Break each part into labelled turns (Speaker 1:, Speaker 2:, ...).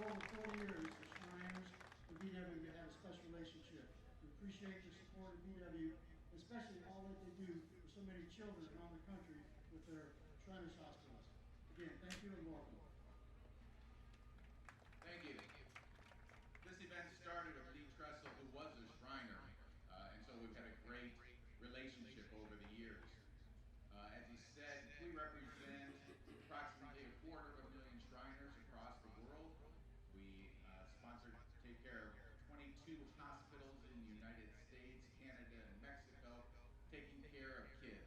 Speaker 1: For over 40 years, the Shriners and BW have a special relationship. We appreciate your support of BW, especially all that they do for so many children around the country with their Shriners hospitals. Again, thank you and welcome.
Speaker 2: Thank you. This event started with Lee Tressel, who was a Shriner, and so we've had a great relationship over the years. As he said, we represent approximately 250,000 Shriners across the world. We take care of 22 hospitals in the United States, Canada, and Mexico, taking care of kids.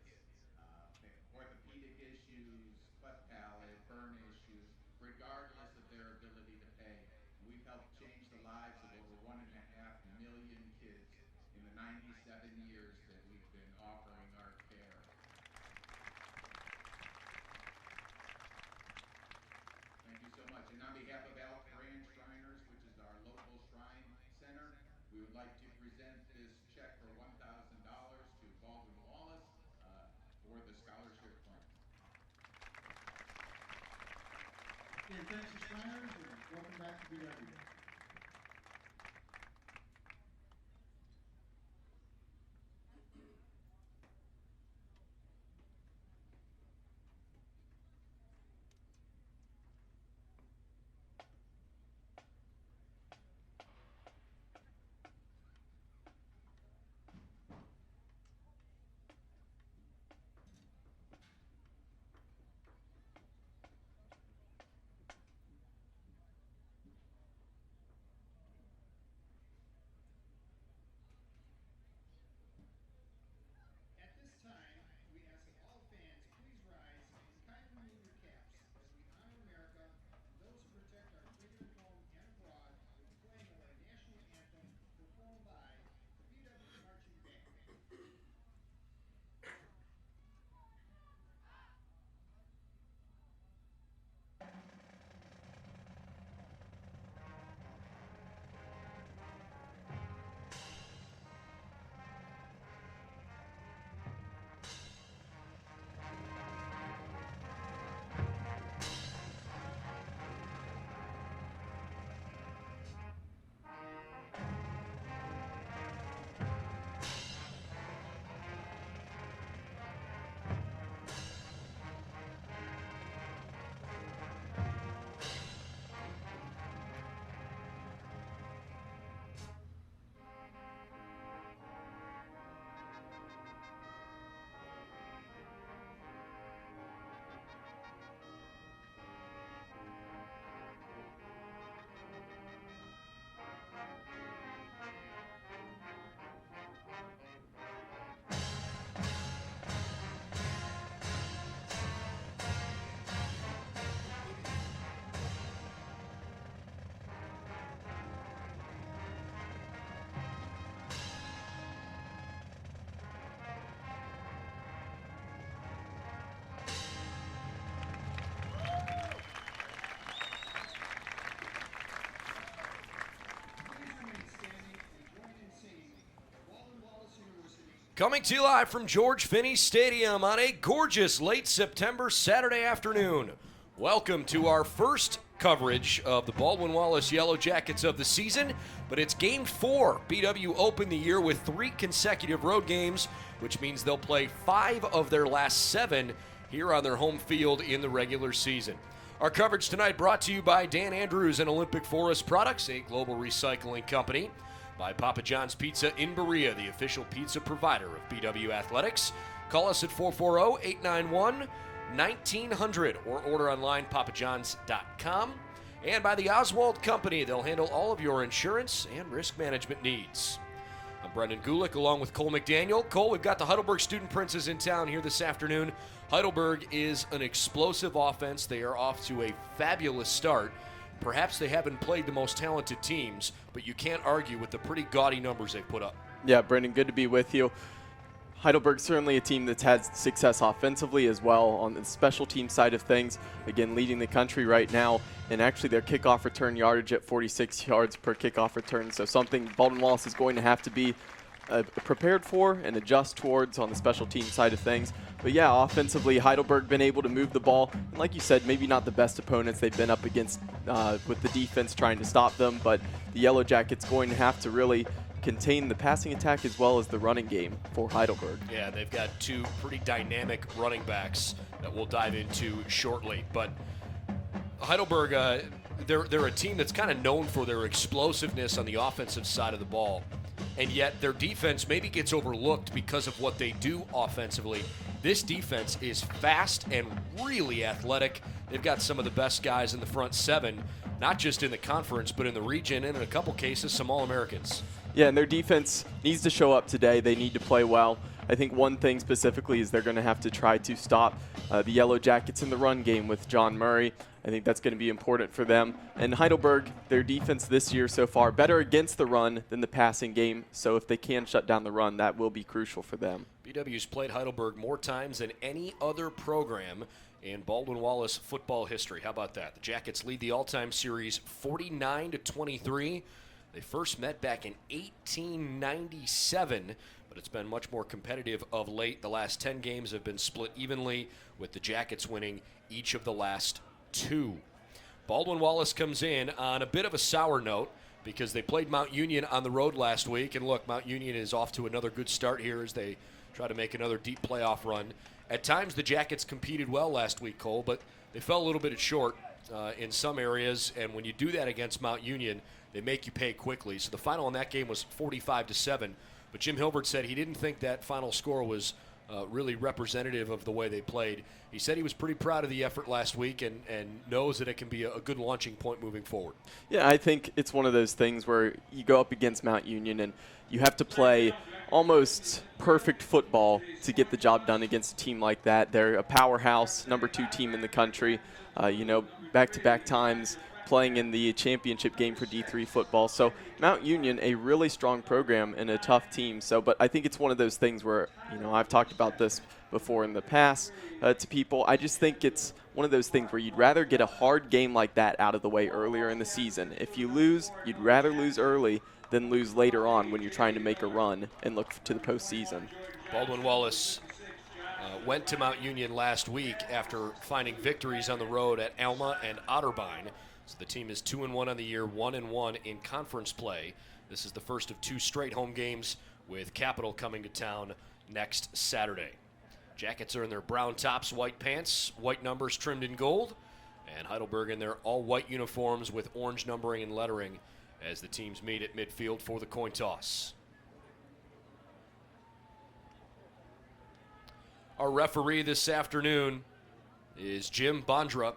Speaker 2: Orthopedic issues, cleft palate, burn issues, regardless of their ability to pay. And we've helped change the lives of over 1.5 million kids in the 97 years that we've been offering our care. Thank you so much. And on behalf of Elk Ranch Shriners, which is our local shrine center, we would like to present this check for $1,000 to Baldwin Wallace for the scholarship fund.
Speaker 1: Again, thanks to Shriners and welcome back to BW.
Speaker 3: At this time, we ask that all fans please rise and kindly remove your caps as we honor America and those who protect our freedom at home and abroad with the playing of our national anthem performed by the BW Marching Band.
Speaker 4: Coming to you live from George Finnie Stadium on a gorgeous late September Saturday afternoon. Welcome to our first coverage of the Baldwin Wallace Yellow Jackets of the season, but it's Game 4. BW opened the year with 3 consecutive road games, which means they'll play 5 of their last 7 here on their home field in the regular season. Our coverage tonight brought to you by Dan Andrews and Olympic Forest Products, a global recycling company. By Papa John's Pizza in Berea, the official pizza provider of BW Athletics. Call us at 440-891-1900 or order online, papajohns.com. And by the Oswald Company, they'll handle all of your insurance and risk management needs. I'm Brendan Gulick along with Cole McDaniel. Cole, we've got the Heidelberg Student Princes in town here this afternoon. Heidelberg is an explosive offense. They are off to a fabulous start. Perhaps they haven't played the most talented teams, but you can't argue with the pretty gaudy numbers they've put up.
Speaker 5: Yeah, Brendan, good to be with you. Heidelberg's certainly a team that's had success offensively as well on the special team side of things. Again, leading the country right now, and actually their kickoff return yardage at 46 yards per kickoff return. So something Baldwin Wallace is going to have to be prepared for and adjust towards on the special team side of things. But yeah, offensively, Heidelberg been able to move the ball. And like you said, maybe not the best opponents they've been up against with the defense trying to stop them, but the Yellow Jackets going to have to really contain the passing attack as well as the running game for Heidelberg.
Speaker 4: Yeah, they've got two pretty dynamic running backs that we'll dive into shortly. But Heidelberg, they're a team that's kind of known for their explosiveness on the offensive side of the ball. And yet their defense maybe gets overlooked because of what they do offensively. This defense is fast and really athletic. They've got some of the best guys in the front seven, not just in the conference, but in the region, and in a couple cases, some All-Americans.
Speaker 5: Yeah, and their defense needs to show up today. They need to play well. I think one thing specifically is they're going to have to try to stop the Yellow Jackets in the run game with John Murray. I think that's going to be important for them. And Heidelberg, their defense this year so far, better against the run than the passing game. So if they can shut down the run, that will be crucial for them.
Speaker 4: BW's played Heidelberg more times than any other program in Baldwin Wallace football history. How about that? The Jackets lead the all-time series 49-23. They first met back in 1897, but it's been much more competitive of late. The last 10 games have been split evenly, with the Jackets winning each of the last 2. Baldwin Wallace comes in on a bit of a sour note because they played Mount Union on the road last week. And look, Mount Union is off to another good start here as they try to make another deep playoff run. At times, the Jackets competed well last week, Cole, but they fell a little bit short in some areas. And when you do that against Mount Union, they make you pay quickly. So the final in that game was 45-7. But Jim Hilbert said he didn't think that final score was really representative of the way they played. He said he was pretty proud of the effort last week and knows that it can be a good launching point moving forward. Yeah,
Speaker 5: I think it's one of those things where you go up against Mount Union and you have to play almost perfect football to get the job done against a team like that. They're a powerhouse, number 2 team in the country, back-to-back times playing in the championship game for D3 football. So Mount Union, a really strong program and a tough team. But I think it's one of those things where, I've talked about this before in the past to people. I just think it's one of those things where you'd rather get a hard game like that out of the way earlier in the season. If you lose, you'd rather lose early than lose later on when you're trying to make a run and look to the postseason.
Speaker 4: Baldwin Wallace went to Mount Union last week after finding victories on the road at Alma and Otterbein. So the team is 2-1 on the year, 1-1 in conference play. This is the first of 2 straight home games, with Capital coming to town next Saturday. Jackets are in their brown tops, white pants, white numbers trimmed in gold, and Heidelberg in their all-white uniforms with orange numbering and lettering as the teams meet at midfield for the coin toss. Our referee this afternoon is Jim Bondra.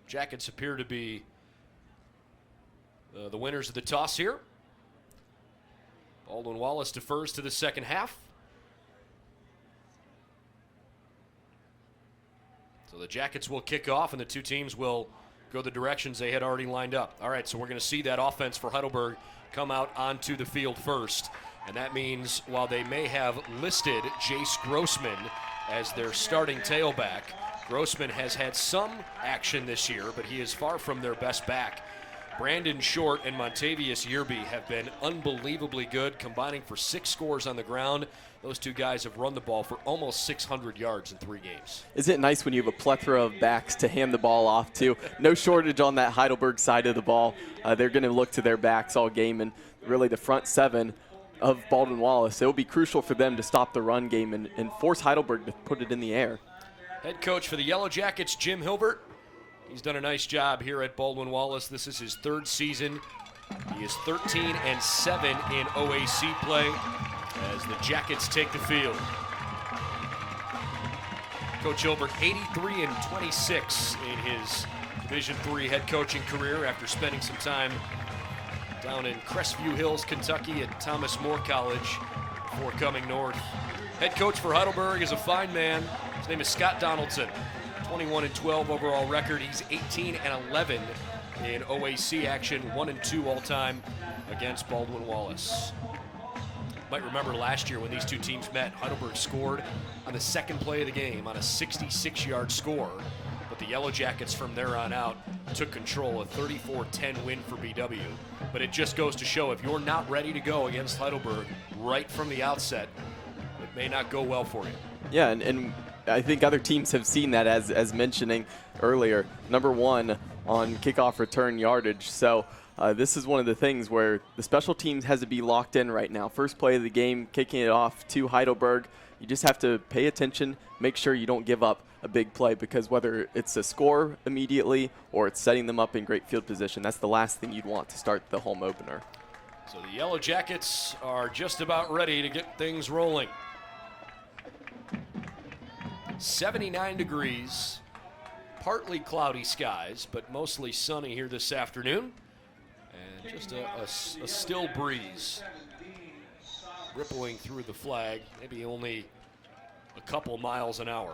Speaker 4: Jackets appear to be the winners of the toss here. Baldwin Wallace defers to the second half. So the Jackets will kick off, and the two teams will go the directions they had already lined up. All right, so we're going to see that offense for Heidelberg come out onto the field first. And that means while they may have listed Jace Grossman as their starting tailback, Grossman has had some action this year, but he is far from their best back. Brandon Short and Montavious Yearby have been unbelievably good, combining for 6 scores on the ground. Those two guys have run the ball for almost 600 yards in 3 games.
Speaker 5: Isn't it nice when you have a plethora of backs to hand the ball off to? No shortage on that Heidelberg side of the ball. They're going to look to their backs all game, and really the front 7 of Baldwin Wallace. It will be crucial for them to stop the run game and force Heidelberg to put it in the air.
Speaker 4: Head coach for the Yellow Jackets, Jim Hilbert. He's done a nice job here at Baldwin Wallace. This is his 3rd season. He is 13-7 in OAC play as the Jackets take the field. Coach Hilbert, 83-26 in his Division III head coaching career after spending some time down in Crestview Hills, Kentucky at Thomas More College before coming north. Head coach for Heidelberg is a fine man. His name is Scott Donaldson. 21-12 overall record. He's 18-11 in OAC action, 1-2 all-time against Baldwin Wallace. You might remember last year when these two teams met, Heidelberg scored on the second play of the game on a 66-yard score. But the Yellow Jackets from there on out took control, a 34-10 win for BW. But it just goes to show if you're not ready to go against Heidelberg right from the outset, it may not go well for you.
Speaker 5: Yeah, and I think other teams have seen that, as mentioning earlier. Number one on kickoff return yardage. So this is one of the things where the special teams has to be locked in right now. First play of the game, kicking it off to Heidelberg. You just have to pay attention, make sure you don't give up a big play, because whether it's a score immediately or it's setting them up in great field position, that's the last thing you'd want to start the home opener.
Speaker 4: So the Yellow Jackets are just about ready to get things rolling. 79 degrees, partly cloudy skies, but mostly sunny here this afternoon. And just a still breeze rippling through the flag, maybe only a couple miles an hour.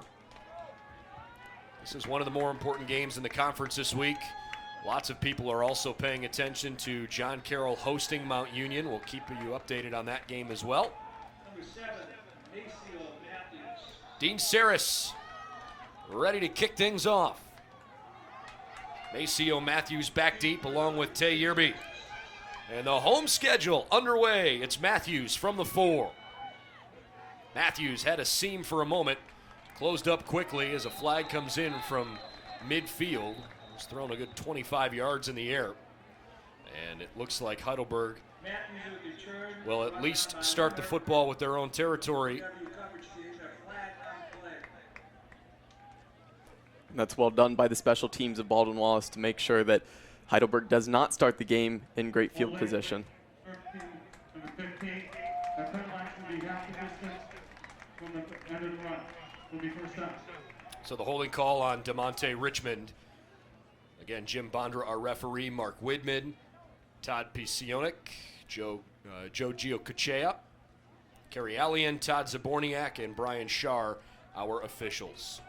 Speaker 4: This is one of the more important games in the conference this week. Lots of people are also paying attention to John Carroll hosting Mount Union. We'll keep you updated on that game as well.
Speaker 3: Number 7, Maceo Matthews.
Speaker 4: Dean Saris ready to kick things off. Maceo Matthews back deep along with Tay Yerby. And the home schedule underway. It's Matthews from the 4. Matthews had a seam for a moment, closed up quickly as a flag comes in from midfield. He's thrown a good 25 yards in the air. And it looks like Heidelberg will at least start the football with their own territory.
Speaker 5: And that's well done by the special teams of Baldwin Wallace to make sure that Heidelberg does not start the game in great field position.
Speaker 4: So the holding call on DeMonte Richmond. Again, Jim Bondra, our referee, Mark Widman, Todd Pisionik, Joe Giocochea, Kerry Allian, Todd Zaborniak, and Brian Scharr, our officials.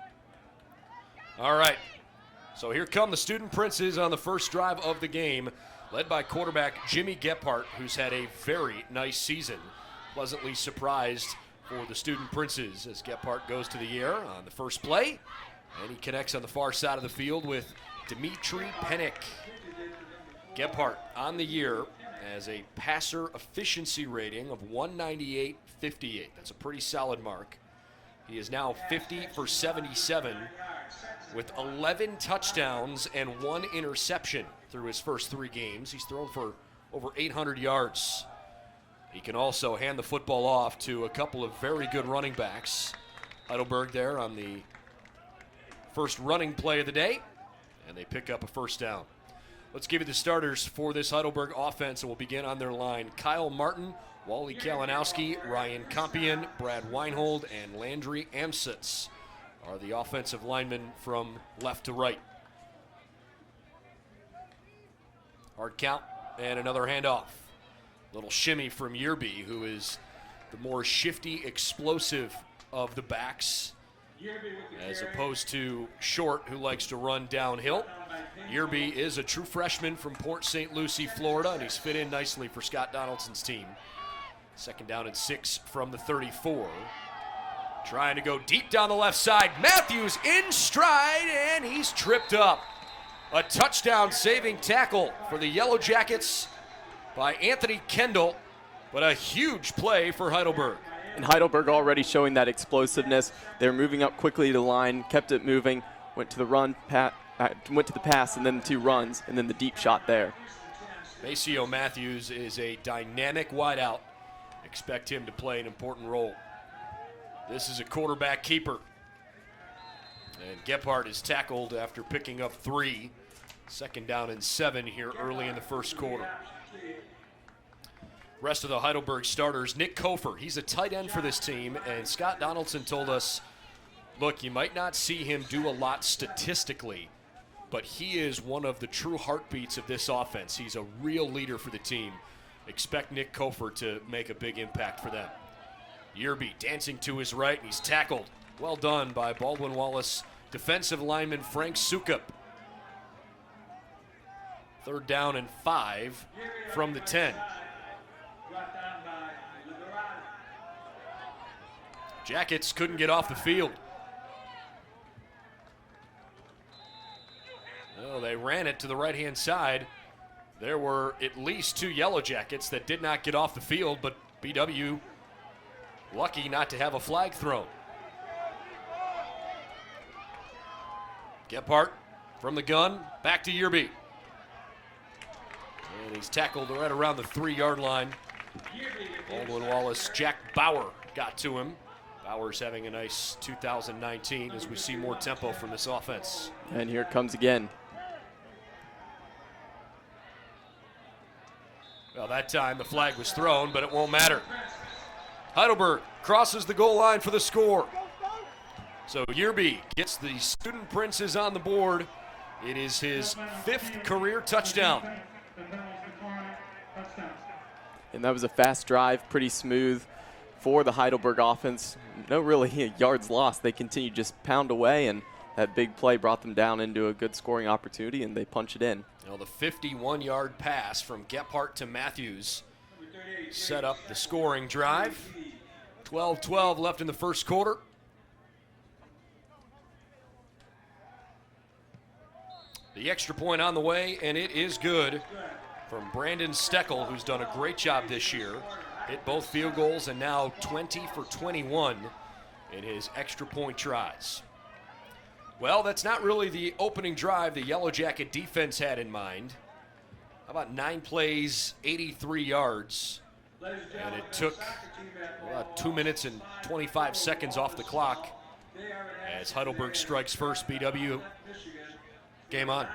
Speaker 4: All right, so here come the Student Princes on the first drive of the game, led by quarterback Jimmy Gephardt, who's had a very nice season. Pleasantly surprised for the Student Princes as Gephardt goes to the air on the first play, and he connects on the far side of the field with Dimitri Pennick. Gephardt on the year has a passer efficiency rating of 198.58. That's a pretty solid mark. He is now 50 for 77 with 11 touchdowns and 1 interception through his first 3 games. He's thrown for over 800 yards. He can also hand the football off to a couple of very good running backs. Heidelberg there on the first running play of the day, and they pick up a first down. Let's give you the starters for this Heidelberg offense, and we'll begin on their line. Kyle Martin, Wally Kalinowski, Ryan Compion, Brad Weinhold, and Landry Amsitz are the offensive linemen from left to right. Hard count and another handoff. Little shimmy from Yerby, who is the more shifty, explosive of the backs, as opposed to Short, who likes to run downhill. Yerby is a true freshman from Port St. Lucie, Florida, and he's fit in nicely for Scott Donaldson's team. Second down and 6 from the 34. Trying to go deep down the left side. Matthews in stride, and he's tripped up. A touchdown saving tackle for the Yellow Jackets by Anthony Kendall, but a huge play for Heidelberg.
Speaker 5: And Heidelberg already showing that explosiveness. They're moving up quickly to the line, kept it moving, went to the run, went to the pass, and then the 2 runs, and then the deep shot there.
Speaker 4: Maceo Matthews is a dynamic wideout. Expect him to play an important role. This is a quarterback keeper. And Gephardt is tackled after picking up 3. Second down and 7 here early in the first quarter. Rest of the Heidelberg starters, Nick Kofer, he's a tight end for this team, and Scott Donaldson told us, look, you might not see him do a lot statistically, but he is one of the true heartbeats of this offense. He's a real leader for the team. Expect Nick Kofer to make a big impact for them. Yerby dancing to his right, and he's tackled. Well done by Baldwin Wallace defensive lineman Frank Sukup. Third down and 5 from the 10. Jackets couldn't get off the field. Well, they ran it to the right-hand side. There were at least 2 Yellow Jackets that did not get off the field, but BW lucky not to have a flag thrown. Gephardt from the gun, back to Yearby. And he's tackled right around the 3-yard line. Baldwin Wallace, Jack Bauer got to him. Bauer's having a nice 2019 as we see more tempo from this offense.
Speaker 5: And here it comes again.
Speaker 4: Well, that time the flag was thrown, but it won't matter. Heidelberg crosses the goal line for the score. So Yearby gets the Student Princes on the board. It is his 5th career touchdown.
Speaker 5: And that was a fast drive, pretty smooth for the Heidelberg offense. No really yards lost. They continue to just pound away, and that big play brought them down into a good scoring opportunity, and they punch it in.
Speaker 4: Now the 51-yard pass from Gephardt to Matthews set up the scoring drive. 12-12 left in the first quarter. The extra point on the way, and it is good from Brandon Steckel, who's done a great job this year. Hit both field goals and now 20 for 21 in his extra point tries. Well, that's not really the opening drive the Yellow Jacket defense had in mind. How about 9 plays, 83 yards? And it took about 2 minutes and 25 seconds off the clock as Heidelberg strikes first. BW, game on.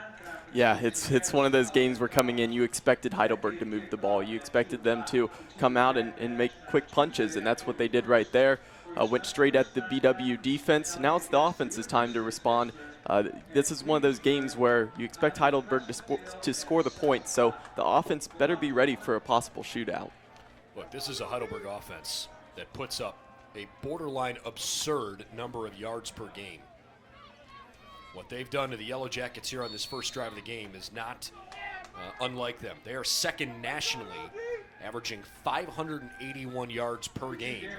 Speaker 5: Yeah, it's one of those games where coming in, you expected Heidelberg to move the ball. You expected them to come out and make quick punches, and that's what they did right there. Went straight at the BW defense. Now it's the offense's time to respond. This is one of those games where you expect Heidelberg to score the points, so the offense better be ready for a possible shootout.
Speaker 4: Look, this is a Heidelberg offense that puts up a borderline absurd number of yards per game. What they've done to the Yellow Jackets here on this first drive of the game is not unlike them. They are second nationally, averaging 581 yards per game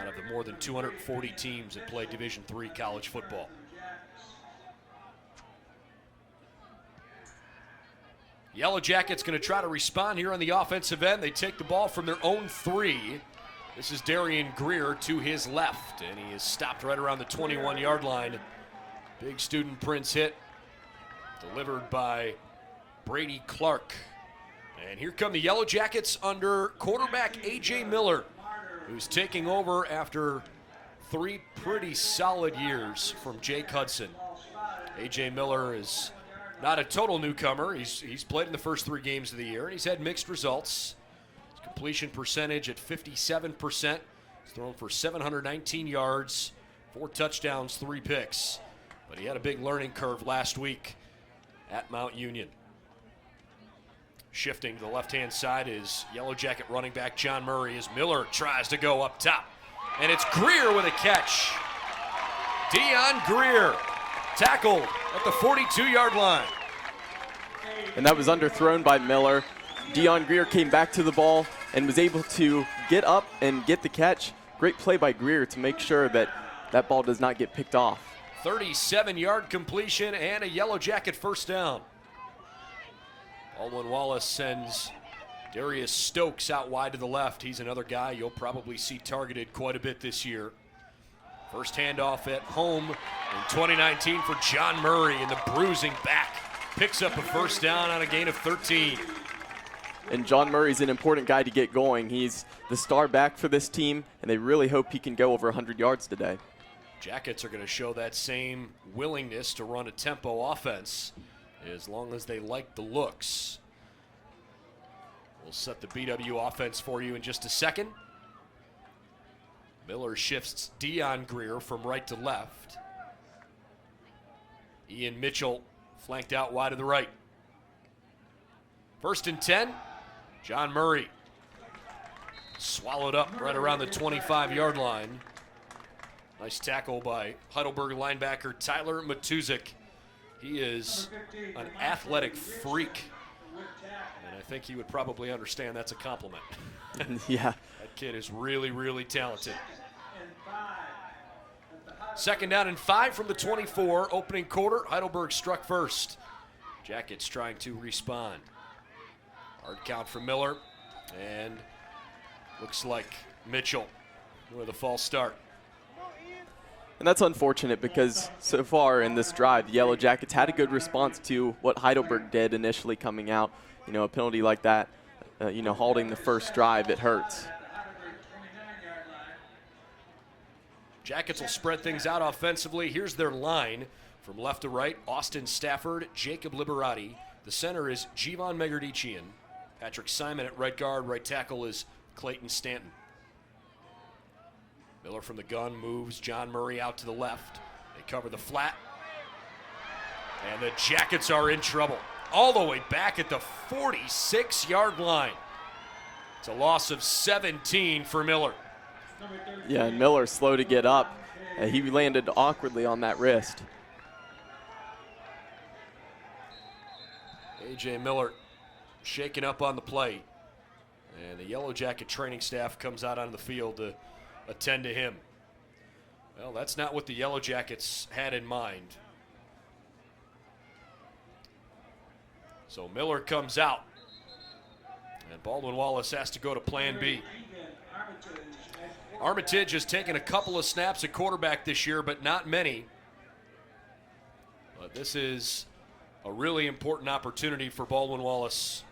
Speaker 4: out of the more than 240 teams that play Division III college football. Yellow Jackets going to try to respond here on the offensive end. They take the ball from their own 3. This is Darian Greer to his left, and he is stopped right around the 21-yard line. Big Student Prince hit, delivered by Brady Clark. And here come the Yellow Jackets under quarterback A.J. Miller, who's taking over after 3 pretty solid years from Jake Hudson. A.J. Miller is not a total newcomer. He's played in the first 3 games of the year, and he's had mixed results. His completion percentage at 57%. He's thrown for 719 yards, 4 touchdowns, 3 picks. But he had a big learning curve last week at Mount Union. Shifting to the left-hand side is Yellow Jacket running back John Murray as Miller tries to go up top. And it's Greer with a catch. Dion Greer tackled at the 42-yard line.
Speaker 5: And that was underthrown by Miller. Dion Greer came back to the ball and was able to get up and get the catch. Great play by Greer to make sure that that ball does not get picked off.
Speaker 4: 37-yard completion and a Yellow Jacket first down. Baldwin Wallace sends Darius Stokes out wide to the left. He's another guy you'll probably see targeted quite a bit this year. First handoff at home in 2019 for John Murray, and the bruising back picks up a first down on a gain of 13.
Speaker 5: And John Murray's an important guy to get going. He's the star back for this team, and they really hope he can go over 100 yards today.
Speaker 4: Jackets are going to show that same willingness to run a tempo offense as long as they like the looks. We'll set the BW offense for you in just a second. Miller shifts Dion Greer from right to left. Ian Mitchell flanked out wide to the right. 1st and 10. John Murray swallowed up right around the 25-yard line. Nice tackle by Heidelberg linebacker Tyler Matuzik. He is an athletic freak, and I think he would probably understand that's a compliment.
Speaker 5: Yeah.
Speaker 4: That kid is really, really talented. 2nd down and 5 from the 24. Opening quarter, Heidelberg struck first. Jackets trying to respond. Hard count for Miller, and looks like Mitchell with a false start.
Speaker 5: And that's unfortunate because so far in this drive, the Yellow Jackets had a good response to what Heidelberg did initially coming out. You know, a penalty like that, halting the first drive, it hurts.
Speaker 4: Jackets will spread things out offensively. Here's their line from left to right. Austin Stafford, Jacob Liberati. The center is Jivan Megardician. Patrick Simon at right guard. Right tackle is Clayton Stanton. Miller from the gun moves John Murray out to the left. They cover the flat. And the Jackets are in trouble. All the way back at the 46-yard line. It's a loss of 17 for Miller.
Speaker 5: Yeah, and Miller slow to get up. He landed awkwardly on that wrist.
Speaker 4: A.J. Miller shaken up on the play. And the Yellow Jacket training staff comes out onto the field to attend to him. Well, that's not what the Yellow Jackets had in mind. So Miller comes out. And Baldwin Wallace has to go to plan B. Armitage has taken a couple of snaps at quarterback this year, but not many. But this is a really important opportunity for Baldwin Wallace.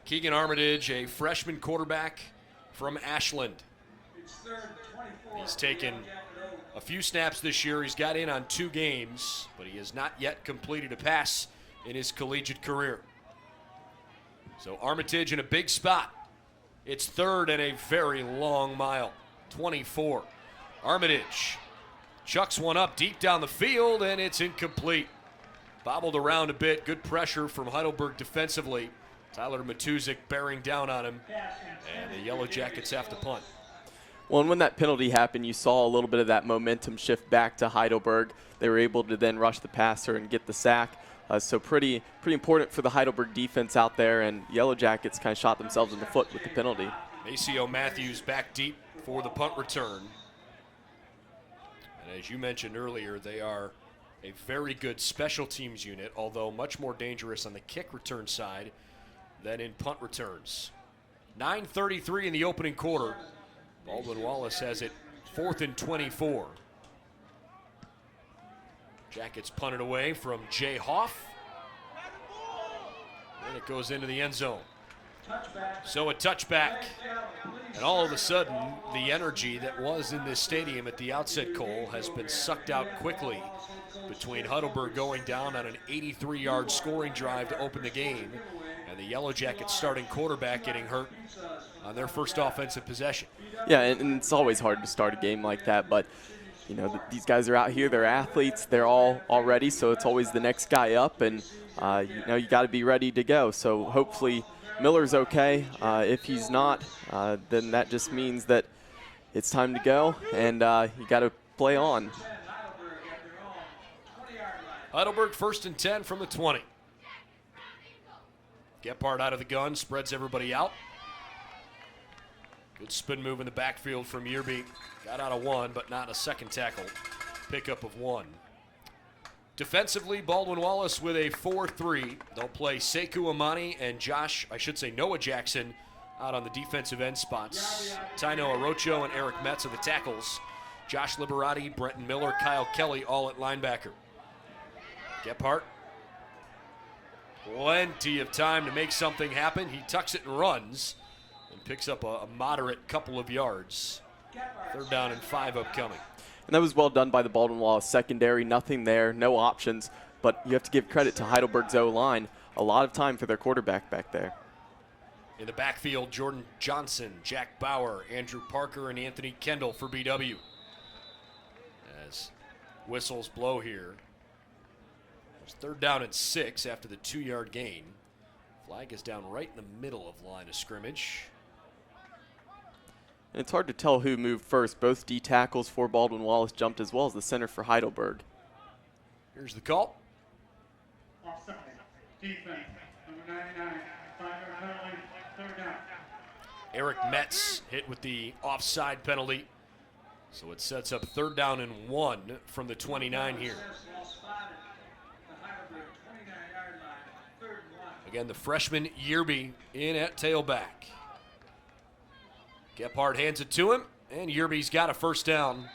Speaker 4: Keegan Armitage, a freshman quarterback from Ashland. He's taken a few snaps this year. He's got in on 2 games, but he has not yet completed a pass in his collegiate career. So Armitage in a big spot. It's third and a very long mile. 24. Armitage chucks one up deep down the field, and it's incomplete. Bobbled around a bit. Good pressure from Heidelberg defensively. Tyler Matuzik bearing down on him, and the Yellow Jackets have to punt.
Speaker 5: Well, and when that penalty happened, you saw a little bit of that momentum shift back to Heidelberg. They were able to then rush the passer and get the sack. So pretty important for the Heidelberg defense out there, and Yellow Jackets kind of shot themselves in the foot with the penalty.
Speaker 4: Maceo Matthews back deep for the punt return. And as you mentioned earlier, they are a very good special teams unit, although much more dangerous on the kick return side than in punt returns. 9:33 in the opening quarter. Baldwin Wallace has it 4th and 24. Jackets punted away from Jay Hoff. And it goes into the end zone. So a touchback. And all of a sudden, the energy that was in this stadium at the outset, Cole, has been sucked out quickly between Heidelberg going down on an 83-yard scoring drive to open the game and the Yellow Jackets starting quarterback getting hurt on their first offensive possession.
Speaker 5: Yeah, and it's always hard to start a game like that, but these guys are out here, they're athletes, they're all ready, so it's always the next guy up, and you got to be ready to go. So hopefully Miller's okay. If he's not, then that just means that it's time to go, and you got to play on.
Speaker 4: Heidelberg 1st and 10 from the 20. Gephardt out of the gun, spreads everybody out. Good spin move in the backfield from Yearby. Got out of 1, but not a second tackle. Pickup of 1. Defensively, Baldwin Wallace with a 4-3. They'll play Sekou Amani and Noah Jackson out on the defensive end spots. Taino Orocho and Eric Metz are the tackles. Josh Liberati, Brenton Miller, Kyle Kelly all at linebacker. Gephardt. Plenty of time to make something happen. He tucks it and runs and picks up a moderate couple of yards. 3rd down and 5 upcoming.
Speaker 5: And that was well done by the Baldwin Wallace secondary. Nothing there, no options. But you have to give credit to Heidelberg's O-line. A lot of time for their quarterback back there.
Speaker 4: In the backfield, Jordan Johnson, Jack Bauer, Andrew Parker, and Anthony Kendall for BW. As whistles blow here. It's 3rd down and 6 after the 2-yard gain. Flag is down right in the middle of the line of scrimmage.
Speaker 5: And it's hard to tell who moved first. Both D tackles for Baldwin Wallace jumped, as well as the center for Heidelberg.
Speaker 4: Here's the call.
Speaker 1: Offside. Defense. Number 99. 5-yard penalty. 3rd down.
Speaker 4: Eric Metz hit with the offside penalty. So it sets up 3rd down and 1 from the 29 here. Again, the freshman Yerby in at tailback. Gephardt hands it to him, and Yerby's got a first down.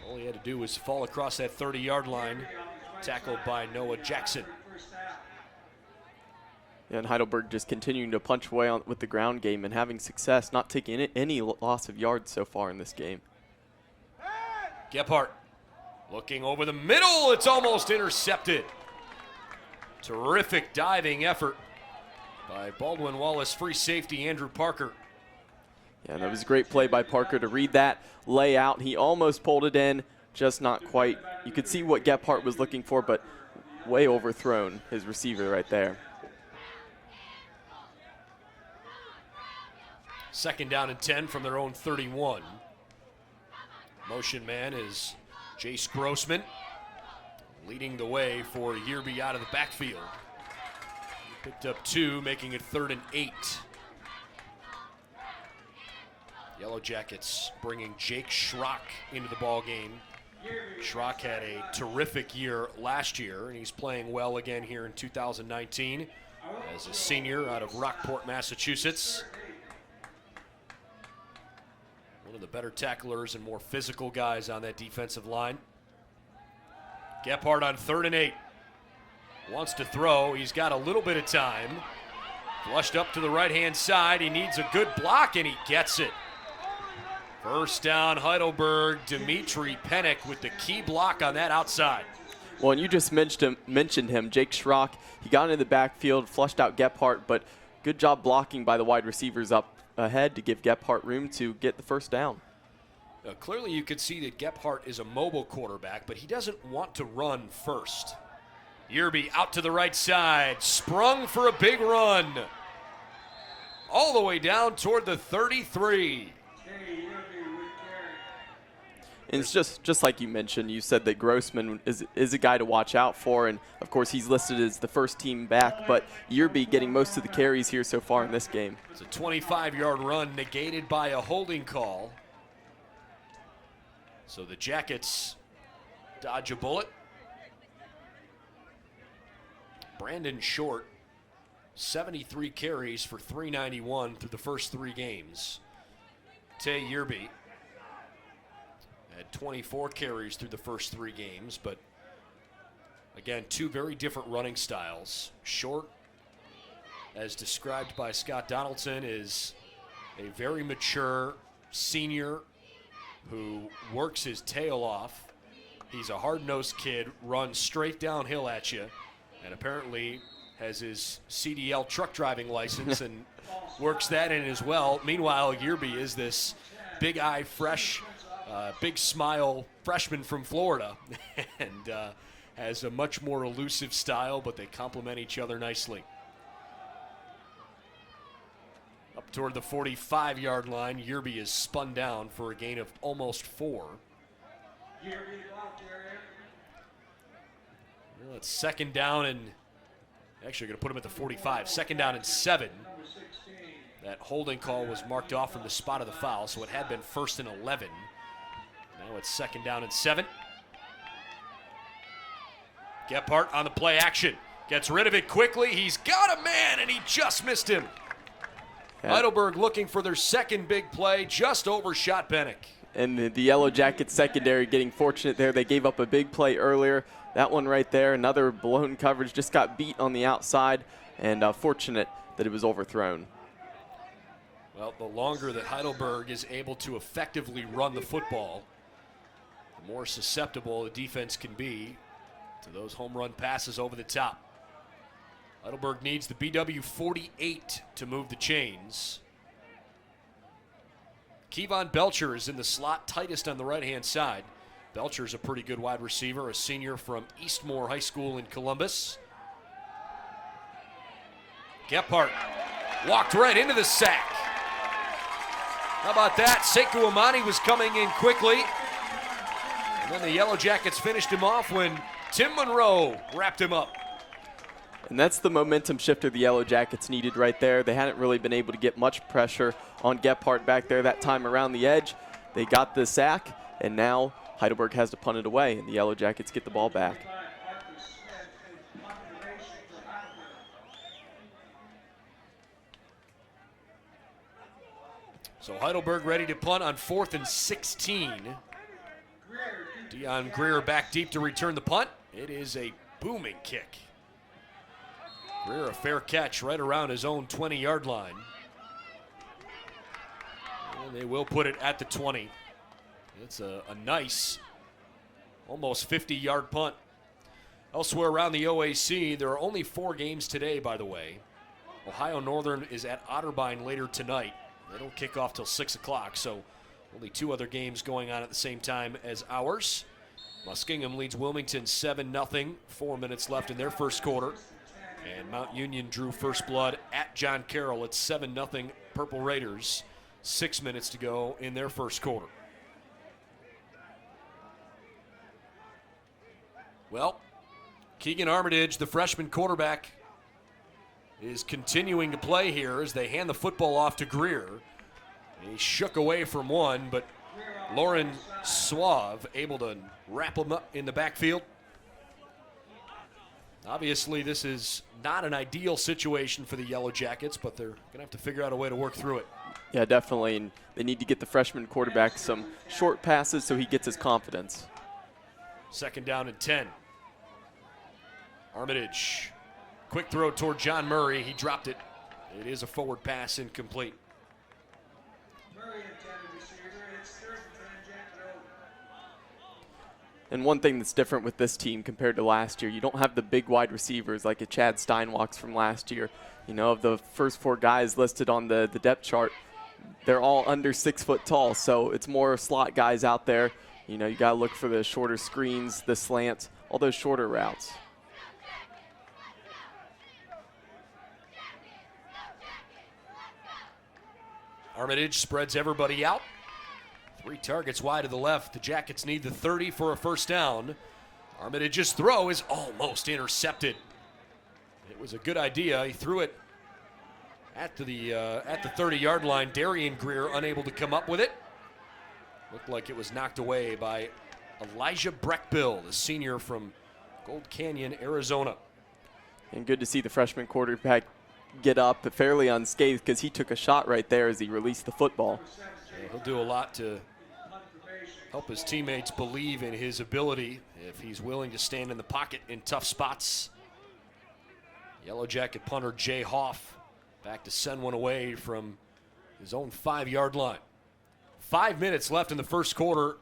Speaker 4: All he had to do was fall across that 30-yard line, tackled by Noah Jackson.
Speaker 5: And Heidelberg just continuing to punch away with the ground game and having success, not taking any loss of yards so far in this game.
Speaker 4: Gephardt looking over the middle. It's almost intercepted. Terrific diving effort by Baldwin Wallace free safety Andrew Parker.
Speaker 5: Yeah, that was a great play by Parker to read that layout. He almost pulled it in, just not quite. You could see what Gephardt was looking for, but way overthrown his receiver right there.
Speaker 4: Second down and 10 from their own 31. Motion man is Jace Grossman, leading the way for Yerby out of the backfield. Picked up 2, making it 3rd and 8. Yellow Jackets bringing Jake Schrock into the ball game. Schrock had a terrific year last year, and he's playing well again here in 2019 as a senior out of Rockport, Massachusetts. One of the better tacklers and more physical guys on that defensive line. Gephardt on 3rd and 8. Wants to throw. He's got a little bit of time. Flushed up to the right-hand side. He needs a good block, and he gets it. First down, Heidelberg. Dimitri Pennick with the key block on that outside.
Speaker 5: Well, and you just mentioned him, Jake Schrock. He got into the backfield, flushed out Gephardt, but good job blocking by the wide receivers up ahead to give Gephardt room to get the first down.
Speaker 4: Clearly you could see that Gephardt is a mobile quarterback, but he doesn't want to run first. Yerby out to the right side, sprung for a big run. All the way down toward the 33.
Speaker 5: And it's just like you mentioned, you said that Grossman is a guy to watch out for, and of course he's listed as the first team back, but Yerby getting most of the carries here so far in this game.
Speaker 4: It's a 25-yard run negated by a holding call. So the Jackets dodge a bullet. Brandon Short, 73 carries for 391 through the first 3 games. Tay Yerby had 24 carries through the first 3 games, but again, 2 very different running styles. Short, as described by Scott Donaldson, is a very mature senior who works his tail off. He's a hard-nosed kid, runs straight downhill at you, and apparently has his CDL truck driving license and works that in as well. Meanwhile, Yerby is this big-eye, fresh, big smile freshman from Florida and has a much more elusive style, but they complement each other nicely. Up toward the 45-yard line, Yerby is spun down for a gain of almost 4. Well, it's second down and actually going to put him at the 45. Second down and 7. That holding call was marked off from the spot of the foul, so it had been 1st and 11. Now it's second down and 7. Gephardt on the play action. Gets rid of it quickly. He's got a man, and he just missed him. Yeah. Heidelberg looking for their second big play, just overshot Pennick.
Speaker 5: And the Yellow Jackets secondary getting fortunate there. They gave up a big play earlier. That one right there, another blown coverage, just got beat on the outside, and fortunate that it was overthrown.
Speaker 4: Well, the longer that Heidelberg is able to effectively run the football, the more susceptible the defense can be to those home run passes over the top. Heidelberg needs the BW 48 to move the chains. Kevon Belcher is in the slot, tightest on the right-hand side. Belcher's a pretty good wide receiver, a senior from Eastmore High School in Columbus. Gephardt walked right into the sack. How about that? Sekou Amani was coming in quickly. And then the Yellow Jackets finished him off when Tim Monroe wrapped him up.
Speaker 5: And that's the momentum shifter the Yellow Jackets needed right there. They hadn't really been able to get much pressure on Gephardt back there that time around the edge. They got the sack, and now Heidelberg has to punt it away, and the Yellow Jackets get the ball back.
Speaker 4: So Heidelberg ready to punt on 4th and 16. Dion Greer back deep to return the punt. It is a booming kick. Greer a fair catch right around his own 20-yard line. And they will put it at the 20. It's a nice, almost 50-yard punt. Elsewhere around the OAC, there are only 4 games today, by the way. Ohio Northern is at Otterbein later tonight. They don't kick off till 6 o'clock, so only 2 other games going on at the same time as ours. Muskingum leads Wilmington 7-0, 4 minutes left in their first quarter. And Mount Union drew first blood at John Carroll. It's 7-0 Purple Raiders, 6 minutes to go in their first quarter. Well, Keegan Armitage, the freshman quarterback, is continuing to play here as they hand the football off to Greer. He shook away from one, but Lauren Suave able to wrap him up in the backfield. Obviously, this is not an ideal situation for the Yellow Jackets, but they're going to have to figure out a way to work through it.
Speaker 5: Yeah, definitely. And they need to get the freshman quarterback some short passes so he gets his confidence.
Speaker 4: 2nd down and 10. Armitage. Quick throw toward John Murray. He dropped it. It is a forward pass, incomplete.
Speaker 5: And one thing that's different with this team compared to last year, you don't have the big wide receivers like a Chad Steinwalks from last year. You know, of the first 4 guys listed on the depth chart, they're all under 6 foot tall. So it's more slot guys out there. You know, you got to look for the shorter screens, the slants, all those shorter routes.
Speaker 4: Armitage spreads everybody out. 3 targets wide to the left. The Jackets need the 30 for a first down. Armitage's throw is almost intercepted. It was a good idea. He threw it at the 30-yard line. Darian Greer unable to come up with it. Looked like it was knocked away by Elijah Breckbill, the senior from Gold Canyon, Arizona.
Speaker 5: And good to see the freshman quarterback get up fairly unscathed because he took a shot right there as he released the football.
Speaker 4: Yeah, he'll do a lot to help his teammates believe in his ability if he's willing to stand in the pocket in tough spots. Yellow Jacket punter Jay Hoff back to send one away from his own 5-yard line. 5 minutes left in the first quarter.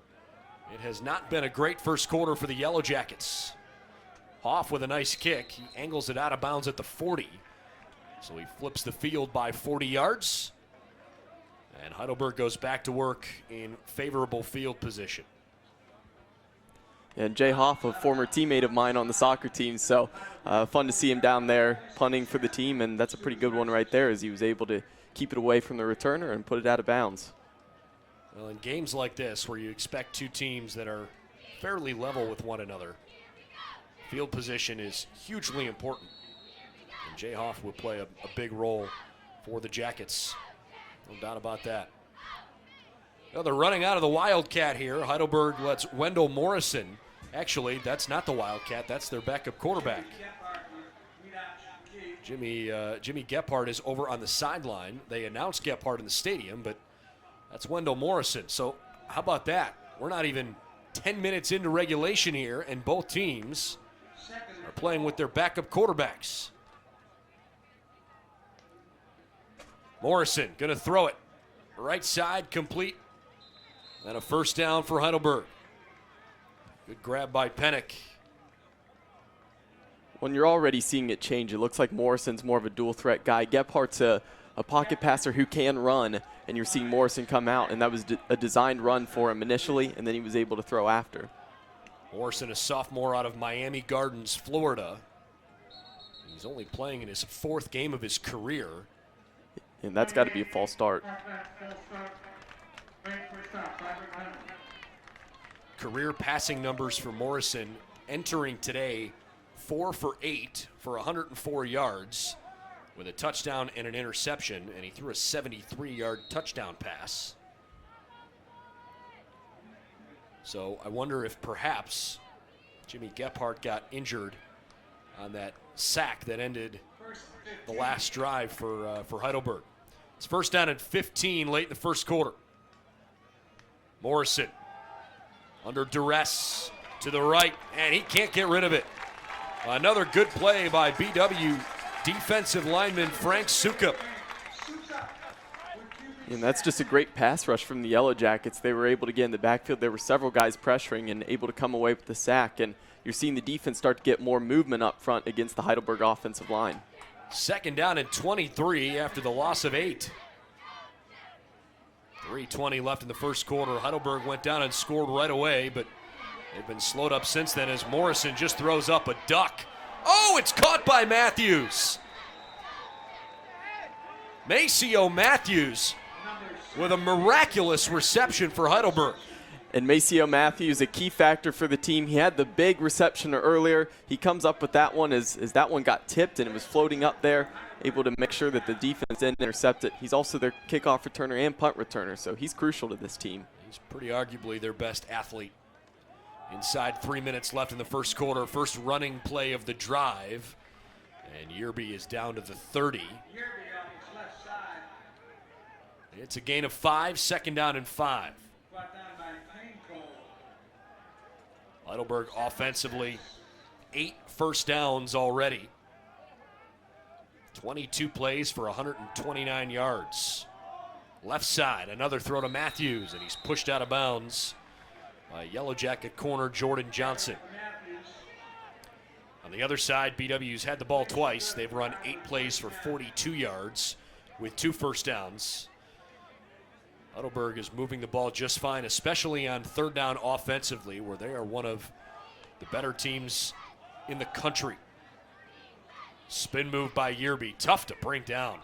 Speaker 4: It has not been a great first quarter for the Yellow Jackets. Hoff with a nice kick. He angles it out of bounds at the 40. So he flips the field by 40 yards. And Heidelberg goes back to work in favorable field position.
Speaker 5: And Jay Hoff, a former teammate of mine on the soccer team, so fun to see him down there punting for the team, and that's a pretty good one right there as he was able to keep it away from the returner and put it out of bounds.
Speaker 4: Well, in games like this where you expect 2 teams that are fairly level with one another, field position is hugely important. And Jay Hoff will play a big role for the Jackets. No doubt about that. Well, they're running out of the Wildcat here. Heidelberg lets Wendell Morrison. Actually, that's not the Wildcat. That's their backup quarterback. Jimmy Gephardt is over on the sideline. They announced Gephardt in the stadium, but that's Wendell Morrison. So how about that? We're not even 10 minutes into regulation here, and both teams are playing with their backup quarterbacks. Morrison going to throw it. Right side, complete. And a first down for Heidelberg. Good grab by Pennick.
Speaker 5: When you're already seeing it change, it looks like Morrison's more of a dual threat guy. Gephardt's a pocket passer who can run, and you're seeing Morrison come out, and that was a designed run for him initially, and then he was able to throw after.
Speaker 4: Morrison, a sophomore out of Miami Gardens, Florida. He's only playing in his 4th game of his career.
Speaker 5: And that's got to be a false start.
Speaker 4: Career passing numbers for Morrison entering today, 4 for 8 for 104 yards with a touchdown and an interception, and he threw a 73-yard touchdown pass. So I wonder if perhaps Jimmy Gephardt got injured on that sack that ended the last drive for Heidelberg. It's first down and 15 late in the first quarter. Morrison under duress to the right, and he can't get rid of it. Another good play by BW defensive lineman Frank Sukup.
Speaker 5: And that's just a great pass rush from the Yellow Jackets. They were able to get in the backfield. There were several guys pressuring and able to come away with the sack. And you're seeing the defense start to get more movement up front against the Heidelberg offensive line.
Speaker 4: Second down and 23 after the loss of 8. 3:20 left in the first quarter. Heidelberg went down and scored right away, but they've been slowed up since then as Morrison just throws up a duck. Oh, it's caught by Matthews. Maceo Matthews with a miraculous reception for Heidelberg.
Speaker 5: And Maceo Matthews, a key factor for the team. He had the big reception earlier. He comes up with that one as that one got tipped and it was floating up there, able to make sure that the defense didn't intercept it. He's also their kickoff returner and punt returner, so he's crucial to this team.
Speaker 4: He's pretty arguably their best athlete. Inside 3 minutes left in the first quarter. First running play of the drive. And Yerby is down to the 30. It's a gain of 5, second down and 5. Heidelberg offensively, 8 first downs already. 22 plays for 129 yards. Left side, another throw to Matthews, and he's pushed out of bounds by Yellow Jacket corner Jordan Johnson. On the other side, BW's had the ball twice. They've run 8 plays for 42 yards with 2 first downs. Heidelberg is moving the ball just fine, especially on third down offensively, where they are one of the better teams in the country. Spin move by Yerby, tough to bring down.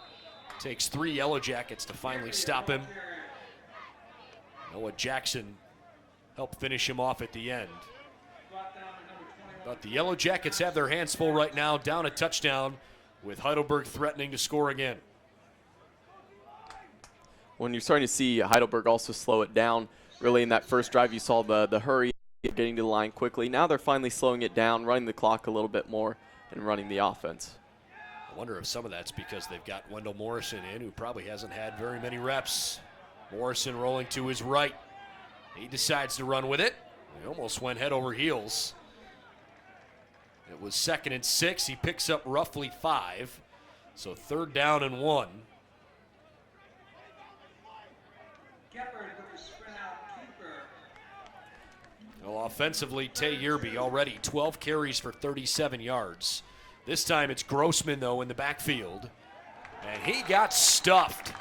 Speaker 4: Takes 3 Yellow Jackets to finally stop him. Noah Jackson helped finish him off at the end. But the Yellow Jackets have their hands full right now, down a touchdown, with Heidelberg threatening to score again.
Speaker 5: When you're starting to see Heidelberg also slow it down, really in that first drive you saw the hurry, getting to the line quickly. Now they're finally slowing it down, running the clock a little bit more, and running the offense.
Speaker 4: I wonder if some of that's because they've got Wendell Morrison in, who probably hasn't had very many reps. Morrison rolling to his right. He decides to run with it. He almost went head over heels. It was 2nd and 6. He picks up roughly 5. So 3rd down and 1. Well, offensively, Tay Yerby already 12 carries for 37 yards. This time it's Grossman, though, in the backfield. And he got stuffed.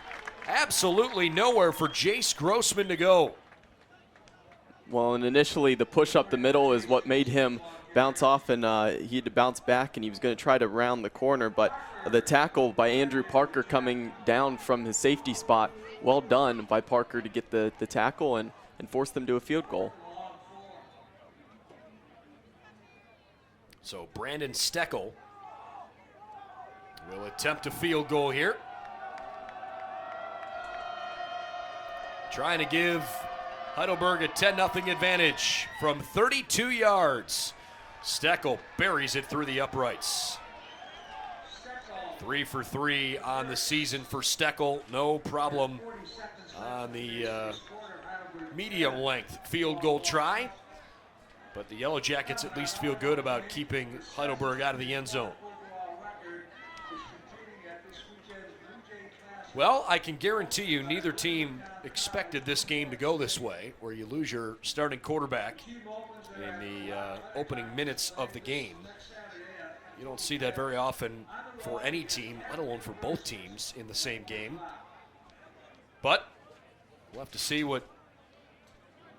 Speaker 4: Absolutely nowhere for Jace Grossman to go.
Speaker 5: Well, and initially the push up the middle is what made him bounce off, and he had to bounce back, and he was going to try to round the corner. But the tackle by Andrew Parker coming down from his safety spot, well done by Parker to get the tackle and force them to a field goal.
Speaker 4: So Brandon Steckel will attempt a field goal here. Trying to give Heidelberg a 10-0 advantage from 32 yards. Steckel buries it through the uprights. 3 for 3 on the season for Steckel. No problem on the medium length field goal try. But the Yellow Jackets at least feel good about keeping Heidelberg out of the end zone. Well, I can guarantee you neither team expected this game to go this way, where you lose your starting quarterback in the opening minutes of the game. You don't see that very often for any team, let alone for both teams in the same game. But we'll have to see what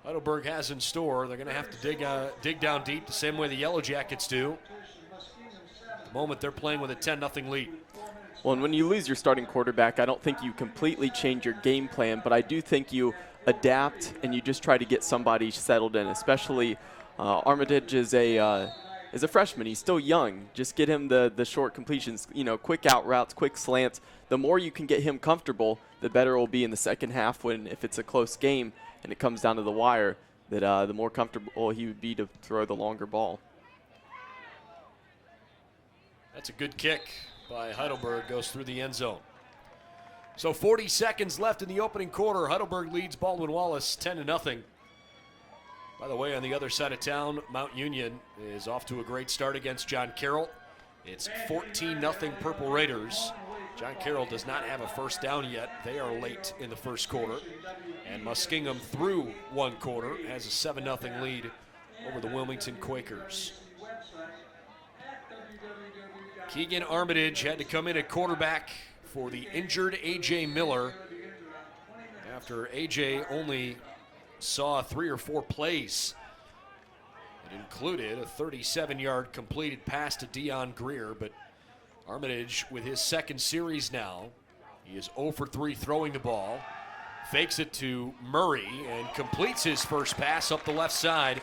Speaker 4: Heidelberg has in store. They're going to have to dig down deep the same way the Yellow Jackets do. At the moment, they're playing with a 10-0 lead.
Speaker 5: Well, and when you lose your starting quarterback, I don't think you completely change your game plan, but I do think you adapt and you just try to get somebody settled in, especially Armitage is a freshman. He's still young. Just get him the short completions, quick out routes, quick slants. The more you can get him comfortable, the better it will be in the second half if it's a close game and it comes down to the wire, that the more comfortable he would be to throw the longer ball.
Speaker 4: That's a good kick by Heidelberg, goes through the end zone. So 40 seconds left in the opening quarter. Heidelberg leads Baldwin Wallace 10-0. By the way, on the other side of town, Mount Union is off to a great start against John Carroll. It's 14-0 Purple Raiders. John Carroll does not have a first down yet. They are late in the first quarter. And Muskingum, through one quarter, has a 7-0 lead over the Wilmington Quakers. Keegan Armitage had to come in at quarterback for the injured A.J. Miller after A.J. only saw 3 or 4 plays. It included a 37-yard completed pass to Dion Greer, but Armitage with his second series now. He is 0 for 3 throwing the ball. Fakes it to Murray and completes his first pass up the left side.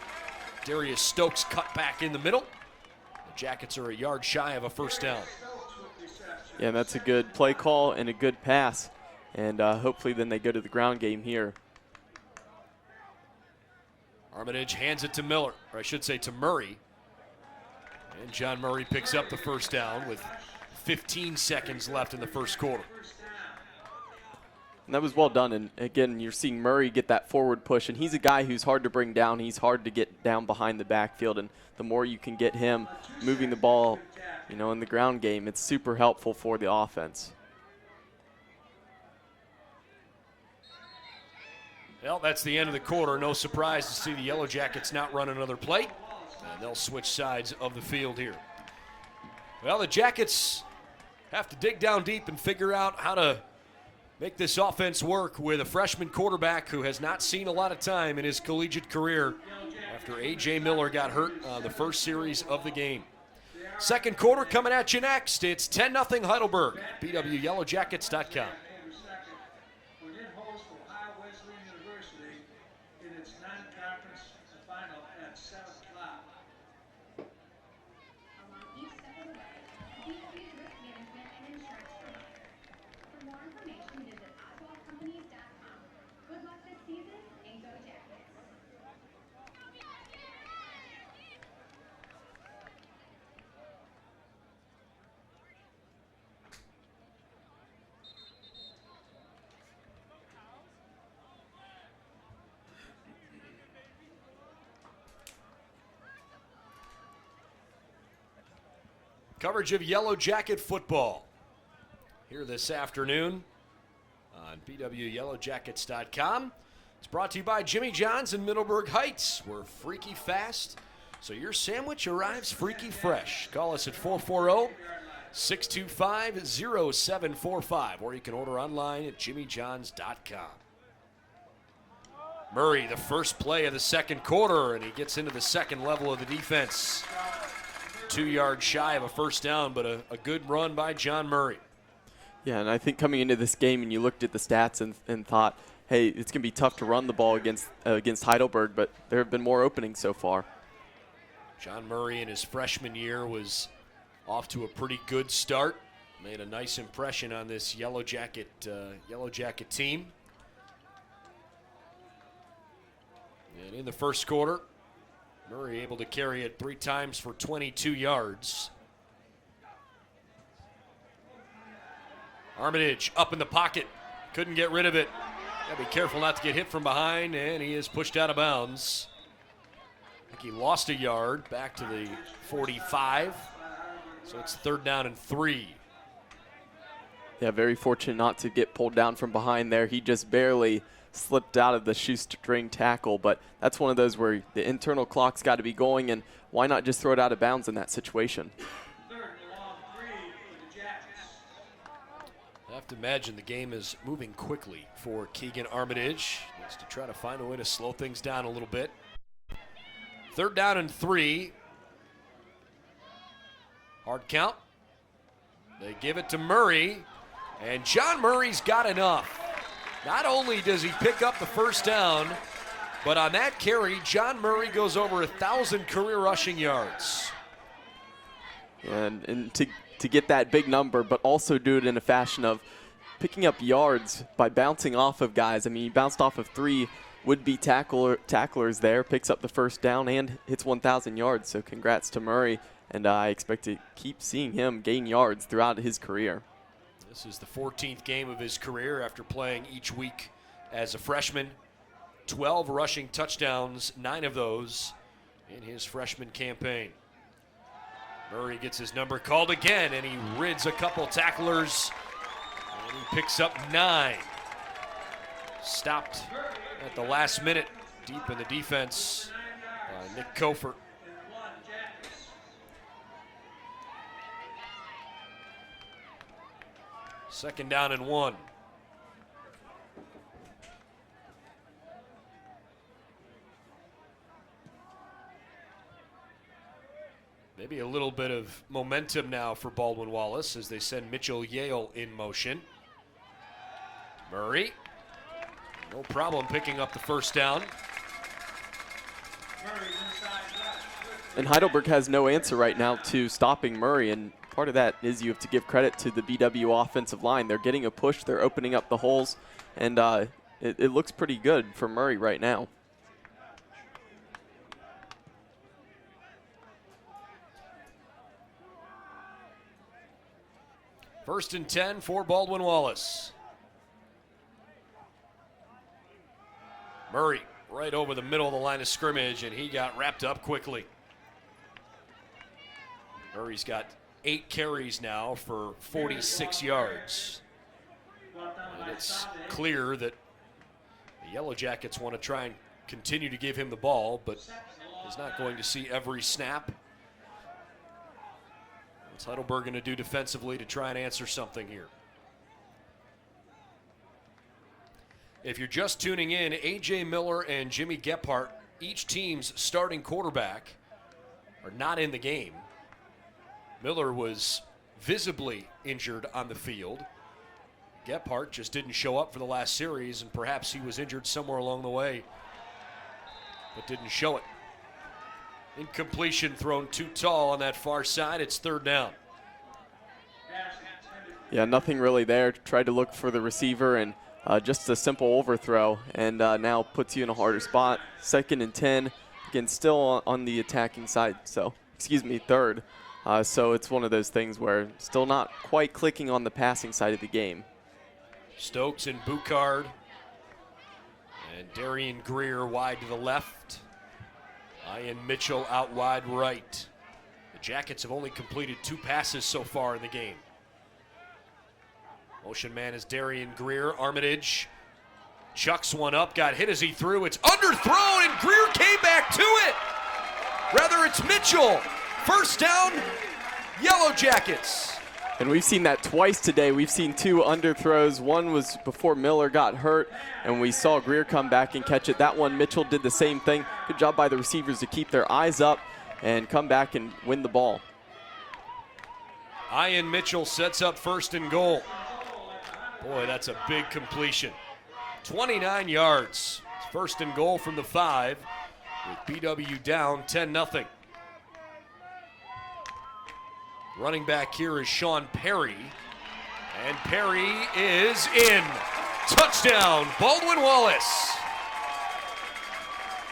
Speaker 4: Darius Stokes cut back in the middle. The Jackets are a yard shy of a first down.
Speaker 5: Yeah, that's a good play call and a good pass. And hopefully then they go to the ground game here.
Speaker 4: Armitage hands it to Miller, or I should say to Murray. And John Murray picks up the first down with 15 seconds left in the first quarter.
Speaker 5: And that was well done. And again, you're seeing Murray get that forward push. And he's a guy who's hard to bring down. He's hard to get down behind the backfield. And the more you can get him moving the ball, you know, in the ground game, it's super helpful for the offense.
Speaker 4: Well, that's the end of the quarter. No surprise to see the Yellow Jackets not run another play. And they'll switch sides of the field here. Well, the Jackets have to dig down deep and figure out how to make this offense work with a freshman quarterback who has not seen a lot of time in his collegiate career after A.J. Miller got hurt on the first series of the game. Second quarter coming at you next. It's 10-0 Heidelberg. BWYellowJackets.com. Coverage of Yellow Jacket football here this afternoon on BWYellowJackets.com. It's brought to you by Jimmy John's in Middleburg Heights. We're freaky fast, so your sandwich arrives freaky fresh. Call us at 440-625-0745, or you can order online at jimmyjohns.com. Murray, the first play of the second quarter, and he gets into the second level of the defense. 2 yards shy of a first down, but a good run by John Murray.
Speaker 5: Yeah, and I think coming into this game, and you looked at the stats and thought, hey, it's going to be tough to run the ball against Heidelberg, but there have been more openings so far.
Speaker 4: John Murray in his freshman year was off to a pretty good start. Made a nice impression on this Yellow Jacket team. And in the first quarter, Murray able to carry it 3 times for 22 yards. Armitage up in the pocket. Couldn't get rid of it. Gotta be careful not to get hit from behind, and he is pushed out of bounds. I think he lost a yard back to the 45. So it's 3rd down and 3.
Speaker 5: Yeah, very fortunate not to get pulled down from behind there. He just barely slipped out of the shoestring tackle, but that's one of those where the internal clock's got to be going, and why not just throw it out of bounds in that situation?
Speaker 4: I have to imagine the game is moving quickly for Keegan Armitage. He needs to try to find a way to slow things down a little bit. 3rd down and 3. Hard count. They give it to Murray, and John Murray's got enough. Not only does he pick up the first down, but on that carry, John Murray goes over 1,000 career rushing yards.
Speaker 5: And to get that big number, but also do it in a fashion of picking up yards by bouncing off of guys. I mean, he bounced off of 3 would-be tacklers there, picks up the first down, and hits 1,000 yards. So congrats to Murray, and I expect to keep seeing him gain yards throughout his career.
Speaker 4: This is the 14th game of his career after playing each week as a freshman. 12 rushing touchdowns, 9 of those in his freshman campaign. Murray gets his number called again, and he rids a couple tacklers, and he picks up 9. Stopped at the last minute, deep in the defense by Nick Kofer. Second down and 1. Maybe a little bit of momentum now for Baldwin Wallace as they send Mitchell Yale in motion. Murray, no problem picking up the first down.
Speaker 5: And Heidelberg has no answer right now to stopping Murray, and part of that is you have to give credit to the BW offensive line. They're getting a push, they're opening up the holes, and it looks pretty good for Murray right now.
Speaker 4: First and 10 for Baldwin Wallace. Murray right over the middle of the line of scrimmage, and he got wrapped up quickly. Murray's got 8 carries now for 46 yards. And it's clear that the Yellow Jackets want to try and continue to give him the ball, but he's not going to see every snap. What's Heidelberg going to do defensively to try and answer something here? If you're just tuning in, A.J. Miller and Jimmy Gephardt, each team's starting quarterback, are not in the game. Miller was visibly injured on the field. Gephardt just didn't show up for the last series, and perhaps he was injured somewhere along the way, but didn't show it. Incompletion thrown too tall on that far side. It's third down.
Speaker 5: Yeah, nothing really there. Tried to look for the receiver, and just a simple overthrow, and now puts you in a harder spot. Second and 10. Again, still on the attacking side. So, third. So it's one of those things where still not quite clicking on the passing side of the game.
Speaker 4: Stokes and Buchard. And Darian Greer wide to the left. Ian Mitchell out wide right. The Jackets have only completed 2 passes so far in the game. Motion man is Darian Greer. Armitage chucks one up, got hit as he threw. It's underthrown, and Greer came back to it. Rather, it's Mitchell. First down, Yellow Jackets.
Speaker 5: And we've seen that twice today. We've seen 2 underthrows. One was before Miller got hurt, and we saw Greer come back and catch it. That one, Mitchell did the same thing. Good job by the receivers to keep their eyes up and come back and win the ball.
Speaker 4: Ian Mitchell sets up first and goal. Boy, that's a big completion. 29 yards. It's first and goal from the 5 with BW down 10-0. Running back here is Sean Perry, and Perry is in. Touchdown, Baldwin Wallace.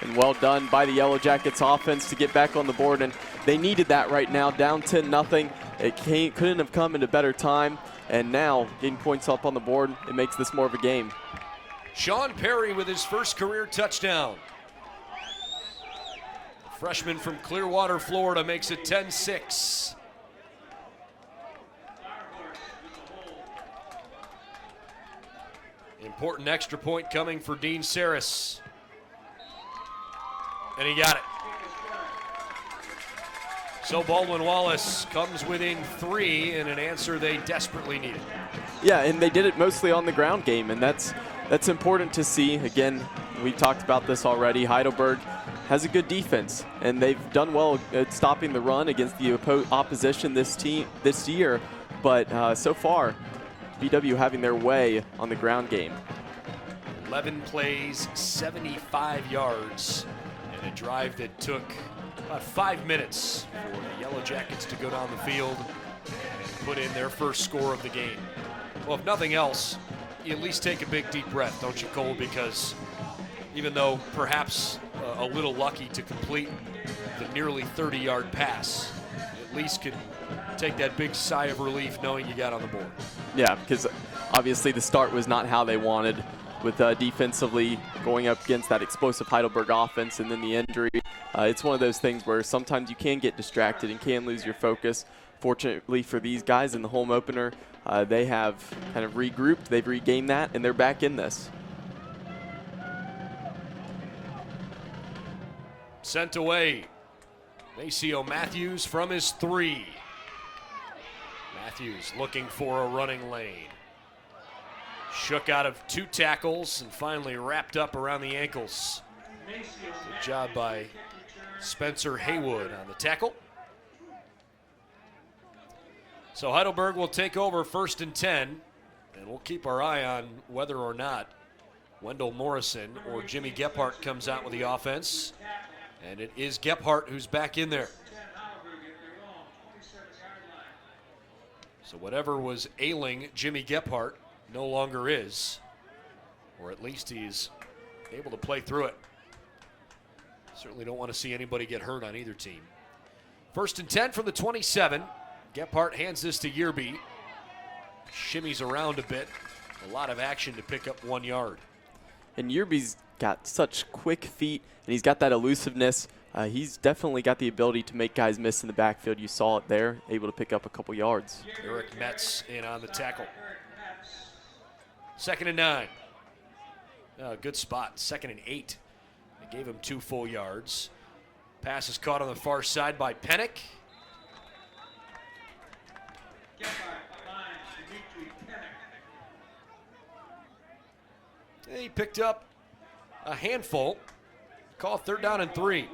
Speaker 5: And well done by the Yellow Jackets offense to get back on the board, and they needed that right now, down 10-0. It couldn't have come at a better time, and now getting points up on the board, it makes this more of a game.
Speaker 4: Sean Perry with his first career touchdown. The freshman from Clearwater, Florida makes it 10-6. Important extra point coming for Dean Saris. And he got it. So Baldwin Wallace comes within 3 in an answer they desperately needed.
Speaker 5: Yeah, and they did it mostly on the ground game, and that's important to see. Again, we talked about this already. Heidelberg has a good defense, and they've done well at stopping the run against the opposition this year. But so far, BW having their way on the ground game.
Speaker 4: 11 plays, 75 yards, and a drive that took about 5 minutes for the Yellow Jackets to go down the field and put in their first score of the game. Well, if nothing else, you at least take a big deep breath, don't you, Cole? Because even though perhaps a little lucky to complete the nearly 30-yard pass, at least can take that big sigh of relief knowing you got on the board.
Speaker 5: Yeah, because obviously the start was not how they wanted, with defensively going up against that explosive Heidelberg offense and then the injury. It's one of those things where sometimes you can get distracted and can lose your focus. Fortunately for these guys in the home opener, they have kind of regrouped, they've regained that, and they're back in this.
Speaker 4: Sent away, Maceo Matthews from his 3. Matthews looking for a running lane. Shook out of 2 tackles and finally wrapped up around the ankles. Good job by Spencer Haywood on the tackle. So Heidelberg will take over 1st and 10, and we'll keep our eye on whether or not Wendell Morrison or Jimmy Gephardt comes out with the offense. And it is Gephardt who's back in there. So whatever was ailing Jimmy Gephardt no longer is, or at least he's able to play through it. Certainly don't want to see anybody get hurt on either team. 1st and 10 from the 27. Gephardt hands this to Yearby. Shimmies around a bit. A lot of action to pick up 1 yard.
Speaker 5: And Yearby's got such quick feet, and he's got that elusiveness. He's definitely got the ability to make guys miss in the backfield. You saw it there, able to pick up a couple yards.
Speaker 4: Eric Metz in on the tackle. 2nd and 9. Good spot. 2nd and 8. They gave him 2 full yards. Pass is caught on the far side by Pennick. He picked up a handful. Call 3rd down and 3.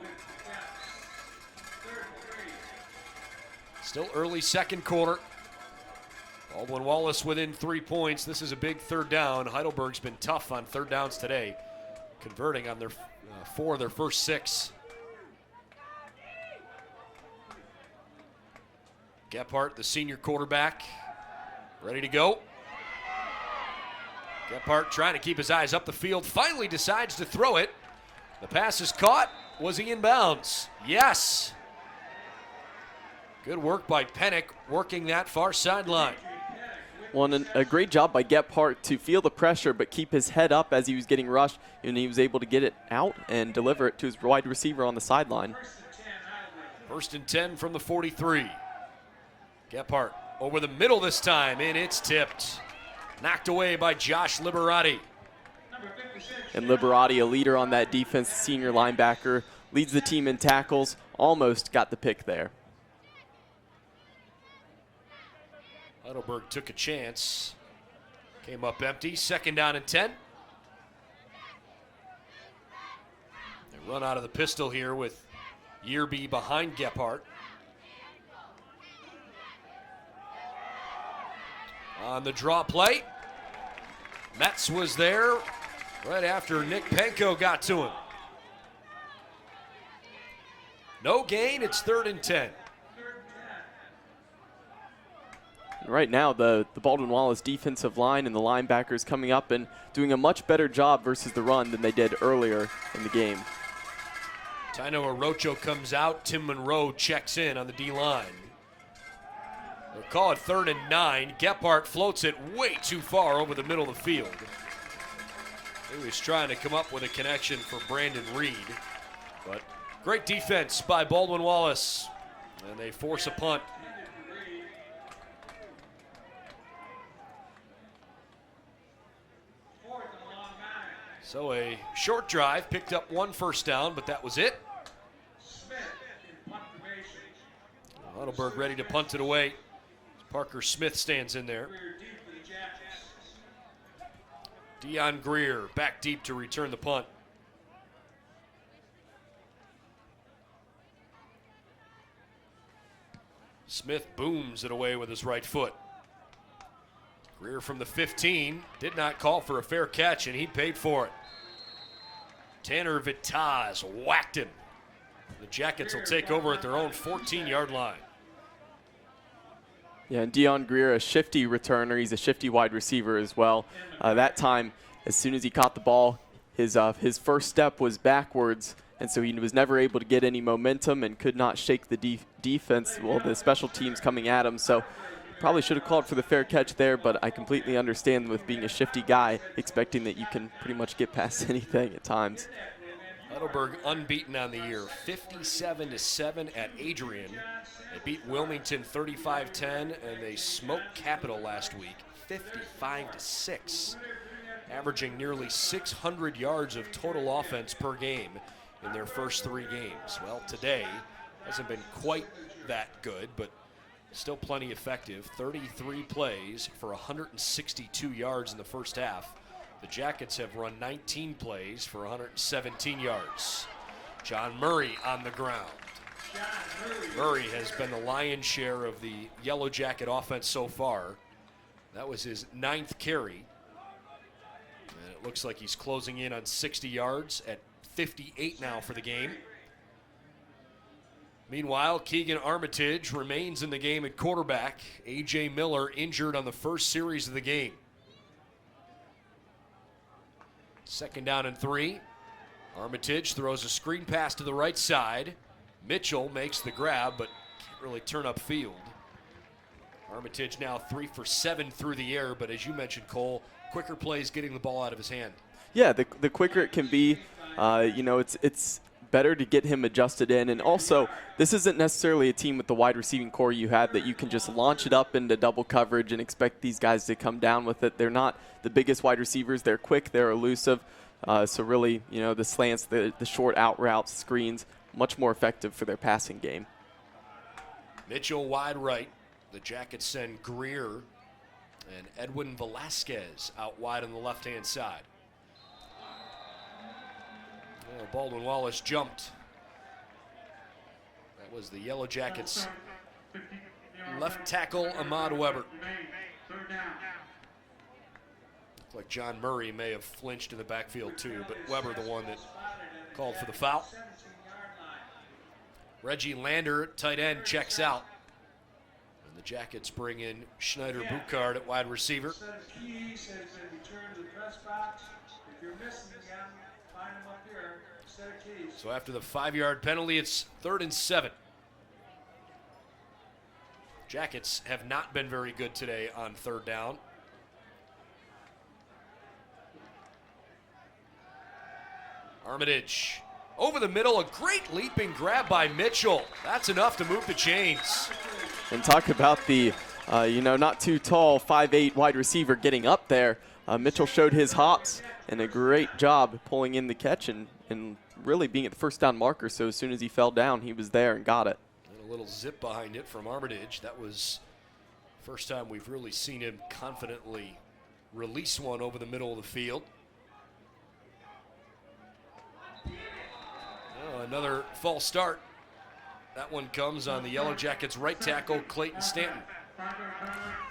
Speaker 4: Still early 2nd quarter. Baldwin Wallace within 3 points. This is a big 3rd down. Heidelberg's been tough on 3rd downs today, converting on their 4 of their first 6. Gephardt, the senior quarterback, ready to go. Gephardt trying to keep his eyes up the field, finally decides to throw it. The pass is caught. Was he in bounds? Yes. Good work by Pennick, working that far sideline.
Speaker 5: Well, a great job by Gephardt to feel the pressure but keep his head up as he was getting rushed, and he was able to get it out and deliver it to his wide receiver on the sideline.
Speaker 4: 1st and 10 from the 43. Gephardt over the middle this time, and it's tipped. Knocked away by Josh Liberati.
Speaker 5: And Liberati, a leader on that defense, senior linebacker, leads the team in tackles, almost got the pick there.
Speaker 4: Heidelberg took a chance. Came up empty. 2nd down and 10. They run out of the pistol here with Yearby behind Gephardt. On the draw play, Metz was there right after Nick Penko got to him. No gain, it's 3rd and 10.
Speaker 5: Right now, the Baldwin Wallace defensive line and the linebackers coming up and doing a much better job versus the run than they did earlier in the game.
Speaker 4: Tino Orocho comes out. Tim Monroe checks in on the D-line. They'll call it 3rd and 9. Gephardt floats it way too far over the middle of the field. He was trying to come up with a connection for Brandon Reed. But great defense by Baldwin Wallace. And they force a punt. So a short drive, picked up 1 first down, but that was it. Heidelberg ready to punt it away. Parker Smith stands in there. Dion Greer back deep to return the punt. Smith booms it away with his right foot. Greer from the 15 did not call for a fair catch, and he paid for it. Tanner Vitaz whacked him. The Jackets will take over at their own 14-yard line.
Speaker 5: Yeah, and Dion Greer, a shifty returner. He's a shifty wide receiver as well. That time, as soon as he caught the ball, His first step was backwards, and so he was never able to get any momentum and could not shake the defense, well, the special teams coming at him. So probably should have called for the fair catch there, but I completely understand with being a shifty guy, expecting that you can pretty much get past anything at times.
Speaker 4: Heidelberg unbeaten on the year, 57-7 at Adrian. They beat Wilmington 35-10, and they smoked Capital last week, 55-6, averaging nearly 600 yards of total offense per game in their first 3 games. Well, today hasn't been quite that good, but still plenty effective. 33 plays for 162 yards in the first half. The Jackets have run 19 plays for 117 yards. John Murray on the ground. Murray has been the lion's share of the Yellow Jacket offense so far. That was his 9th carry. And it looks like he's closing in on 60 yards at 58 now for the game. Meanwhile, Keegan Armitage remains in the game at quarterback. A.J. Miller injured on the first series of the game. 2nd down and 3. Armitage throws a screen pass to the right side. Mitchell makes the grab, but can't really turn up field. Armitage now 3 for 7 through the air, but as you mentioned, Cole, quicker plays getting the ball out of his hand.
Speaker 5: Yeah, the quicker it can be, it's better to get him adjusted in. And also, this isn't necessarily a team with the wide receiving core you have that you can just launch it up into double coverage and expect these guys to come down with it. They're not the biggest wide receivers. They're quick. They're elusive. So really, the slants, the short out routes, screens, much more effective for their passing game.
Speaker 4: Mitchell wide right. The Jackets send Greer and Edwin Velasquez out wide on the left-hand side. Well, Baldwin Wallace jumped. That was the Yellow Jackets' left tackle, Ahmad Weber. Looked like John Murray may have flinched in the backfield too, but Weber the one that called for the foul. Reggie Lander, tight end, checks out. And the Jackets bring in Schneider Buchard at wide receiver. So after the 5-yard penalty, it's 3rd and 7. Jackets have not been very good today on 3rd down. Armitage over the middle, a great leaping grab by Mitchell. That's enough to move the chains.
Speaker 5: And talk about the, not too tall 5'8" wide receiver getting up there. Mitchell showed his hops and a great job pulling in the catch and really being at the first down marker. So as soon as he fell down, he was there and got it.
Speaker 4: And a little zip behind it from Armitage. That was the first time we've really seen him confidently release one over the middle of the field. Another false start. That one comes on the Yellow Jackets' right tackle, Clayton Stanton.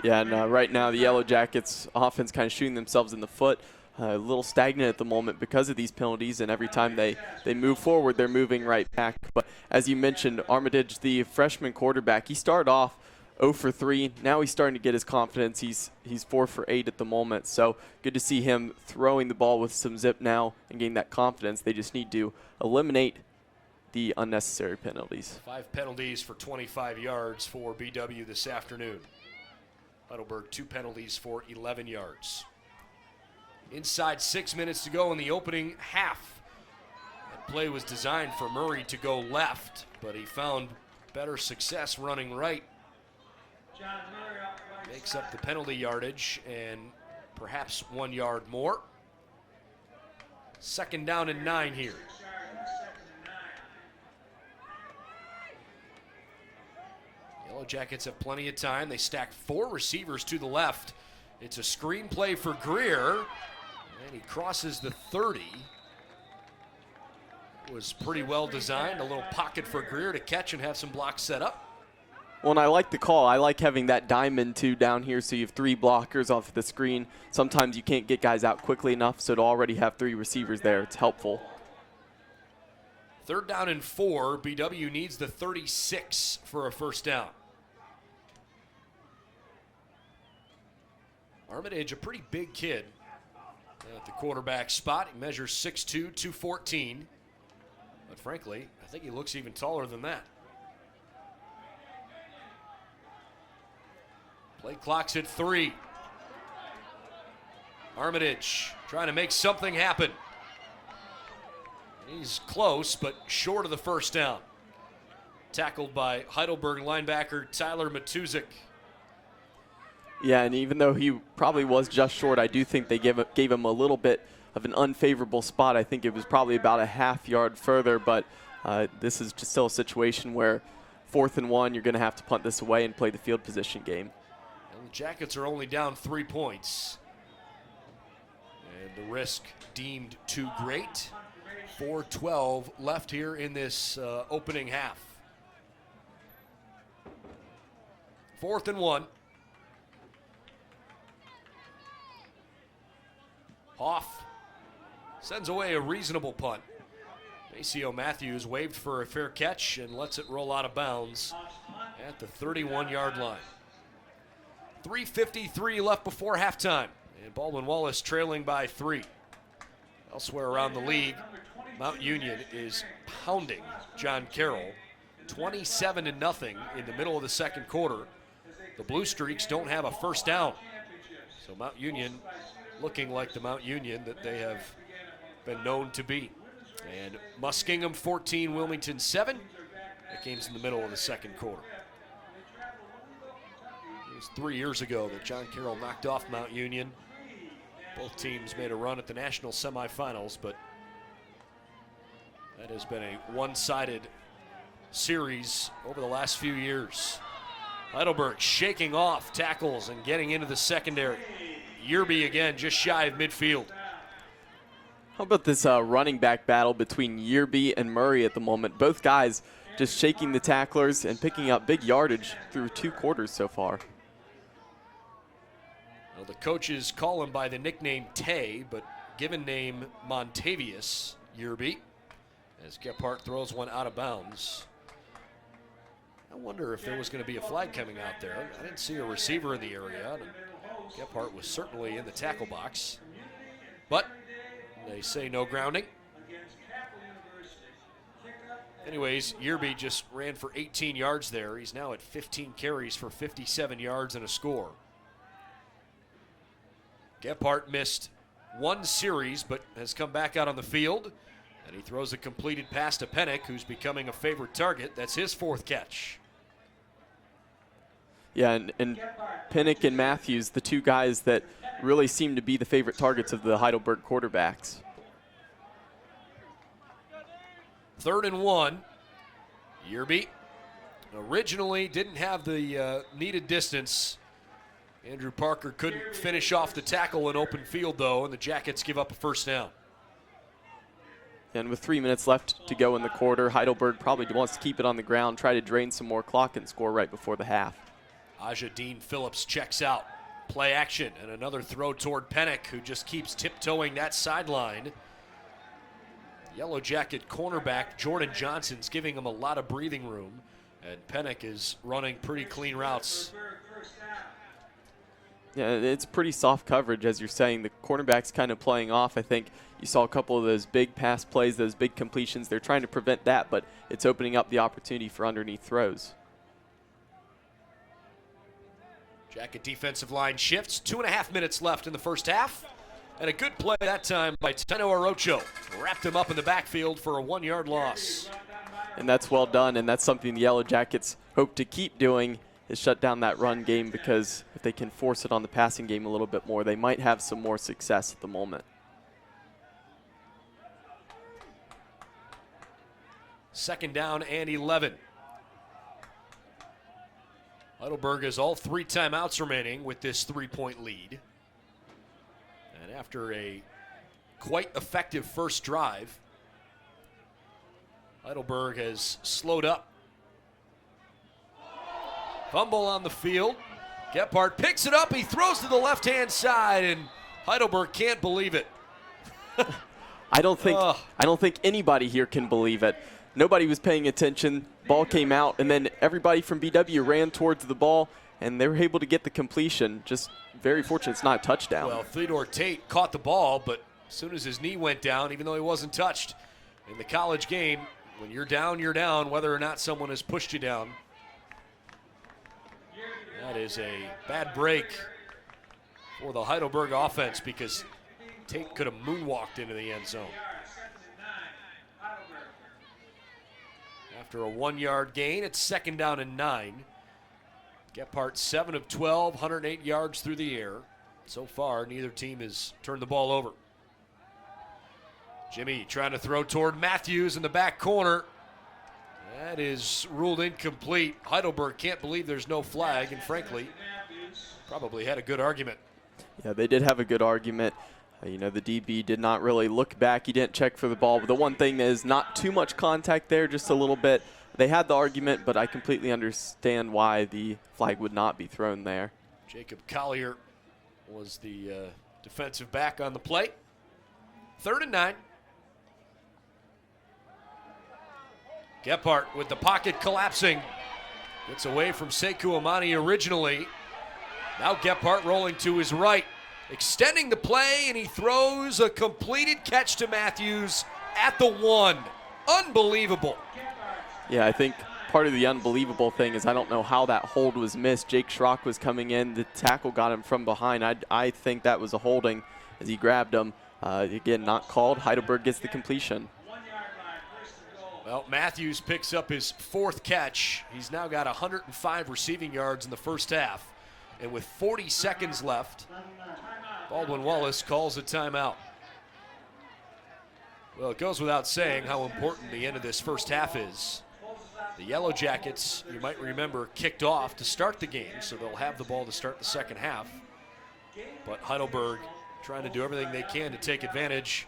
Speaker 5: Yeah, and right now the Yellow Jackets offense kind of shooting themselves in the foot. A little stagnant at the moment because of these penalties, and every time they move forward, they're moving right back. But as you mentioned, Armitage, the freshman quarterback, he started off 0 for 3. Now he's starting to get his confidence. He's 4 for 8 at the moment. So good to see him throwing the ball with some zip now and getting that confidence. They just need to eliminate the unnecessary penalties.
Speaker 4: 5 penalties for 25 yards for BW this afternoon. Heidelberg 2 penalties for 11 yards. Inside 6 minutes to go in the opening half. That play was designed for Murray to go left, but he found better success running right. Makes up the penalty yardage and perhaps 1 yard more. 2nd down and 9 here. Yellow Jackets have plenty of time. They stack 4 receivers to the left. It's a screen play for Greer, and he crosses the 30. It was pretty well designed. A little pocket for Greer to catch and have some blocks set up.
Speaker 5: Well, and I like the call. I like having that diamond, too, down here, so you have 3 blockers off the screen. Sometimes you can't get guys out quickly enough, so to already have 3 receivers there, it's helpful.
Speaker 4: 3rd down and 4. BW needs the 36 for a first down. Armitage, a pretty big kid. at the quarterback spot. He measures 6'2", 214. But frankly, I think he looks even taller than that. Play clock's at 3. Armitage trying to make something happen. He's close, but short of the first down. Tackled by Heidelberg linebacker Tyler Matuzik.
Speaker 5: Yeah, and even though he probably was just short, I do think they gave him a little bit of an unfavorable spot. I think it was probably about a half yard further, but this is just still a situation where 4th and 1, you're going to have to punt this away and play the field position game.
Speaker 4: And the Jackets are only down 3 points. And the risk deemed too great. 4:12 left here in this opening half. 4th and 1. Hoff sends away a reasonable punt. Maceo Matthews waved for a fair catch and lets it roll out of bounds at the 31-yard line. 3:53 left before halftime, and Baldwin Wallace trailing by 3. Elsewhere around the league, Mount Union is pounding John Carroll 27-0 in the middle of the second quarter. The Blue Streaks don't have a first down. So Mount Union looking like the Mount Union that they have been known to be. And Muskingum 14, Wilmington 7. That game's in the middle of the second quarter. It was 3 years ago that John Carroll knocked off Mount Union. Both teams made a run at the national semifinals, but that has been a one-sided series over the last few years. Heidelberg shaking off tackles and getting into the secondary. Yerby again just shy of midfield.
Speaker 5: How about this running back battle between Yerby and Murray at the moment? Both guys just shaking the tacklers and picking up big yardage through 2 quarters so far.
Speaker 4: Well, the coaches call him by the nickname Tay, but given name Montavious Yerby, as Gephardt throws one out of bounds. I wonder if there was going to be a flag coming out there. I didn't see a receiver in the area. Gephardt was certainly in the tackle box. But they say no grounding. Anyways, Yerby just ran for 18 yards there. He's now at 15 carries for 57 yards and a score. Gephardt missed 1 series but has come back out on the field. And he throws a completed pass to Pennick, who's becoming a favorite target. That's his 4th catch.
Speaker 5: Yeah, and Pennick and Matthews, the 2 guys that really seem to be the favorite targets of the Heidelberg quarterbacks.
Speaker 4: 3rd and 1. Yerby originally didn't have the needed distance. Andrew Parker couldn't finish off the tackle in open field, though, and the Jackets give up a first down.
Speaker 5: And with 3 minutes left to go in the quarter, Heidelberg probably wants to keep it on the ground, try to drain some more clock and score right before the half.
Speaker 4: Aja Dean Phillips checks out. Play action and another throw toward Pennick, who just keeps tiptoeing that sideline. Yellow Jacket cornerback Jordan Johnson's giving him a lot of breathing room, and Pennick is running pretty clean routes.
Speaker 5: Yeah, it's pretty soft coverage, as you're saying. The cornerback's kind of playing off. I think you saw a couple of those big pass plays, those big completions. They're trying to prevent that, but it's opening up the opportunity for underneath throws.
Speaker 4: Jacket defensive line shifts. 2.5 minutes left in the first half. And a good play that time by Teno Orocho. Wrapped him up in the backfield for a 1-yard loss.
Speaker 5: And that's well done, and that's something the Yellow Jackets hope to keep doing, is shut down that run game, because if they can force it on the passing game a little bit more, they might have some more success at the moment.
Speaker 4: Second down and 11. Heidelberg has all 3 timeouts remaining with this 3-point lead. And after a quite effective first drive, Heidelberg has slowed up. Fumble on the field. Gephardt picks it up. He throws to the left-hand side, and Heidelberg can't believe it.
Speaker 5: I don't think anybody here can believe it. Nobody was paying attention. ball came out, and then everybody from BW ran towards the ball, and they were able to get the completion. Just very fortunate it's not a touchdown.
Speaker 4: Well, Theodore Tate caught the ball, but as soon as his knee went down, even though he wasn't touched, in the college game, when you're down, whether or not someone has pushed you down. That is a bad break for the Heidelberg offense because Tate could have moonwalked into the end zone. After a 1-yard gain, it's 2nd down and 9. Gephardt 7 of 12, 108 yards through the air. So far, neither team has turned the ball over. Jimmy trying to throw toward Matthews in the back corner. That is ruled incomplete. Heidelberg can't believe there's no flag, and frankly, probably had a good argument.
Speaker 5: Yeah, they did have a good argument. You know, the DB did not really look back. He didn't check for the ball. But the one thing is not too much contact there, just a little bit. They had the argument, but I completely understand why the flag would not be thrown there.
Speaker 4: Jacob Collier was the defensive back on the play. 3rd and 9. Gephardt with the pocket collapsing. Gets away from Sekou Amani originally. Now Gephardt rolling to his right. Extending the play, and he throws a completed catch to Matthews at the 1. Unbelievable.
Speaker 5: Yeah, I think part of the unbelievable thing is I don't know how that hold was missed. Jake Schrock was coming in. The tackle got him from behind. I think that was a holding as he grabbed him. Again, not called. Heidelberg gets the completion.
Speaker 4: Well, Matthews picks up his 4th catch. He's now got 105 receiving yards in the first half. And with 40 seconds left, Baldwin Wallace calls a timeout. Well, it goes without saying how important the end of this first half is. The Yellow Jackets, you might remember, kicked off to start the game, so they'll have the ball to start the second half. But Heidelberg trying to do everything they can to take advantage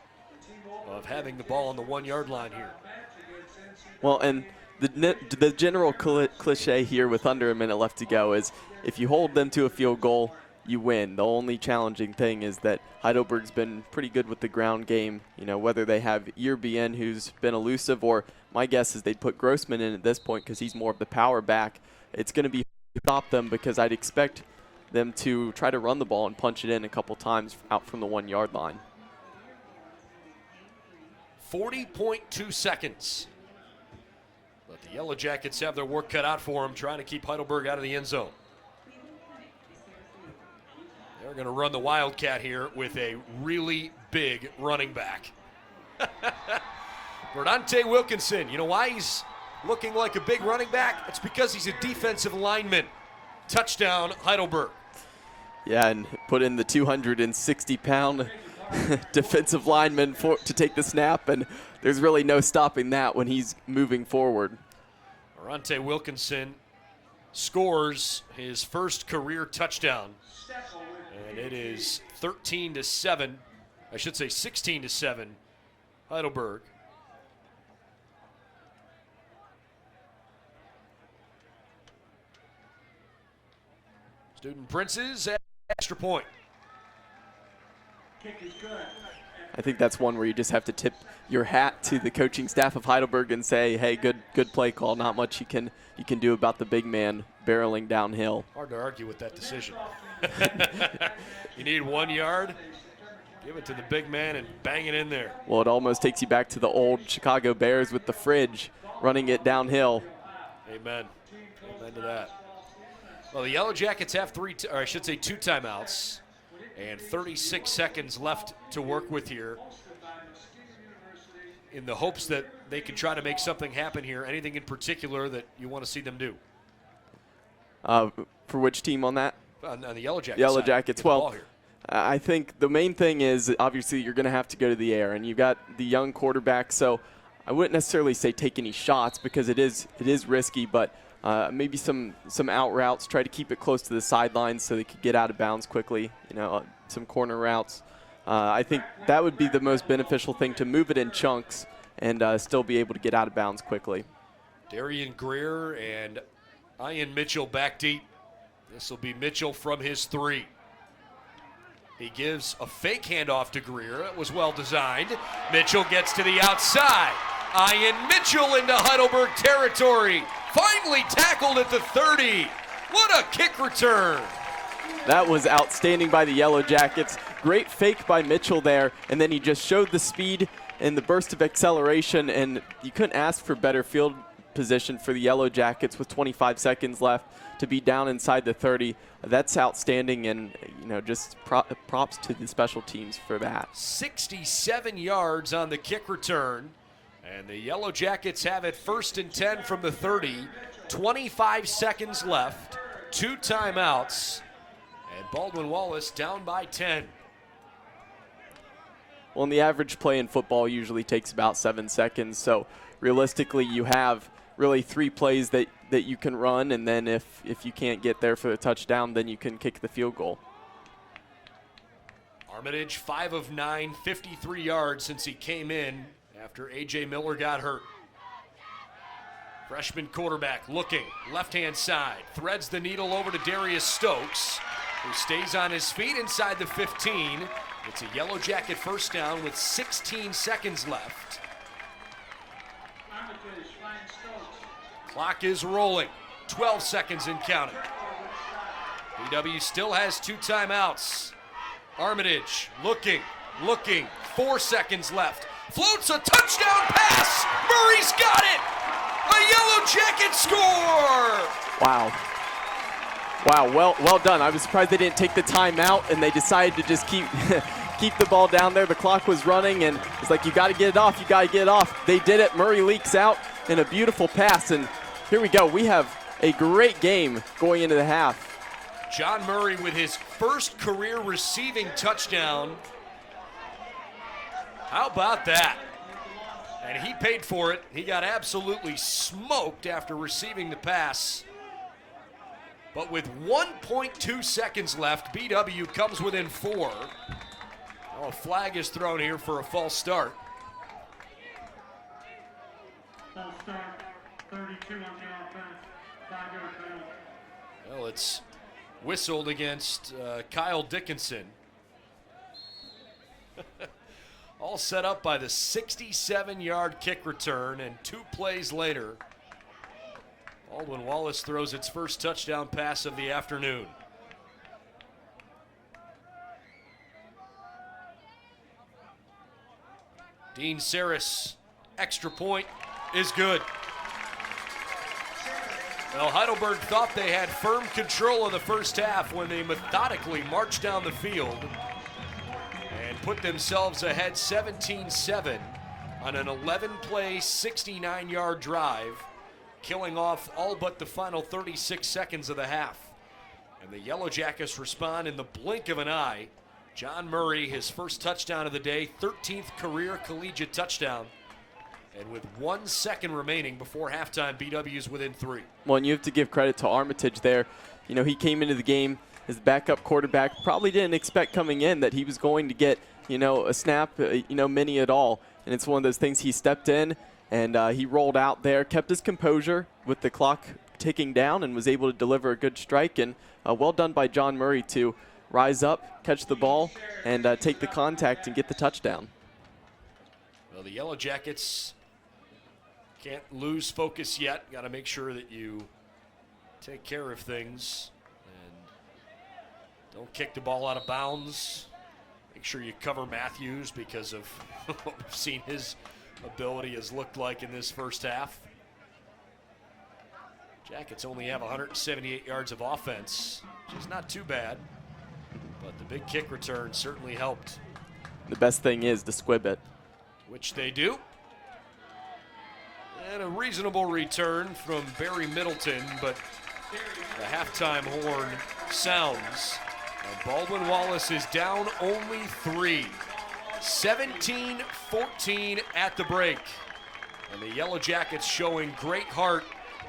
Speaker 4: of having the ball on the 1-yard line here.
Speaker 5: Well, and the general cliche here with under a minute left to go is if you hold them to a field goal, you win. The only challenging thing is that Heidelberg's been pretty good with the ground game. You know, whether they have Yerbien, who's been elusive, or my guess is they'd put Grossman in at this point because he's more of the power back. It's going to be hard to stop them because I'd expect them to try to run the ball and punch it in a couple times out from the 1-yard line.
Speaker 4: 40.2 seconds. But the Yellow Jackets have their work cut out for them, trying to keep Heidelberg out of the end zone. They're going to run the Wildcat here with a really big running back. Verdante Wilkinson. You know why he's looking like a big running back? It's because he's a defensive lineman. Touchdown, Heidelberg.
Speaker 5: Yeah, and put in the 260-pound defensive lineman to take the snap, and there's really no stopping that when he's moving forward.
Speaker 4: Verdante Wilkinson scores his first career touchdown. And it is 13-7. I should say 16-7. Heidelberg. Student Princes at extra point.
Speaker 1: Kick is good.
Speaker 5: I think that's one where you just have to tip your hat to the coaching staff of Heidelberg and say, hey, good play call. Not much you can do about the big man barreling downhill.
Speaker 4: Hard to argue with that decision. You need 1 yard, give it to the big man and bang it in there.
Speaker 5: Well, it almost takes you back to the old Chicago Bears with the fridge running it downhill.
Speaker 4: Amen. Amen to that. Well, the Yellow Jackets have two timeouts and 36 seconds left to work with here in the hopes that they can try to make something happen here. Anything in particular that you want to see them do?
Speaker 5: For which team on that?
Speaker 4: On the Yellow Jackets.
Speaker 5: Yellow Jackets. Well, I think the main thing is obviously you're going to have to go to the air, and you've got the young quarterback. So I wouldn't necessarily say take any shots because it is risky, but maybe some out routes. Try to keep it close to the sidelines so they could get out of bounds quickly. You know, some corner routes. I think that would be the most beneficial thing, to move it in chunks and still be able to get out of bounds quickly.
Speaker 4: Darian Greer and Ian Mitchell back deep. This will be Mitchell from his 3. He gives a fake handoff to Greer. It was well designed. Mitchell gets to the outside. Ian Mitchell into Heidelberg territory. Finally tackled at the 30. What a kick return.
Speaker 5: That was outstanding by the Yellow Jackets. Great fake by Mitchell there, and then he just showed the speed and the burst of acceleration, and you couldn't ask for better field position for the Yellow Jackets with 25 seconds left to be down inside the 30. That's outstanding, and just props to the special teams for that.
Speaker 4: 67 yards on the kick return, and the Yellow Jackets have it 1st and 10 from the 30. 25 seconds left, 2 timeouts, and Baldwin Wallace down by 10.
Speaker 5: Well, and the average play in football usually takes about 7 seconds, so realistically you have really 3 plays that you can run, and then if you can't get there for the touchdown, then you can kick the field goal.
Speaker 4: Armitage, 5 of 9, 53 yards since he came in after A.J. Miller got hurt. Freshman quarterback looking, left-hand side, threads the needle over to Darius Stokes, who stays on his feet inside the 15. It's a Yellow Jacket first down with 16 seconds left. Clock is rolling, 12 seconds and counting. BW still has 2 timeouts. Armitage looking, 4 seconds left. Floats a touchdown pass. Murray's got it. A Yellow Jacket score.
Speaker 5: Wow, well done. I was surprised they didn't take the timeout and they decided to just keep the ball down there. The clock was running and it's like, you got to get it off. They did it. Murray leaks out in a beautiful pass, and here we go. We have a great game going into the half.
Speaker 4: John Murray with his first career receiving touchdown. How about that? And he paid for it. He got absolutely smoked after receiving the pass. But with 1.2 seconds left, BW comes within 4. Oh, a flag is thrown here for a false start.
Speaker 1: False start, 32 on the offense, 5-yard penalty.
Speaker 4: Well, it's whistled against Kyle Dickinson. All set up by the 67-yard kick return, and 2 plays later, Baldwin Wallace throws its first touchdown pass of the afternoon. Dean Saris, extra point is good. Well, Heidelberg thought they had firm control of the first half when they methodically marched down the field and put themselves ahead 17-7 on an 11-play, 69-yard drive, killing off all but the final 36 seconds of the half. And the Yellow Jackets respond in the blink of an eye. John Murray, his first touchdown of the day, 13th career collegiate touchdown. And with 1 second remaining before halftime, BW's within 3.
Speaker 5: Well, and you have to give credit to Armitage there. He came into the game as backup quarterback. Probably didn't expect coming in that he was going to get, a snap, many at all. And it's one of those things. He stepped in and he rolled out there, kept his composure with the clock ticking down, and was able to deliver a good strike. And well done by John Murray to rise up, catch the ball, and take the contact and get the touchdown.
Speaker 4: Well, the Yellow Jackets can't lose focus yet. Got to make sure that you take care of things and don't kick the ball out of bounds. Make sure you cover Matthews because of what we've seen his ability has looked like in this first half. Jackets only have 178 yards of offense, which is not too bad, but the big kick return certainly helped.
Speaker 5: The best thing is to squib it.
Speaker 4: Which they do. And a reasonable return from Barry Middleton, but the halftime horn sounds. And Baldwin Wallace is down only 3. 17-14 at the break. And the Yellow Jackets showing great heart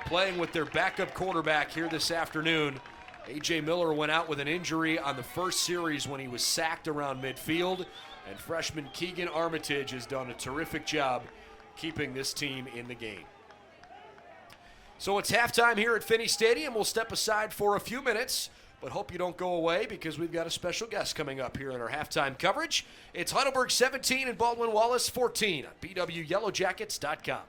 Speaker 4: playing with their backup quarterback here this afternoon. A.J. Miller went out with an injury on the first series when he was sacked around midfield. And freshman Keegan Armitage has done a terrific job keeping this team in the game. So it's halftime here at Finnie Stadium. We'll step aside for a few minutes, but hope you don't go away because we've got a special guest coming up here in our halftime coverage. It's Heidelberg 17 and Baldwin Wallace 14 on BWYellowJackets.com.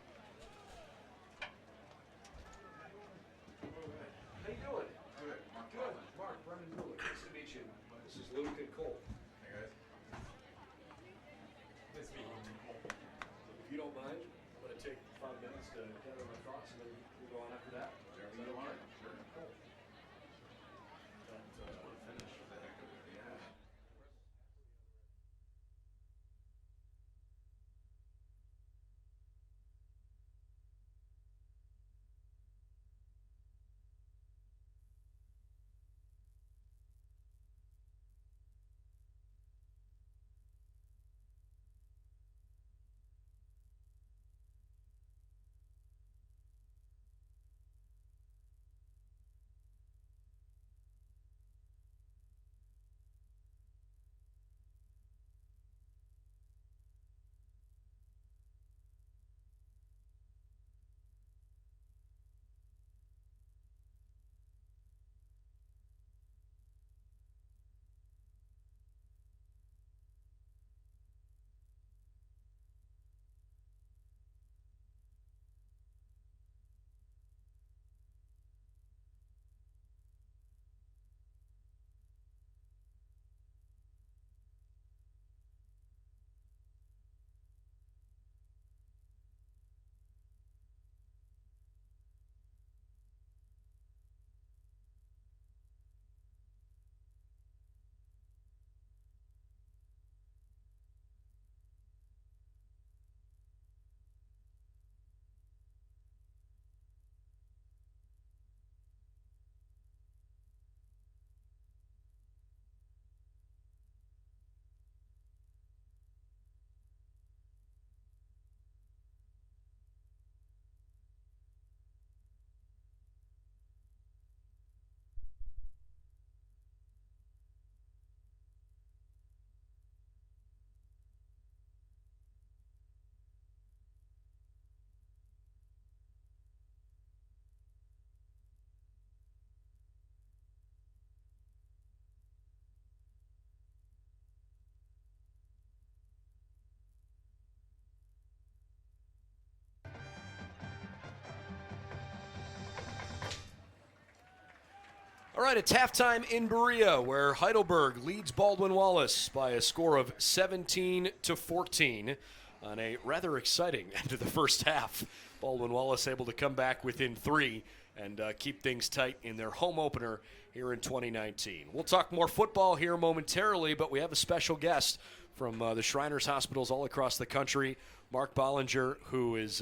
Speaker 4: All right, it's halftime in Berea, where Heidelberg leads Baldwin Wallace by a score of 17-14 on a rather exciting end of the first half. Baldwin Wallace able to come back within 3 and keep things tight in their home opener here in 2019. We'll talk more football here momentarily, but we have a special guest from the Shriners hospitals all across the country, Mark Bollinger, who is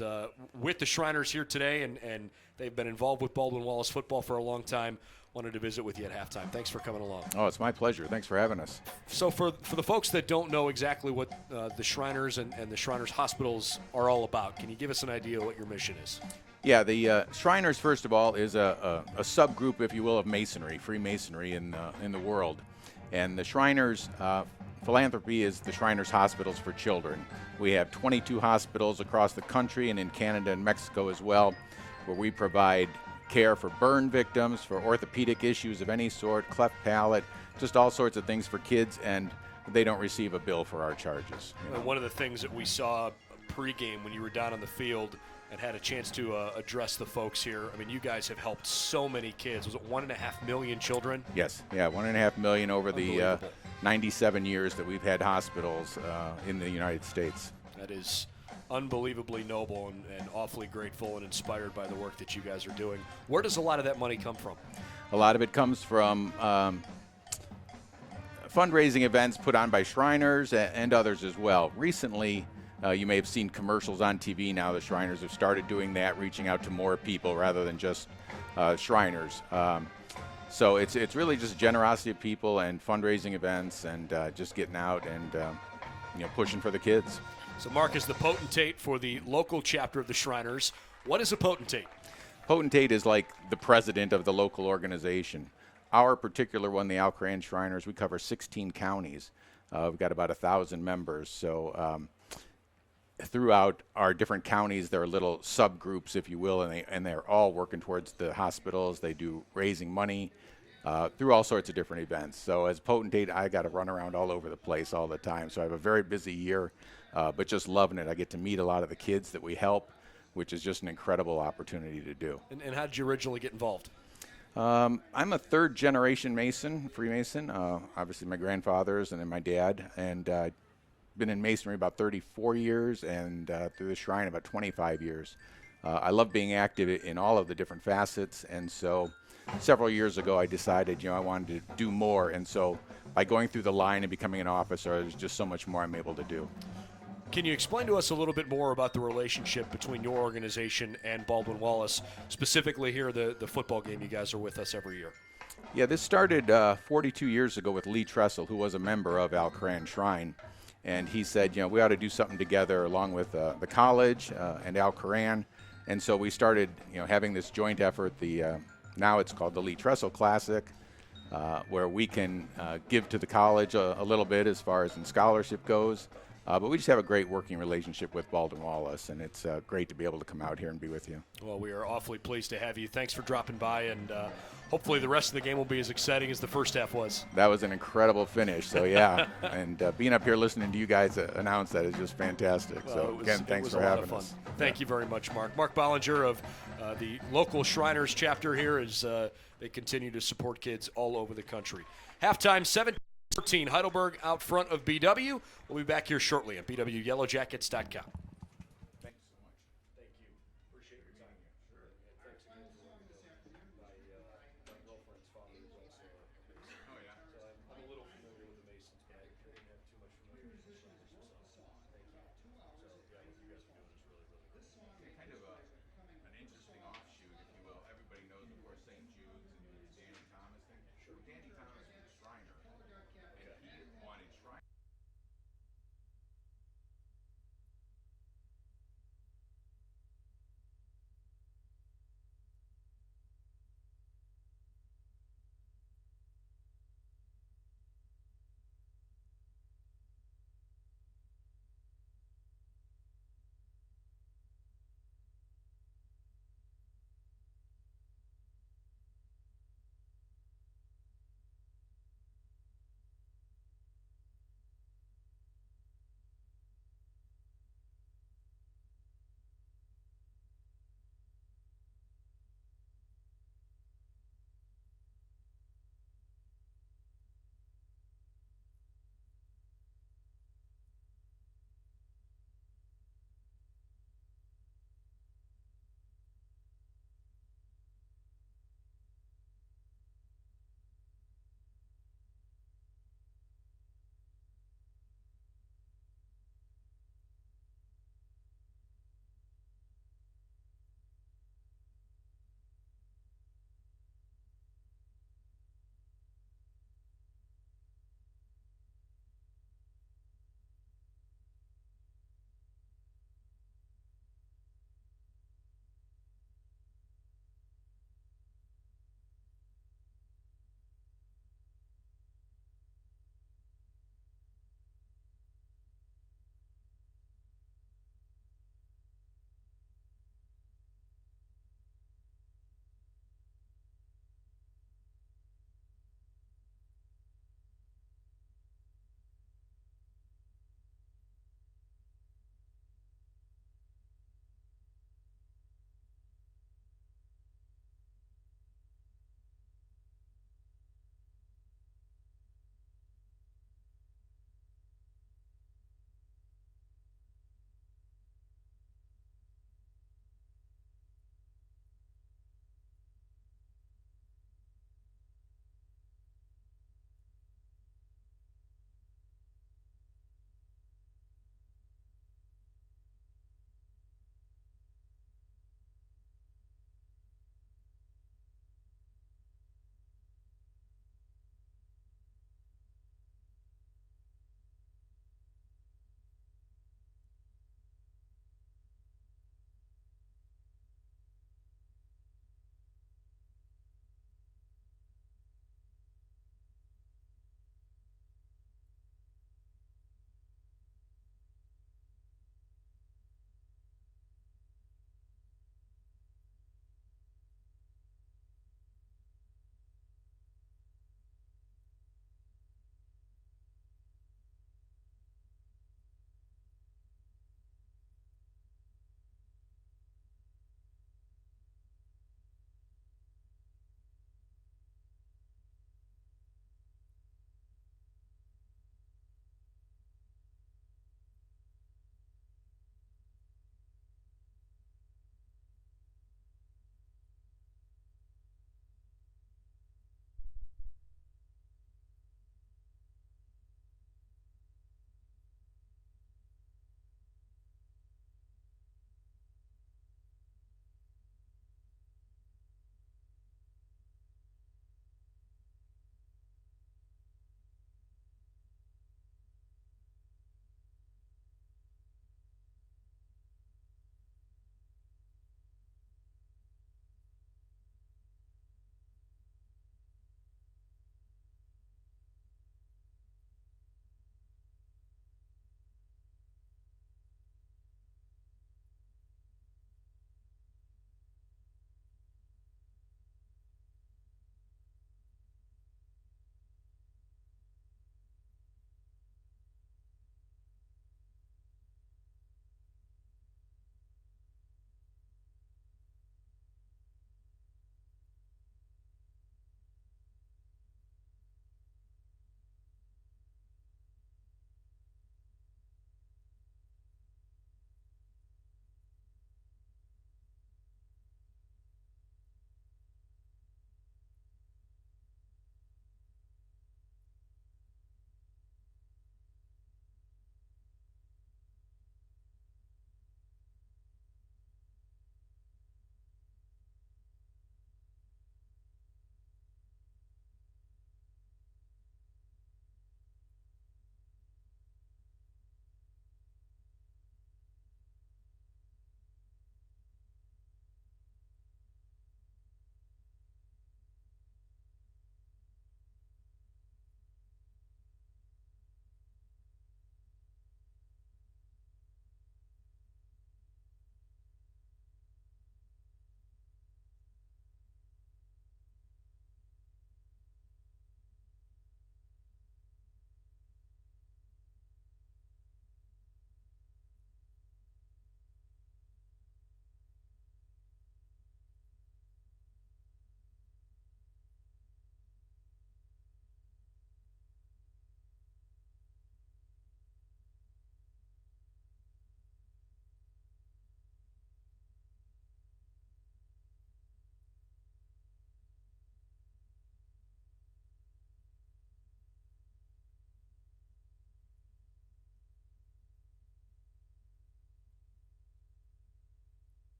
Speaker 4: with the Shriners here today, and they've been involved with Baldwin Wallace football for a long time. Wanted to visit with you at halftime. Thanks for coming along.
Speaker 6: Oh, it's my pleasure. Thanks for having us.
Speaker 4: So for the folks that don't know exactly what the Shriners and the Shriners hospitals are all about, can you give us an idea of what your mission is?
Speaker 6: Yeah, the Shriners, first of all, is a subgroup, if you will, of Masonry, Freemasonry in the world. And the Shriners philanthropy is the Shriners Hospitals for Children. We have 22 hospitals across the country and in Canada and Mexico as well, where we provide care for burn victims, for orthopedic issues of any sort, cleft palate, just all sorts of things for kids, and they don't receive a bill for our charges.
Speaker 4: One of the things that we saw pregame when you were down on the field and had a chance to address the folks here, I mean, you guys have helped so many kids. Was it 1.5 million children?
Speaker 6: Yes, yeah, 1.5 million over the 97 years that we've had hospitals in the United States.
Speaker 4: That is unbelievably noble and awfully grateful and inspired by the work that you guys are doing. Where does a lot of that money come from?
Speaker 6: A lot of it comes from fundraising events put on by Shriners and others as well. Recently, you may have seen commercials on TV now. The Shriners have started doing that, reaching out to more people rather than just Shriners. So it's really just generosity of people and fundraising events and just getting out and pushing for the kids.
Speaker 4: So Mark is the potentate for the local chapter of the Shriners. What is a potentate?
Speaker 6: Potentate is like the president of the local organization. Our particular one, the Al Cran Shriners, we cover 16 counties. We've got about 1,000 members. So throughout our different counties, there are little subgroups, if you will, and they're all working towards the hospitals. They do raising money, through all sorts of different events. So as potentate, I got to run around all over the place all the time. So I have a very busy year, but just loving it. I get to meet a lot of the kids that we help, which is just an incredible opportunity to do.
Speaker 4: And how did you originally get involved?
Speaker 6: I'm a third generation Mason, Freemason. Obviously my grandfathers and then my dad, and been in Masonry about 34 years and through the Shrine about 25 years. I love being active in all of the different facets, and so several years ago I decided, I wanted to do more, and so by going through the line and becoming an officer, there's just so much more I'm able to do.
Speaker 4: Can you explain to us a little bit more about the relationship between your organization and Baldwin Wallace, specifically here the football game you guys are with us every year?
Speaker 6: Yeah, this started 42 years ago with Lee Tressel, who was a member of Al Koran Shrine, and he said, we ought to do something together along with the college and Al Koran, and so we started, having this joint effort. Now it's called the Lee Tressel Classic, where we can give to the college a little bit as far as in scholarship goes. But we just have a great working relationship with Baldwin Wallace, and it's great to be able to come out here and be with you.
Speaker 4: Well, we are awfully pleased to have you. Thanks for dropping by, and hopefully the rest of the game will be as exciting as the first half was.
Speaker 6: That was an incredible finish, so yeah. And being up here listening to you guys announce that is just fantastic. So again, thanks for having us. Thank
Speaker 4: you very much, Mark. Mark Bollinger of the local Shriners chapter here as they continue to support kids all over the country. Halftime 17-14, Heidelberg out front of BW. We'll be back here shortly at bwyellowjackets.com.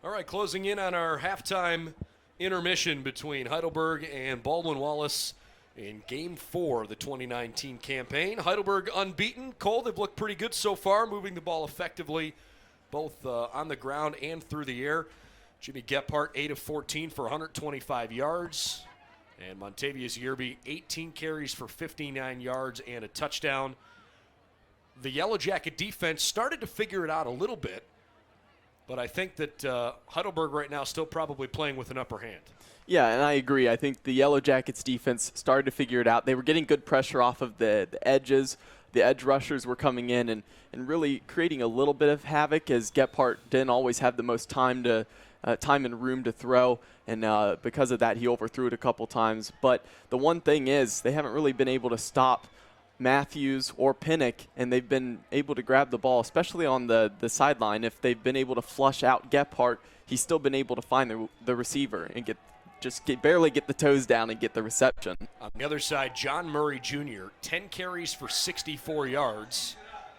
Speaker 4: All right, closing in on our halftime intermission between Heidelberg and Baldwin Wallace in Game 4 of the 2019 campaign. Heidelberg unbeaten. Cole, they've looked pretty good so far, moving the ball effectively, both on the ground and through the air. Jimmy Gephardt, 8 of 14 for 125 yards. And Montavious Yerby, 18 carries for 59 yards and a touchdown. The Yellow Jacket defense started to figure it out a little bit, but I think that Heidelberg right now still probably playing with an upper hand.
Speaker 5: Yeah, and I agree. I think the Yellow Jackets defense started to figure it out. They were getting good pressure off of the edges. The edge rushers were coming in and really creating a little bit of havoc, as Gephardt didn't always have the most time and room to throw, and because of that, he overthrew it a couple times. But the one thing is, they haven't really been able to stop Matthews or Pinnock, and they've been able to grab the ball, especially on the sideline. If they've been able to flush out Gephardt, he's still been able to find the receiver and barely get the toes down and get the reception.
Speaker 4: On the other side, John Murray Jr., 10 carries for 64 yards,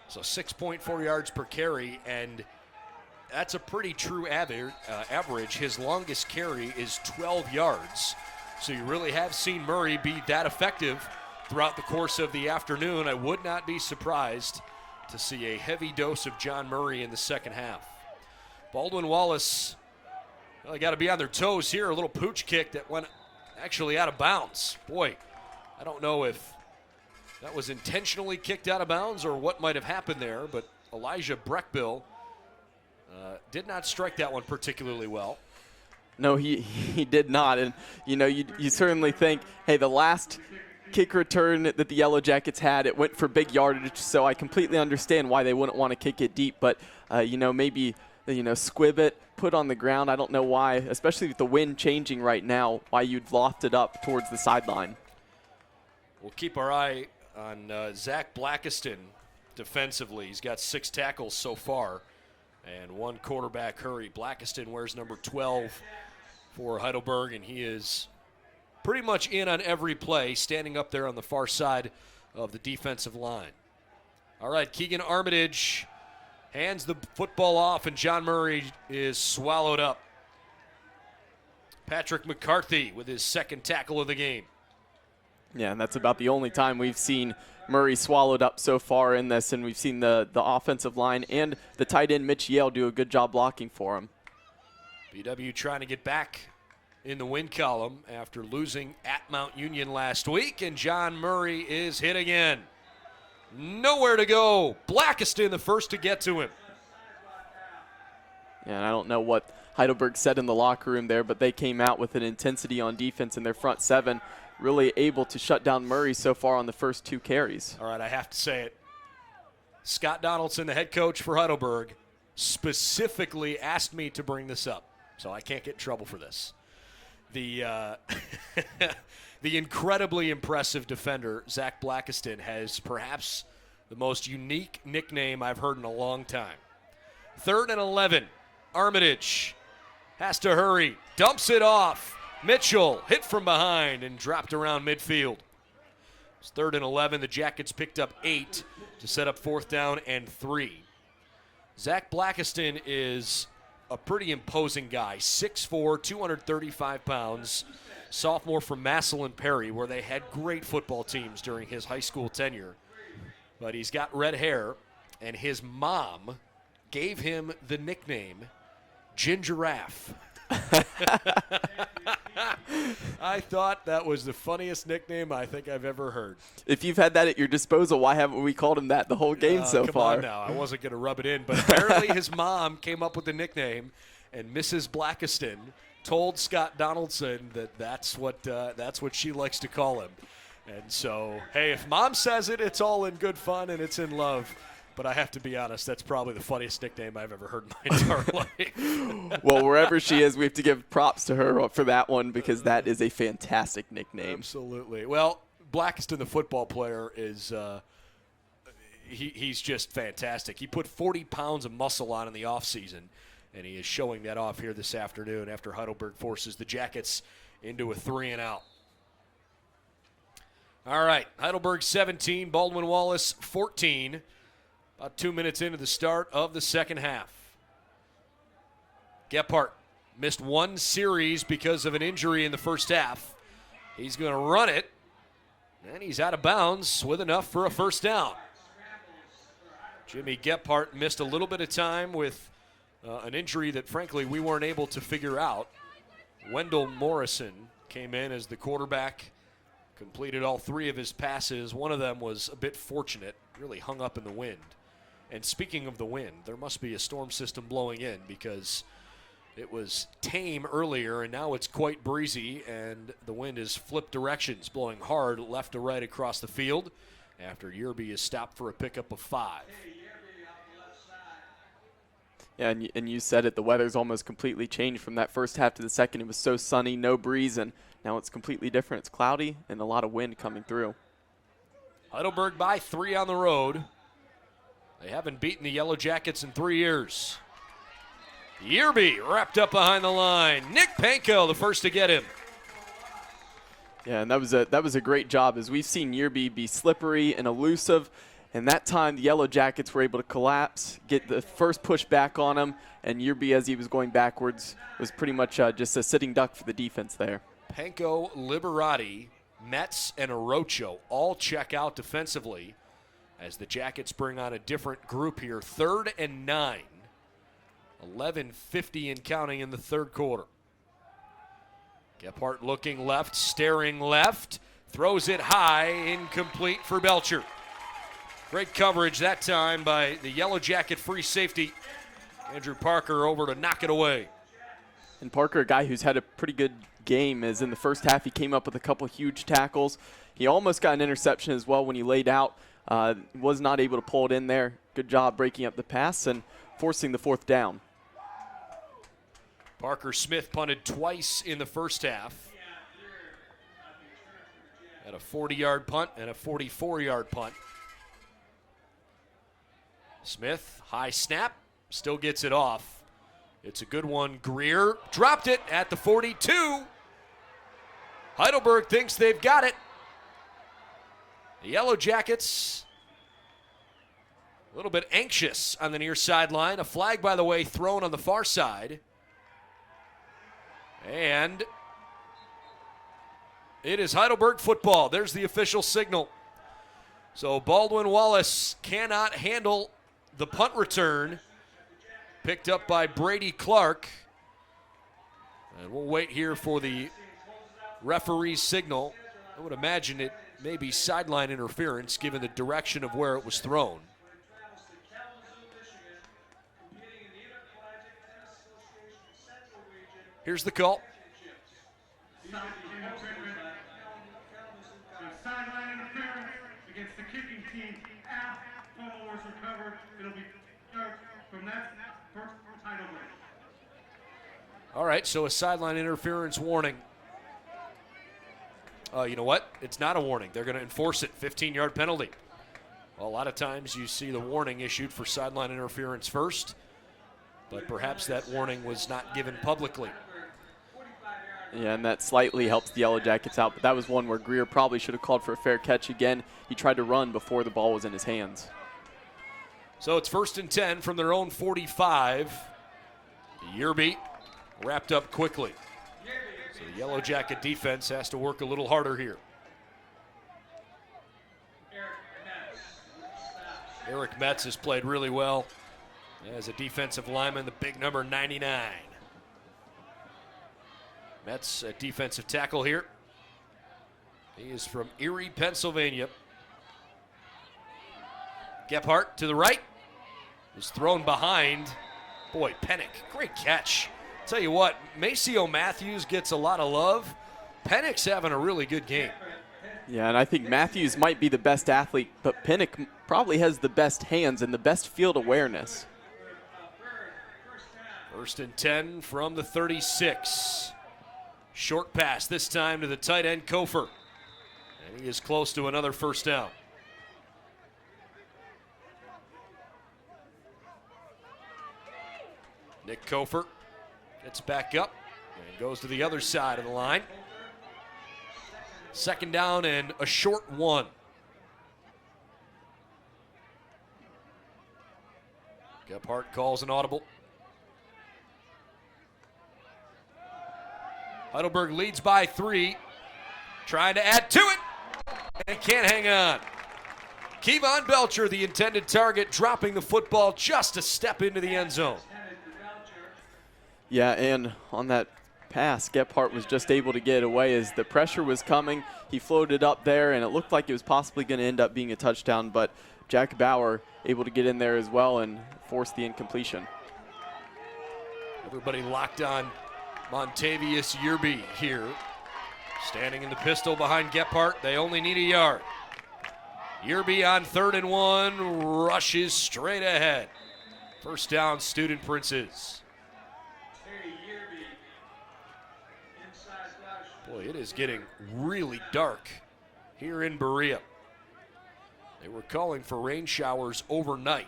Speaker 4: so 6.4 yards per carry, and that's a pretty true average. His longest carry is 12 yards, so you really have seen Murray be that effective throughout the course of the afternoon. I would not be surprised to see a heavy dose of John Murray in the second half. Baldwin Wallace, well, they got to be on their toes here. A little pooch kick that went actually out of bounds. Boy, I don't know if that was intentionally kicked out of bounds or what might have happened there, but Elijah Breckbill did not strike that one particularly well.
Speaker 5: No, he did not. And, you certainly think, hey, the last kick return that the Yellow Jackets had, it went for big yardage, so I completely understand why they wouldn't want to kick it deep. But, maybe, squib it, put on the ground. I don't know why, especially with the wind changing right now, why you'd loft it up towards the sideline.
Speaker 4: We'll keep our eye on Zach Blackiston defensively. He's got 6 tackles so far and 1 quarterback hurry. Blackiston wears number 12 for Heidelberg, and he is pretty much in on every play, standing up there on the far side of the defensive line. All right, Keegan Armitage hands the football off, and John Murray is swallowed up. Patrick McCarthy with his 2nd tackle of the game.
Speaker 5: Yeah, and that's about the only time we've seen Murray swallowed up so far in this, and we've seen the offensive line and the tight end Mitch Yale do a good job blocking for him.
Speaker 4: BW trying to get back in the win column after losing at Mount Union last week, and John Murray is hit again. Nowhere to go. Blackiston the first to get to him.
Speaker 5: Yeah, and I don't know what Heidelberg said in the locker room there, but they came out with an intensity on defense in their front 7, really able to shut down Murray so far on the first 2 carries.
Speaker 4: All right, I have to say it. Scott Donaldson, the head coach for Heidelberg, specifically asked me to bring this up, so I can't get in trouble for this. The the incredibly impressive defender, Zach Blackiston, has perhaps the most unique nickname I've heard in a long time. 3rd and 11. Armitage has to hurry, dumps it off. Mitchell hit from behind and dropped around midfield. It's 3rd and 11. The Jackets picked up 8 to set up 4th down and 3. Zach Blackiston is a pretty imposing guy, 6'4", 235 pounds, sophomore from Massillon Perry, where they had great football teams during his high school tenure. But he's got red hair, and his mom gave him the nickname Gingiraffe. I thought that was the funniest nickname I think I've ever heard.
Speaker 5: If you've had that at your disposal, why haven't we called him that the whole game so far?
Speaker 4: Come on now. I wasn't going to rub it in, but apparently his mom came up with the nickname, and Mrs. Blackiston told Scott Donaldson that that's what she likes to call him. And so, hey, if mom says it, it's all in good fun and it's in love. But I have to be honest, that's probably the funniest nickname I've ever heard in my entire life.
Speaker 5: Well, wherever she is, we have to give props to her for that one, because that is a fantastic nickname.
Speaker 4: Absolutely. Well, Blackiston, the football player, is he's just fantastic. He put 40 pounds of muscle on in the offseason, and he is showing that off here this afternoon after Heidelberg forces the Jackets into a 3-and-out. All right, Heidelberg 17, Baldwin Wallace 14. About 2 minutes into the start of the second half. Gephardt missed one series because of an injury in the first half. He's going to run it, and he's out of bounds with enough for a first down. Jimmy Gephardt missed a little bit of time with an injury that, frankly, we weren't able to figure out. Wendell Morrison came in as the quarterback, completed all 3 of his passes. One of them was a bit fortunate, really hung up in the wind. And speaking of the wind, there must be a storm system blowing in because it was tame earlier and now it's quite breezy, and the wind is flipped directions, blowing hard left to right across the field after Yerby is stopped for a pickup of 5.
Speaker 5: Yeah, and you said it, the weather's almost completely changed from that first half to the second. It was so sunny, no breeze, and now it's completely different. It's cloudy and a lot of wind coming through.
Speaker 4: Heidelberg by 3 on the road. They haven't beaten the Yellow Jackets in 3 years. Yerby wrapped up behind the line. Nick Panko, the first to get him.
Speaker 5: Yeah, and that was a great job, as we've seen Yerby be slippery and elusive. And that time, the Yellow Jackets were able to collapse, get the first push back on him, and Yerby, as he was going backwards, was pretty much just a sitting duck for the defense there.
Speaker 4: Panko, Liberati, Metz, and Orocho all check out defensively as the Jackets bring on a different group here. 3rd and 9. 11:50 and counting in the third quarter. Gephardt looking left, staring left, throws it high, incomplete for Belcher. Great coverage that time by the Yellow Jacket free safety, Andrew Parker, over to knock it away.
Speaker 5: And Parker, a guy who's had a pretty good game, as in the first half he came up with a couple huge tackles. He almost got an interception as well when he laid out. Was not able to pull it in there. Good job breaking up the pass and forcing the 4th down.
Speaker 4: Parker Smith punted twice in the first half. Had a 40-yard punt and a 44-yard punt. Smith, high snap, still gets it off. It's a good one. Greer dropped it at the 42. Heidelberg thinks they've got it. The Yellow Jackets a little bit anxious on the near sideline. A flag, by the way, thrown on the far side. And it is Heidelberg football. There's the official signal. So Baldwin Wallace cannot handle the punt return, picked up by Brady Clark. And we'll wait here for the referee's signal. I would imagine it may be sideline interference given the direction of where it was thrown. Here's the call.
Speaker 1: Sideline interference against the kicking team. Fumble was recovered. It'll be from that first Heidelberg.
Speaker 4: All right, so a sideline interference warning. You know what? It's not a warning. They're going to enforce it. 15-yard penalty. Well, a lot of times you see the warning issued for sideline interference first, but perhaps that warning was not given publicly.
Speaker 5: Yeah, and that slightly helps the Yellow Jackets out, but that was one where Greer probably should have called for a fair catch again. He tried to run before the ball was in his hands.
Speaker 4: So it's 1st and 10 from their own 45. Yerby wrapped up quickly. So the Yellow Jacket defense has to work a little harder here. Eric Metz has played really well as a defensive lineman, the big number 99. Metz, a defensive tackle here. He is from Erie, Pennsylvania. Gephardt to the right. Was thrown behind. Boy, Pennick, great catch. Tell you what, Maceo Matthews gets a lot of love. Pennick's having a really good game.
Speaker 5: Yeah, and I think Matthews might be the best athlete, but Pennick probably has the best hands and the best field awareness.
Speaker 4: 1st and 10 from the 36. Short pass, this time to the tight end, Kofer. And he is close to another first down. Nick Kofer gets back up and goes to the other side of the line. 2nd down and a short one. Gephardt calls an audible. Heidelberg leads by 3. Trying to add to it. And can't hang on. Kevon Belcher, the intended target, dropping the football just a step into the end zone.
Speaker 5: Yeah, and on that pass, Gephardt was just able to get away as the pressure was coming. He floated up there, and it looked like it was possibly going to end up being a touchdown, but Jack Bauer able to get in there as well and force the incompletion.
Speaker 4: Everybody locked on Montavious Yerby here. Standing in the pistol behind Gephardt. They only need a yard. Yerby on 3rd and 1, rushes straight ahead. First down, Student Princes. Boy, it is getting really dark here in Berea. They were calling for rain showers overnight,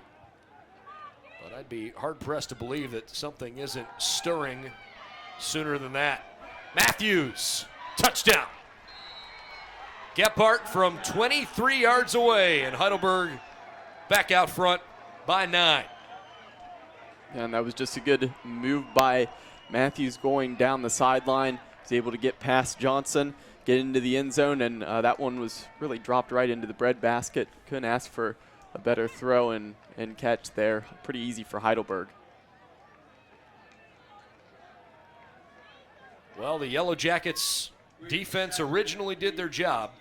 Speaker 4: but I'd be hard-pressed to believe that something isn't stirring sooner than that. Matthews, touchdown. Gephardt from 23 yards away, and Heidelberg back out front by 9.
Speaker 5: And that was just a good move by Matthews going down the sideline. He's able to get past Johnson, get into the end zone, and that one was really dropped right into the breadbasket. Couldn't ask for a better throw and catch there. Pretty easy for Heidelberg.
Speaker 4: Well, the Yellow Jackets defense originally did their job,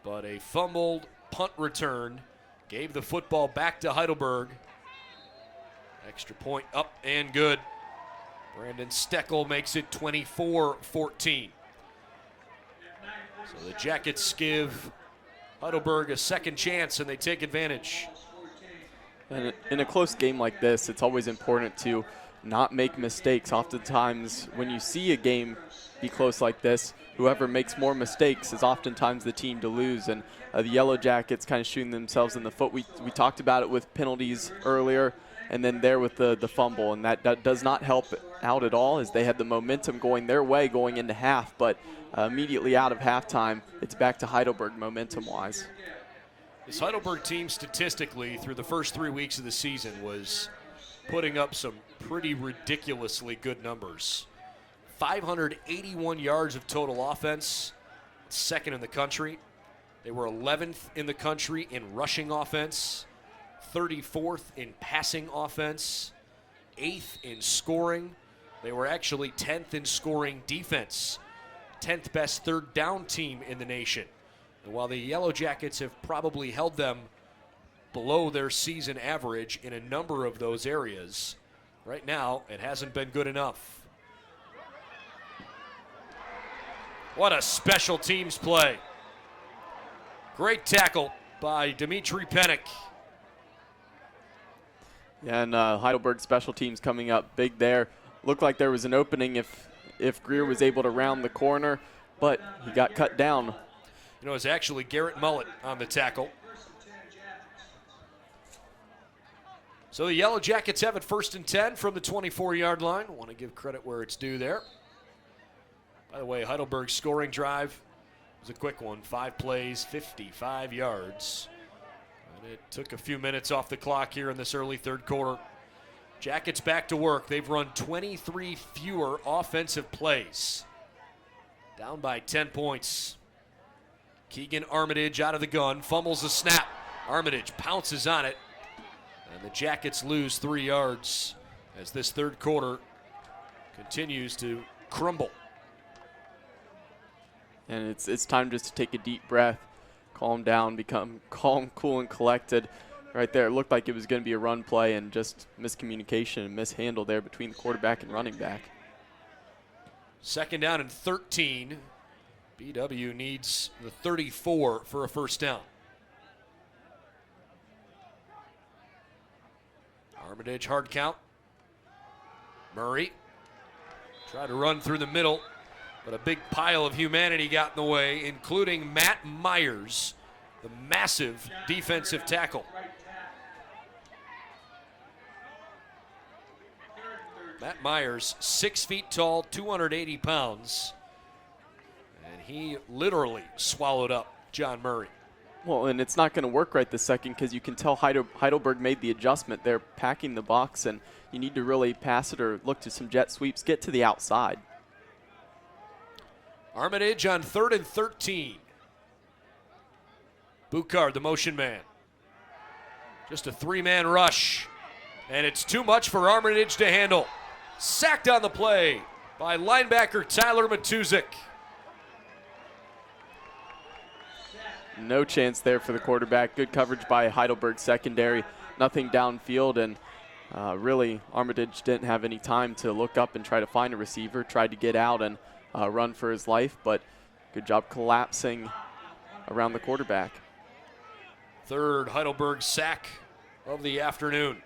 Speaker 4: but a fumbled punt return gave the football back to Heidelberg. Extra point up and good. Brandon Steckel makes it 24-14. So the Jackets give Heidelberg a second chance, and they take advantage.
Speaker 5: And in a close game like this, it's always important to not make mistakes. Oftentimes, when you see a game be close like this, whoever makes more mistakes is oftentimes the team to lose. And the Yellow Jackets kind of shooting themselves in the foot. We talked about it with penalties earlier, and then there with the fumble. And that does not help out at all, as they had the momentum going their way going into half. But immediately out of halftime, it's back to Heidelberg momentum-wise.
Speaker 4: This Heidelberg team statistically through the first 3 weeks of the season was putting up some pretty ridiculously good numbers. 581 yards of total offense, second in the country. They were 11th in the country in rushing offense, 34th in passing offense, 8th in scoring. They were actually 10th in scoring defense, 10th best third down team in the nation. And while the Yellow Jackets have probably held them below their season average in a number of those areas, right now it hasn't been good enough. What a special teams play. Great tackle by Dimitri Pennick.
Speaker 5: Yeah, and Heidelberg special teams coming up big there. Looked like there was an opening if Greer was able to round the corner, but he got cut down.
Speaker 4: You know, it's actually Garrett Mullet on the tackle. So the Yellow Jackets have it 1st and 10 from the 24-yard line. I want to give credit where it's due there. By the way, Heidelberg's scoring drive was a quick one. 5 plays, 55 yards. And it took a few minutes off the clock here in this early third quarter. Jackets back to work. They've run 23 fewer offensive plays. Down by 10 points. Keegan Armitage out of the gun, fumbles the snap. Armitage pounces on it. And the Jackets lose 3 yards as this third quarter continues to crumble.
Speaker 5: And it's time just to take a deep breath, calm down, become calm, cool, and collected. Right there, it looked like it was going to be a run play, and just miscommunication and mishandle there between the quarterback and running back.
Speaker 4: 2nd down and 13. BW needs the 34 for a first down. Armitage, hard count. Murray tried to run through the middle, but a big pile of humanity got in the way, including Matt Myers, the massive defensive tackle. Matt Myers, 6 feet tall, 280 pounds, and he literally swallowed up John Murray.
Speaker 5: Well, and it's not going to work right this second because you can tell Heidelberg made the adjustment. They're packing the box, and you need to really pass it or look to some jet sweeps, get to the outside.
Speaker 4: Armitage on 3rd and 13. Boucard, the motion man. Just a 3-man rush, and it's too much for Armitage to handle. Sacked on the play by linebacker Tyler Matuzik.
Speaker 5: No chance there for the quarterback. Good coverage by Heidelberg secondary. Nothing downfield, and really Armitage didn't have any time to look up and try to find a receiver. Tried to get out and run for his life, but good job collapsing around the quarterback.
Speaker 4: Third Heidelberg sack of the afternoon.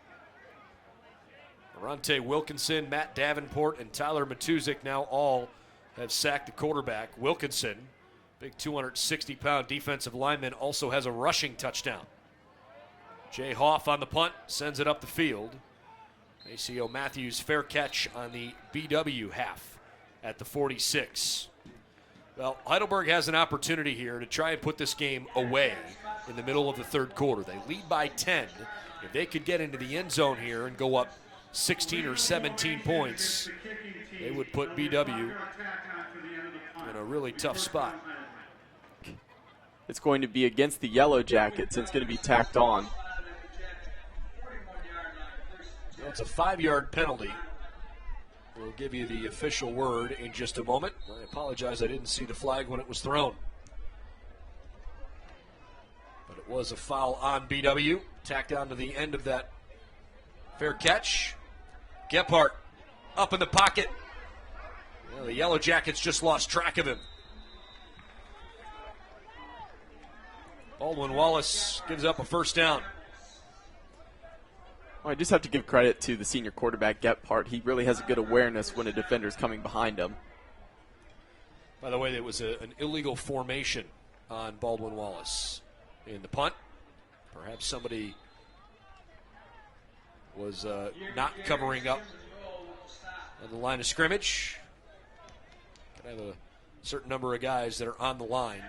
Speaker 4: Arante Wilkinson, Matt Davenport, and Tyler Matuzik now all have sacked the quarterback. Wilkinson, big 260-pound defensive lineman, also has a rushing touchdown. Jay Hoff on the punt, sends it up the field. Maceo Matthews fair catch on the BW half at the 46. Well, Heidelberg has an opportunity here to try and put this game away in the middle of the third quarter. They lead by 10. If they could get into the end zone here and go up 16 or 17 points, they would put BW in a really tough spot.
Speaker 5: It's going to be against the Yellow Jackets. It's going to be tacked on.
Speaker 4: It's a 5-yard penalty. We'll give you the official word in just a moment. I apologize, I didn't see the flag when it was thrown. But it was a foul on BW. Tacked on to the end of that fair catch. Gephardt up in the pocket. Well, the Yellow Jackets just lost track of him. Baldwin Wallace gives up a first down.
Speaker 5: Well, I just have to give credit to the senior quarterback, Gephardt. He really has a good awareness when a defender's coming behind him.
Speaker 4: By the way, there was an illegal formation on Baldwin Wallace in the punt. Perhaps somebody was not covering up on the line of scrimmage. Can have a certain number of guys that are on the line.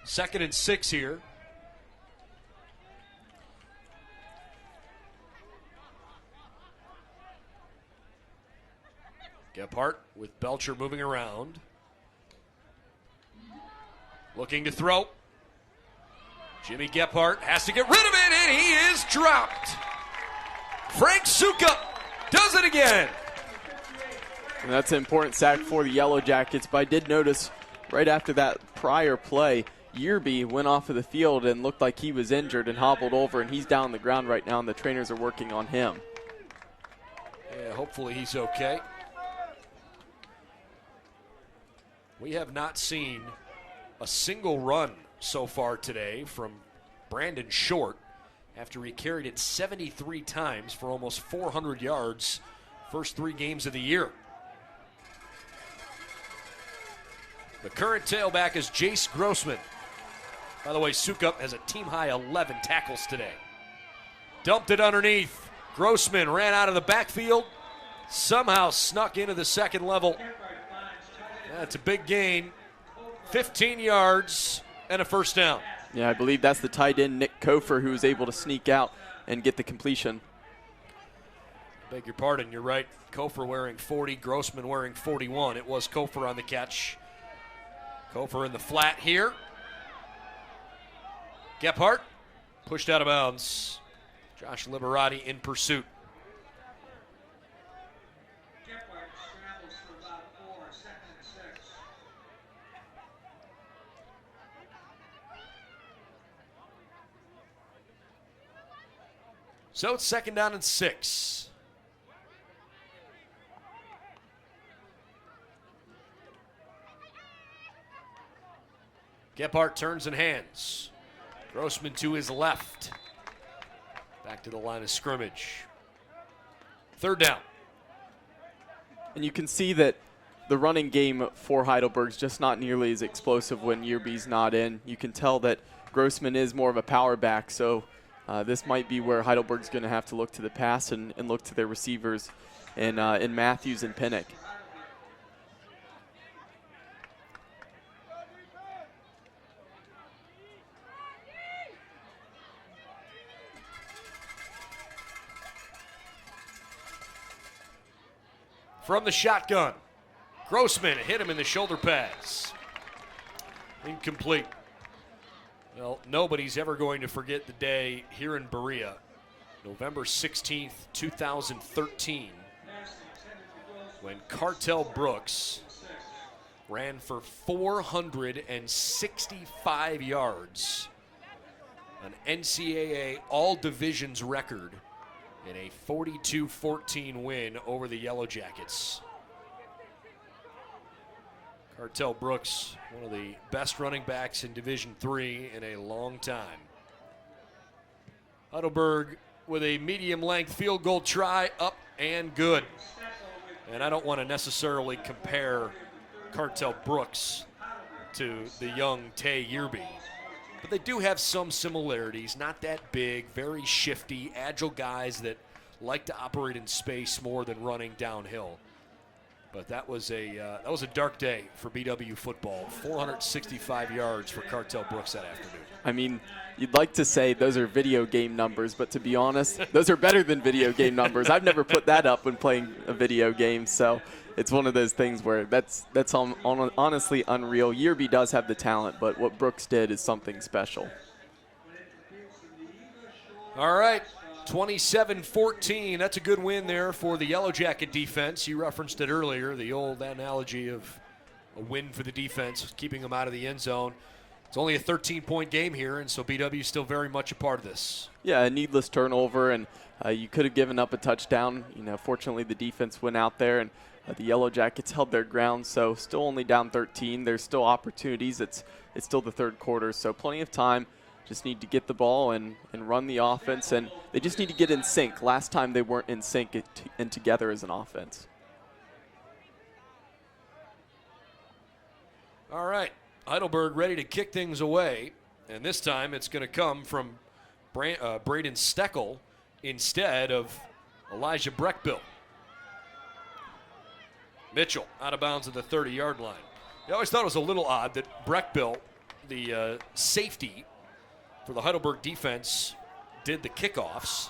Speaker 4: 2nd and 6 here. Gephardt with Belcher moving around. Looking to throw. Jimmy Gephardt has to get rid of it, and he is dropped. Frank Sukup does it again.
Speaker 5: And that's an important sack for the Yellow Jackets, but I did notice right after that prior play, Yearby went off of the field and looked like he was injured and hobbled over, and he's down on the ground right now, and the trainers are working on him.
Speaker 4: Yeah, hopefully he's okay. We have not seen a single run so far today from Brandon Short after he carried it 73 times for almost 400 yards first 3 games of the year. The current tailback is Jace Grossman. By the way, Sukup has a team-high 11 tackles today. Dumped it underneath. Grossman ran out of the backfield, somehow snuck into the second level. That's a big gain. 15 yards and a first down.
Speaker 5: Yeah, I believe that's the tight end, Nick Kofer, who was able to sneak out and get the completion.
Speaker 4: Beg your pardon, you're right. Kofer wearing 40, Grossman wearing 41. It was Kofer on the catch. Kofer in the flat here. Gephardt pushed out of bounds. Josh Liberati in pursuit.
Speaker 3: Gephardt scrambles for about 4, 2nd and 6.
Speaker 4: So it's 2nd down and 6. Gephardt turns and hands. Grossman to his left. Back to the line of scrimmage. 3rd down.
Speaker 5: And you can see that the running game for Heidelberg's just not nearly as explosive when Yearby's not in. You can tell that Grossman is more of a power back, so this might be where Heidelberg's going to have to look to the pass and look to their receivers in Matthews and Pinnock.
Speaker 4: from the shotgun. Grossman hit him in the shoulder pads. Incomplete. Well, nobody's ever going to forget the day here in Berea, November 16th, 2013, when Cartel Brooks ran for 465 yards, an NCAA all-divisions record, in a 42-14 win over the Yellow Jackets. Cartel Brooks, one of the best running backs in Division III in a long time. Heidelberg with a medium-length field goal try, up and good. And I don't want to necessarily compare Cartel Brooks to the young Tay Yearby, but they do have some similarities. Not that big, very shifty, agile guys that like to operate in space more than running downhill. But that was a dark day for BW football. 465 yards for Cartel Brooks that afternoon.
Speaker 5: I mean, you'd like to say those are video game numbers, but to be honest, those are better than video game numbers. I've never put that up when playing a video game, so it's one of those things where that's honestly unreal. Yearby does have the talent, but what Brooks did is something special.
Speaker 4: All right. 27-14, that's a good win there for the Yellow Jacket defense. You referenced it earlier, the old analogy of a win for the defense, keeping them out of the end zone. It's only a 13-point game here, and so BW is still very much a part of this.
Speaker 5: Yeah, a needless turnover, and you could have given up a touchdown. You know, fortunately the defense went out there, and the Yellow Jackets held their ground, so still only down 13. There's still opportunities. It's still the third quarter, so plenty of time. Just need to get the ball and run the offense, and they just need to get in sync. Last time they weren't in sync and together as an offense.
Speaker 4: All right, Heidelberg ready to kick things away, and this time it's going to come from Braden Steckel instead of Elijah Breckbill. Mitchell out of bounds at the 30-yard line. I always thought it was a little odd that Breckbill, the safety for the Heidelberg defense, did the kickoffs.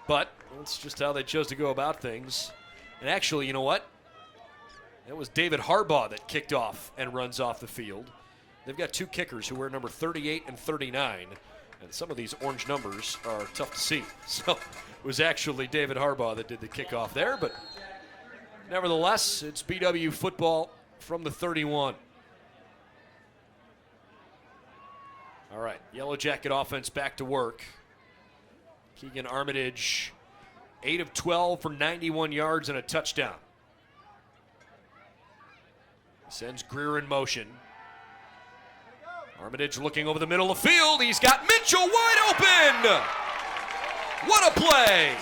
Speaker 4: But that's just how they chose to go about things. And actually, you know what? It was David Harbaugh that kicked off and runs off the field. They've got two kickers who wear number 38 and 39. And some of these orange numbers are tough to see. So it was actually David Harbaugh that did the kickoff there. But nevertheless, it's BW football from the 31. All right, Yellow Jacket offense back to work. Keegan Armitage, 8 of 12 for 91 yards and a touchdown. Sends Greer in motion. Armitage looking over the middle of the field. He's got Mitchell wide open. What a play.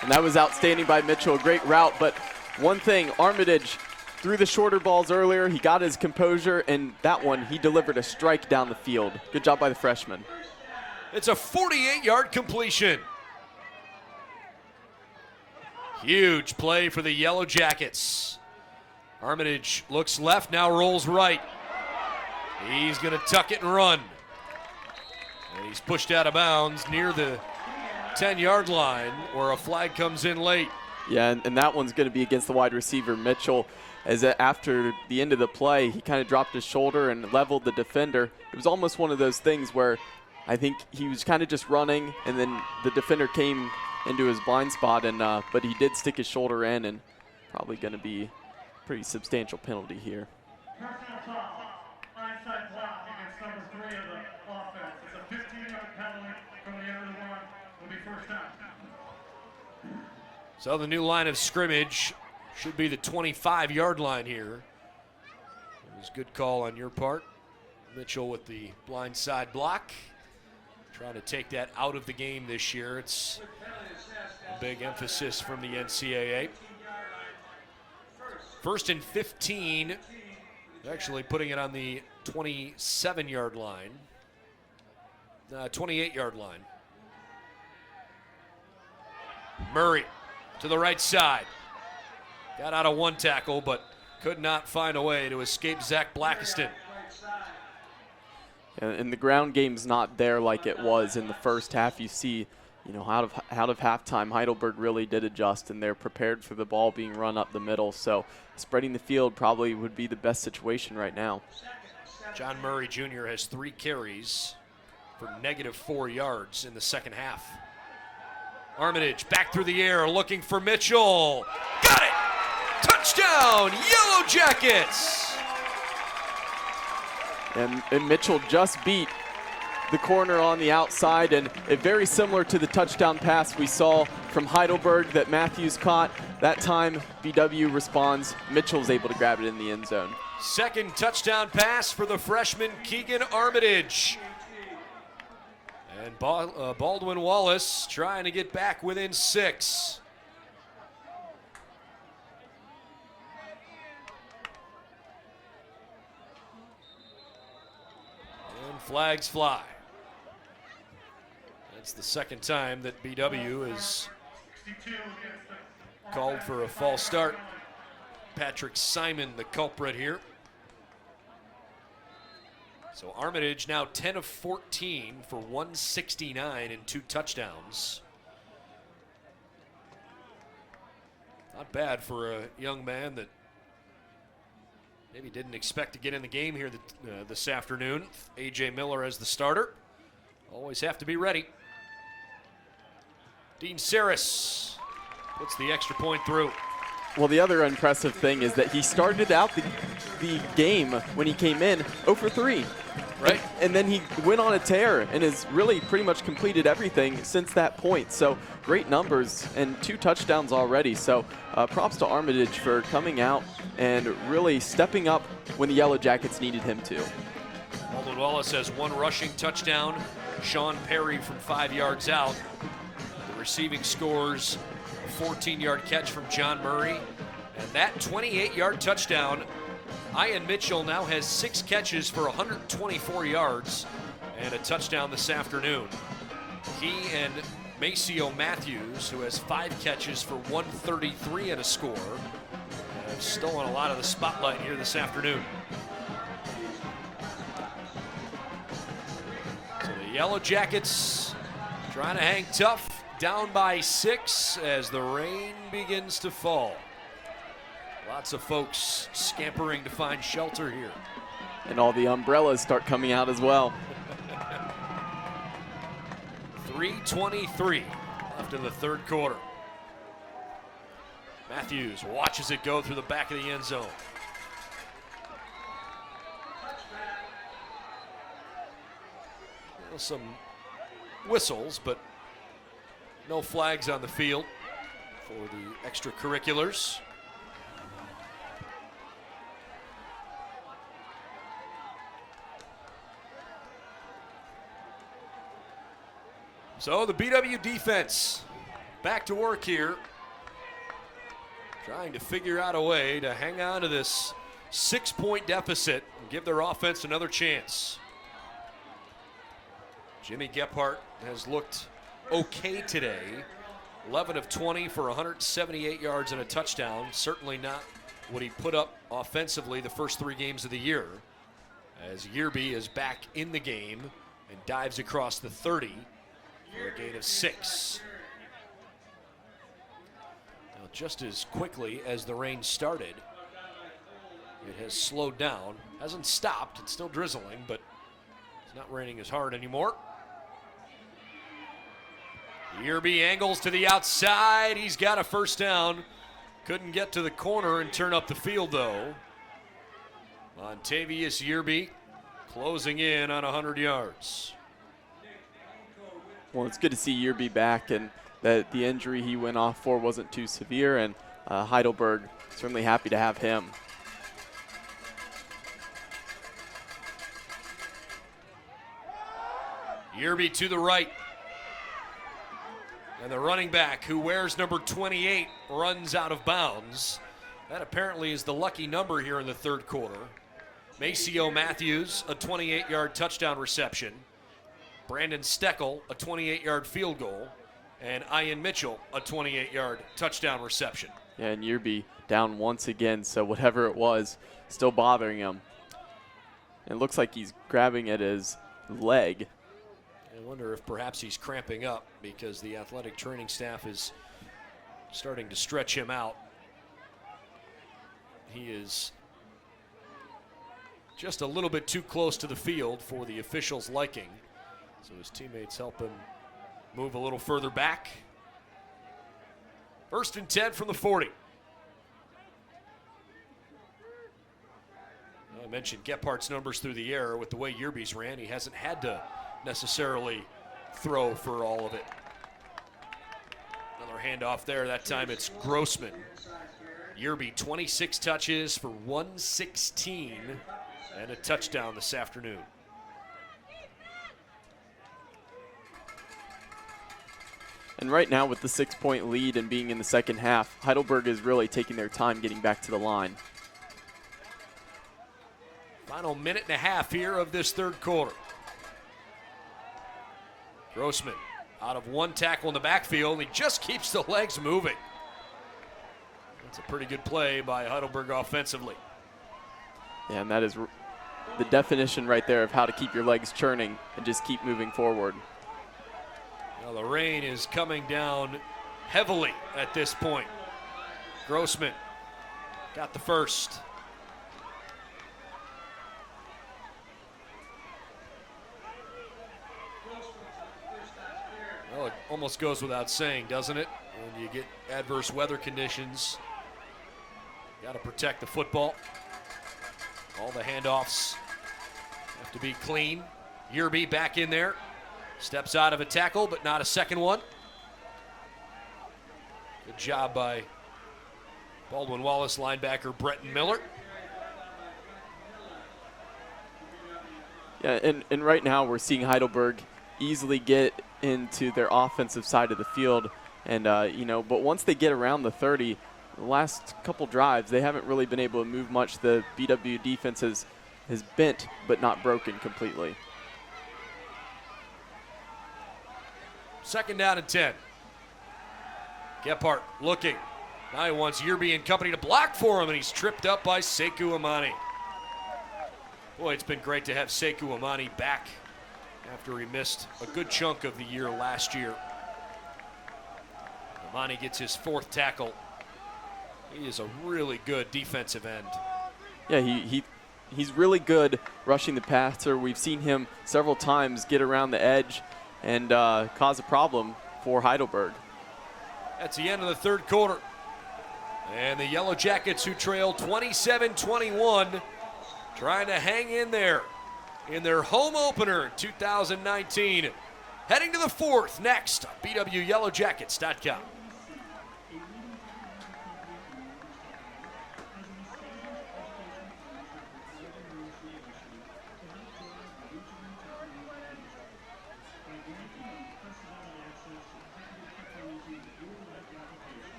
Speaker 5: And that was outstanding by Mitchell, a great route. But one thing, Armitage threw the shorter balls earlier. He got his composure, and that one, he delivered a strike down the field. Good job by the freshman.
Speaker 4: It's a 48-yard completion. Huge play for the Yellow Jackets. Armitage looks left, now rolls right. He's going to tuck it and run. And he's pushed out of bounds near the 10-yard line where a flag comes in late.
Speaker 5: Yeah, and that one's going to be against the wide receiver, Mitchell. As after the end of the play, he kind of dropped his shoulder and leveled the defender. It was almost one of those things where I think he was kind of just running, and then the defender came into his blind spot, and but he did stick his shoulder in, and probably going to be a pretty substantial penalty here.
Speaker 7: Personal foul, onside block against number 3 of the offense. It's a 15-yard penalty from the end of the run. Will be first down.
Speaker 4: So the new line of scrimmage should be the 25-yard line here. It was a good call on your part. Mitchell with the blind side block. Trying to take that out of the game this year. It's a big emphasis from the NCAA. First and 15. Actually putting it on the 27-yard line. 28-yard line. Murray to the right side. Got out of one tackle, but could not find a way to escape Zach Blackiston.
Speaker 5: And the ground game's not there like it was in the first half. You see you know, out of halftime, Heidelberg really did adjust, and they're prepared for the ball being run up the middle. So spreading the field probably would be the best situation right now.
Speaker 4: John Murray Jr. has 3 carries for -4 yards in the second half. Armitage back through the air looking for Mitchell. Got it! Touchdown, Yellow Jackets!
Speaker 5: And Mitchell just beat the corner on the outside, and it very similar to the touchdown pass we saw from Heidelberg that Matthews caught. That time, BW responds. Mitchell's able to grab it in the end zone.
Speaker 4: Second touchdown pass for the freshman Keegan Armitage. And Baldwin Wallace trying to get back within 6. And flags fly. That's the second time that BW is called for a false start. Patrick Simon, the culprit here. So Armitage now 10 of 14 for 169 and 2 touchdowns. Not bad for a young man that maybe didn't expect to get in the game here this afternoon. A.J. Miller as the starter. Always have to be ready. Dean Saris puts the extra point through.
Speaker 5: Well, the other impressive thing is that he started out the game when he came in 0 for 3.
Speaker 4: Right.
Speaker 5: And then he went on a tear and has really pretty much completed everything since that point. So great numbers and 2 touchdowns already. So props to Armitage for coming out and really stepping up when the Yellow Jackets needed him to.
Speaker 4: Baldwin Wallace has 1 rushing touchdown. Sean Perry from 5 yards out. The receiving scores a 14-yard catch from John Murray. And that 28-yard touchdown, Ian Mitchell now has 6 catches for 124 yards and a touchdown this afternoon. He and Maceo Matthews, who has 5 catches for 133 and a score, have stolen a lot of the spotlight here this afternoon. So the Yellow Jackets trying to hang tough, down by 6 as the rain begins to fall. Lots of folks scampering to find shelter here.
Speaker 5: And all the umbrellas start coming out as well.
Speaker 4: 3:23 left in the third quarter. Matthews watches it go through the back of the end zone. Well, some whistles, but no flags on the field for the extracurriculars. So the BW defense back to work here, trying to figure out a way to hang on to this 6-point deficit and give their offense another chance. Jimmy Gephardt has looked okay today. 11 of 20 for 178 yards and a touchdown. Certainly not what he put up offensively the first 3 games of the year, as Yearby is back in the game and dives across the 30 for a gain of 6. Now, just as quickly as the rain started, it has slowed down. Hasn't stopped. It's still drizzling, but it's not raining as hard anymore. Yearby angles to the outside. He's got a first down. Couldn't get to the corner and turn up the field, though. Montavious Yearby closing in on 100 yards.
Speaker 5: Well, it's good to see Yearby back, and that the injury he went off for wasn't too severe, and Heidelberg certainly happy to have him.
Speaker 4: Yearby to the right. And the running back, who wears number 28, runs out of bounds. That apparently is the lucky number here in the third quarter. Maceo Matthews, a 28-yard touchdown reception. Brandon Steckel, a 28-yard field goal. And Ian Mitchell, a 28-yard touchdown reception.
Speaker 5: Yeah, and Yearby down once again, so whatever it was, still bothering him. And it looks like he's grabbing at his leg.
Speaker 4: It I wonder if perhaps he's cramping up because the athletic training staff is starting to stretch him out. He is just a little bit too close to the field for the officials' liking. So his teammates help him move a little further back. 1st and 10 from the 40. I mentioned Gephardt's numbers through the air. With the way Yerby's ran, he hasn't had to necessarily throw for all of it. Another handoff there. That time it's Grossman. Yerby, 26 touches for 116 and a touchdown this afternoon.
Speaker 5: And right now with the 6-point lead and being in the second half, Heidelberg is really taking their time getting back to the line.
Speaker 4: Final minute and a half here of this third quarter. Grossman out of one tackle in the backfield, and he just keeps the legs moving. That's a pretty good play by Heidelberg offensively.
Speaker 5: Yeah, and that is the definition right there of how to keep your legs churning and just keep moving forward.
Speaker 4: Well, the rain is coming down heavily at this point. Grossman got the first. Well, it almost goes without saying, doesn't it? When you get adverse weather conditions, you got to protect the football. All the handoffs have to be clean. Yerby back in there. Steps out of a tackle, but not a second one. Good job by Baldwin Wallace linebacker Bretton Miller.
Speaker 5: Yeah, and right now we're seeing Heidelberg easily get into their offensive side of the field. And, but once they get around the 30, the last couple drives, they haven't really been able to move much. The BW defense has bent but not broken completely.
Speaker 4: 2nd down and 10. Gephardt looking. Now he wants Yerby and company to block for him, and he's tripped up by Sekou Amani. Boy, it's been great to have Sekou Amani back after he missed a good chunk of the year last year. Amani gets his 4th tackle. He is a really good defensive end.
Speaker 5: Yeah, he's really good rushing the passer. We've seen him several times get around the edge and cause a problem for Heidelberg.
Speaker 4: That's the end of the third quarter. And the Yellow Jackets, who trail 27-21, trying to hang in there in their home opener in 2019. Heading to the 4th next, BWYellowJackets.com.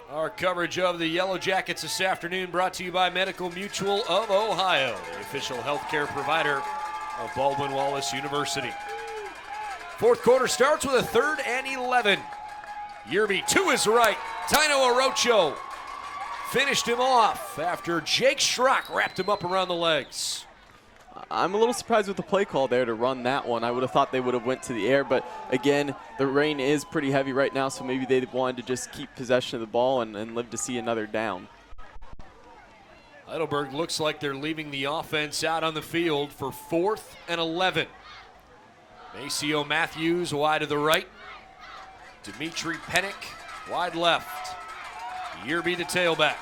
Speaker 4: Our coverage of the Yellow Jackets this afternoon brought to you by Medical Mutual of Ohio, the official healthcare provider of Baldwin Wallace University. 4th quarter starts with a 3rd and 11. Yerby to his right. Tino Orocho finished him off after Jake Schrock wrapped him up around the legs.
Speaker 5: I'm a little surprised with the play call there to run that one. I would have thought they would have went to the air, but again, the rain is pretty heavy right now, so maybe they wanted to just keep possession of the ball and live to see another down.
Speaker 4: Heidelberg looks like they're leaving the offense out on the field for 4th and 11. Maceo Matthews wide to the right. Dimitri Pennick wide left. Yerby the tailback.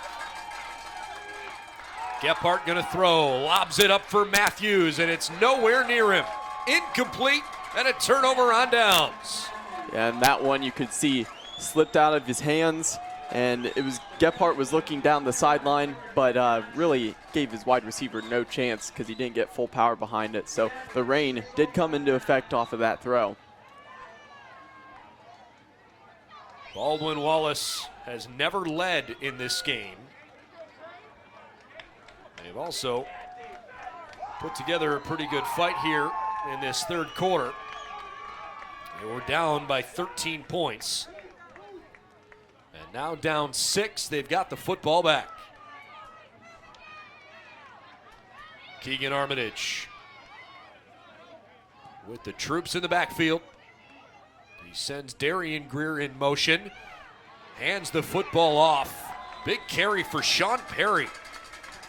Speaker 4: Gephardt going to throw, lobs it up for Matthews, and it's nowhere near him. Incomplete, and a turnover on downs.
Speaker 5: And that one you could see slipped out of his hands, and it was Gephardt was looking down the sideline, but really gave his wide receiver no chance because he didn't get full power behind it. So the rain did come into effect off of that throw.
Speaker 4: Baldwin Wallace has never led in this game. They've also put together a pretty good fight here in this third quarter. They were down by 13 points. And now down 6, they've got the football back. Keegan Armitage with the troops in the backfield. He sends Darian Greer in motion, hands the football off. Big carry for Sean Perry.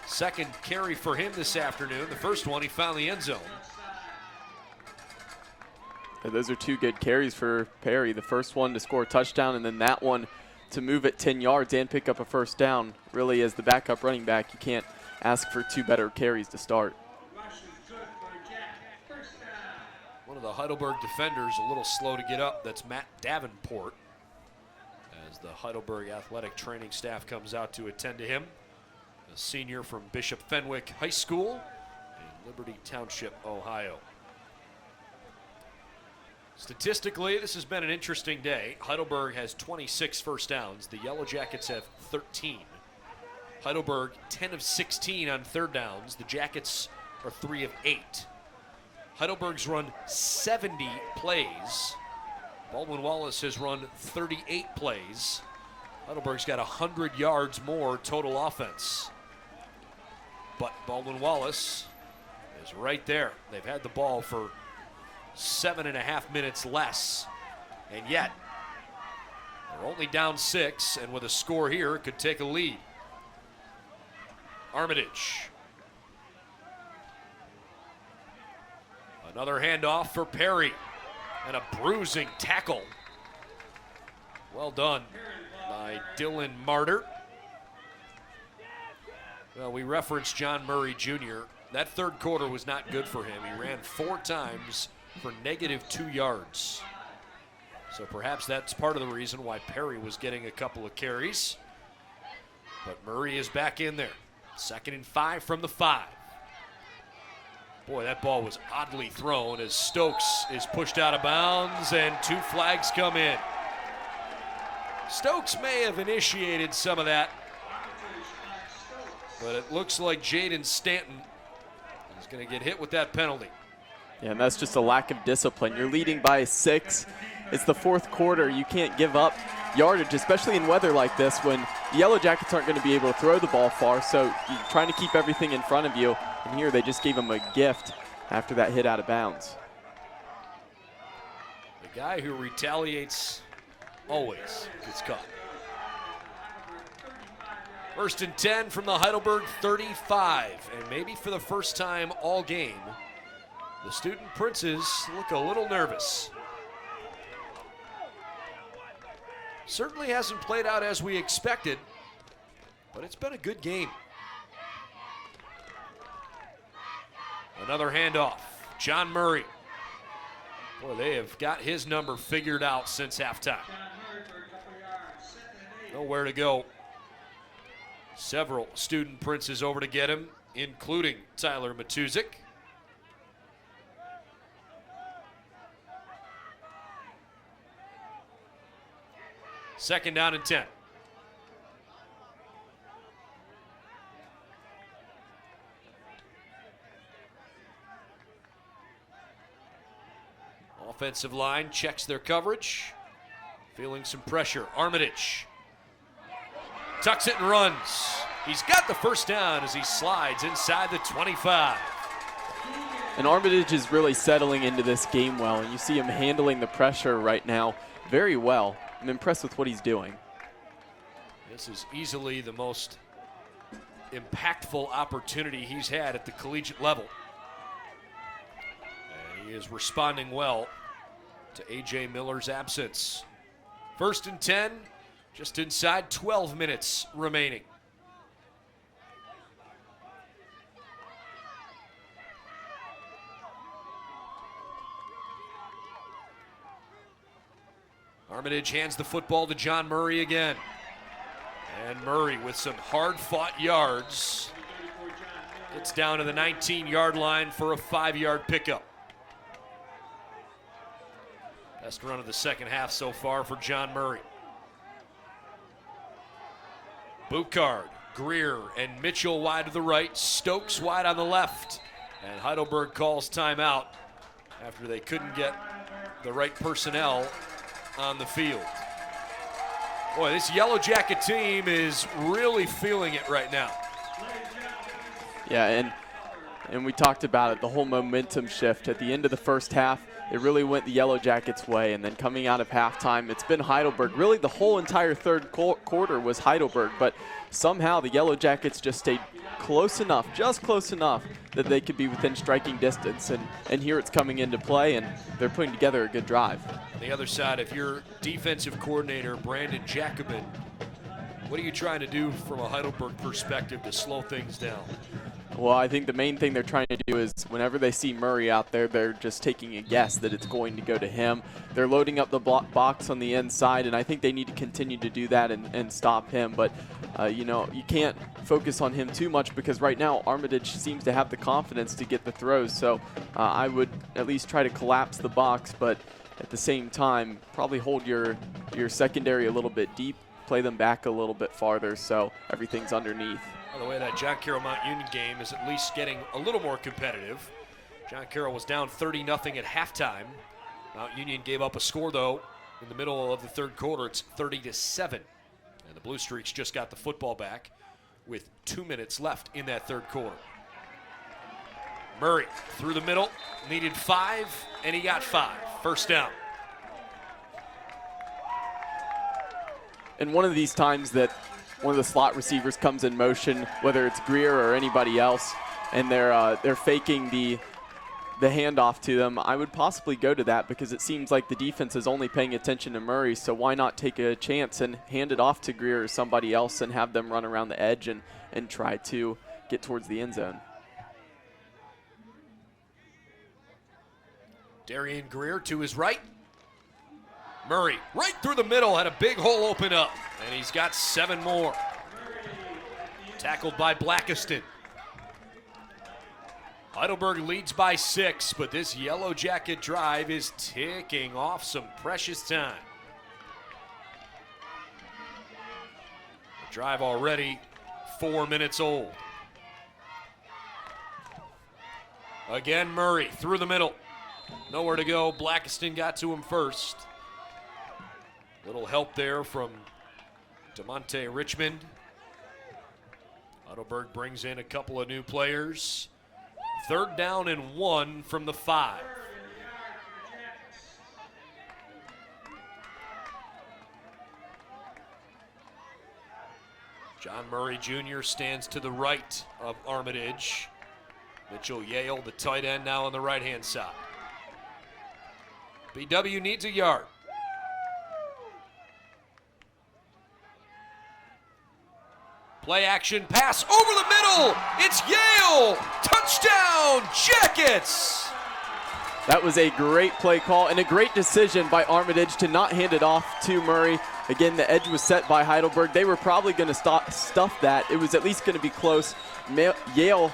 Speaker 4: Second carry for him this afternoon. The first one, he found the end zone.
Speaker 5: Yeah, those are 2 good carries for Perry. The first one to score a touchdown, and then that one to move it 10 yards and pick up a first down. Really, as the backup running back, you can't ask for 2 better carries to start.
Speaker 4: One of the Heidelberg defenders a little slow to get up. That's Matt Davenport, as the Heidelberg athletic training staff comes out to attend to him. A senior from Bishop Fenwick High School in Liberty Township, Ohio. Statistically, this has been an interesting day. Heidelberg has 26 first downs. The Yellow Jackets have 13. Heidelberg 10 of 16 on third downs. The Jackets are 3 of 8. Heidelberg's run 70 plays. Baldwin Wallace has run 38 plays. Heidelberg's got 100 yards more total offense. But Baldwin Wallace is right there. They've had the ball for 7.5 minutes less. And yet, they're only down 6, and with a score here, could take a lead. Armitage. Another handoff for Perry, and a bruising tackle. Well done by Dylan Martyr. Well, we referenced John Murray Jr. That third quarter was not good for him. He ran 4 times for -2 yards. So perhaps that's part of the reason why Perry was getting a couple of carries. But Murray is back in there. 2nd and 5 from the 5. Boy, that ball was oddly thrown as Stokes is pushed out of bounds and 2 flags come in. Stokes may have initiated some of that, but it looks like Jaden Stanton is going to get hit with that penalty.
Speaker 5: Yeah, and that's just a lack of discipline. You're leading by 6. It's the 4th quarter. You can't give up yardage, especially in weather like this when the Yellow Jackets aren't going to be able to throw the ball far, so you're trying to keep everything in front of you. And here they just gave him a gift after that hit out of bounds.
Speaker 4: The guy who retaliates always gets caught. 1st and 10 from the Heidelberg 35. And maybe for the first time all game, the student princes look a little nervous. Certainly hasn't played out as we expected, but it's been a good game. Another handoff. John Murray. Boy, they have got his number figured out since halftime. Nowhere to go. Several student princes over to get him, including Tyler Matuzik. Second down and 10. Offensive line checks their coverage. Feeling some pressure. Armitage tucks it and runs. He's got the first down as he slides inside the 25.
Speaker 5: And Armitage is really settling into this game well, and you see him handling the pressure right now very well. I'm impressed with what he's doing.
Speaker 4: This is easily the most impactful opportunity he's had at the collegiate level. And he is responding well to A.J. Miller's absence. 1st and 10, just inside 12 minutes remaining. Armitage hands the football to John Murray again. And Murray with some hard-fought yards gets down to the 19-yard line for a 5-yard pickup. Best run of the second half so far for John Murray. Buchard, Greer, and Mitchell wide to the right, Stokes wide on the left. And Heidelberg calls timeout after they couldn't get the right personnel on the field. Boy, this Yellow Jacket team is really feeling it right now.
Speaker 5: Yeah, and we talked about it, the whole momentum shift. At the end of the first half, it really went the Yellow Jackets' way, and then coming out of halftime, it's been Heidelberg. Really, the whole entire third quarter was Heidelberg, but somehow the Yellow Jackets just stayed close enough, just close enough, that they could be within striking distance, and here it's coming into play, and they're putting together a good drive.
Speaker 4: On the other side, if you're defensive coordinator Brandon Jacobin, what are you trying to do from a Heidelberg perspective to slow things down?
Speaker 5: Well, I think the main thing they're trying to do is whenever they see Murray out there, they're just taking a guess that it's going to go to him. They're loading up the box on the inside, and I think they need to continue to do that and stop him. But, you know, you can't focus on him too much because right now Armitage seems to have the confidence to get the throws. So I would at least try to collapse the box, but at the same time, probably hold your secondary a little bit deep, play them back a little bit farther so everything's underneath.
Speaker 4: By the way, that John Carroll Mount Union game is at least getting a little more competitive. John Carroll was down 30-0 at halftime. Mount Union gave up a score, though, in the middle of the third quarter. It's 30-7. And the Blue Streaks just got the football back with 2 minutes left in that third quarter. Murray through the middle, needed 5, and he got 5. First down.
Speaker 5: And one of these times that one of the slot receivers comes in motion, whether it's Greer or anybody else, and they're faking the handoff to them, I would possibly go to that because it seems like the defense is only paying attention to Murray, so why not take a chance and hand it off to Greer or somebody else and have them run around the edge and try to get towards the end zone.
Speaker 4: Darian Greer to his right. Murray right through the middle, had a big hole open up, and he's got 7 more. Tackled by Blackiston. Heidelberg leads by 6, but this Yellow Jacket drive is ticking off some precious time. The drive already 4 minutes old. Again, Murray through the middle. Nowhere to go. Blackiston got to him first. Little help there from DeMonte Richmond. Heidelberg brings in a couple of new players. 3rd down and 1 from the 5. John Murray Jr. stands to the right of Armitage. Mitchell Yale, the tight end, now on the right-hand side. BW needs a yard. Play action pass over the middle. It's Yale. Touchdown, Jackets.
Speaker 5: That was a great play call and a great decision by Armitage to not hand it off to Murray. Again, the edge was set by Heidelberg. They were probably going to stuff that. It was at least going to be close. Yale,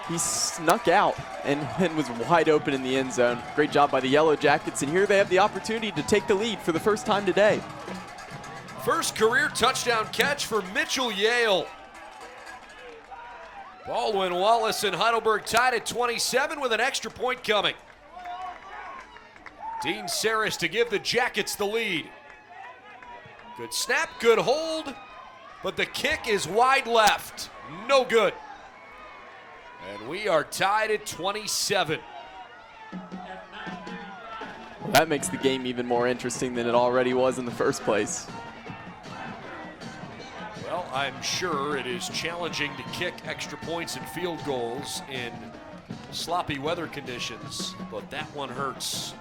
Speaker 5: he snuck out and was wide open in the end zone. Great job by the Yellow Jackets, and here they have the opportunity to take the lead for the first time today.
Speaker 4: First career touchdown catch for Mitchell Yale. Baldwin Wallace and Heidelberg tied at 27 with an extra point coming. Dean Saris to give the Jackets the lead. Good snap, good hold, but the kick is wide left. No good. And we are tied at 27.
Speaker 5: That makes the game even more interesting than it already was in the first place.
Speaker 4: Well, I'm sure it is challenging to kick extra points and field goals in sloppy weather conditions, but that one hurts.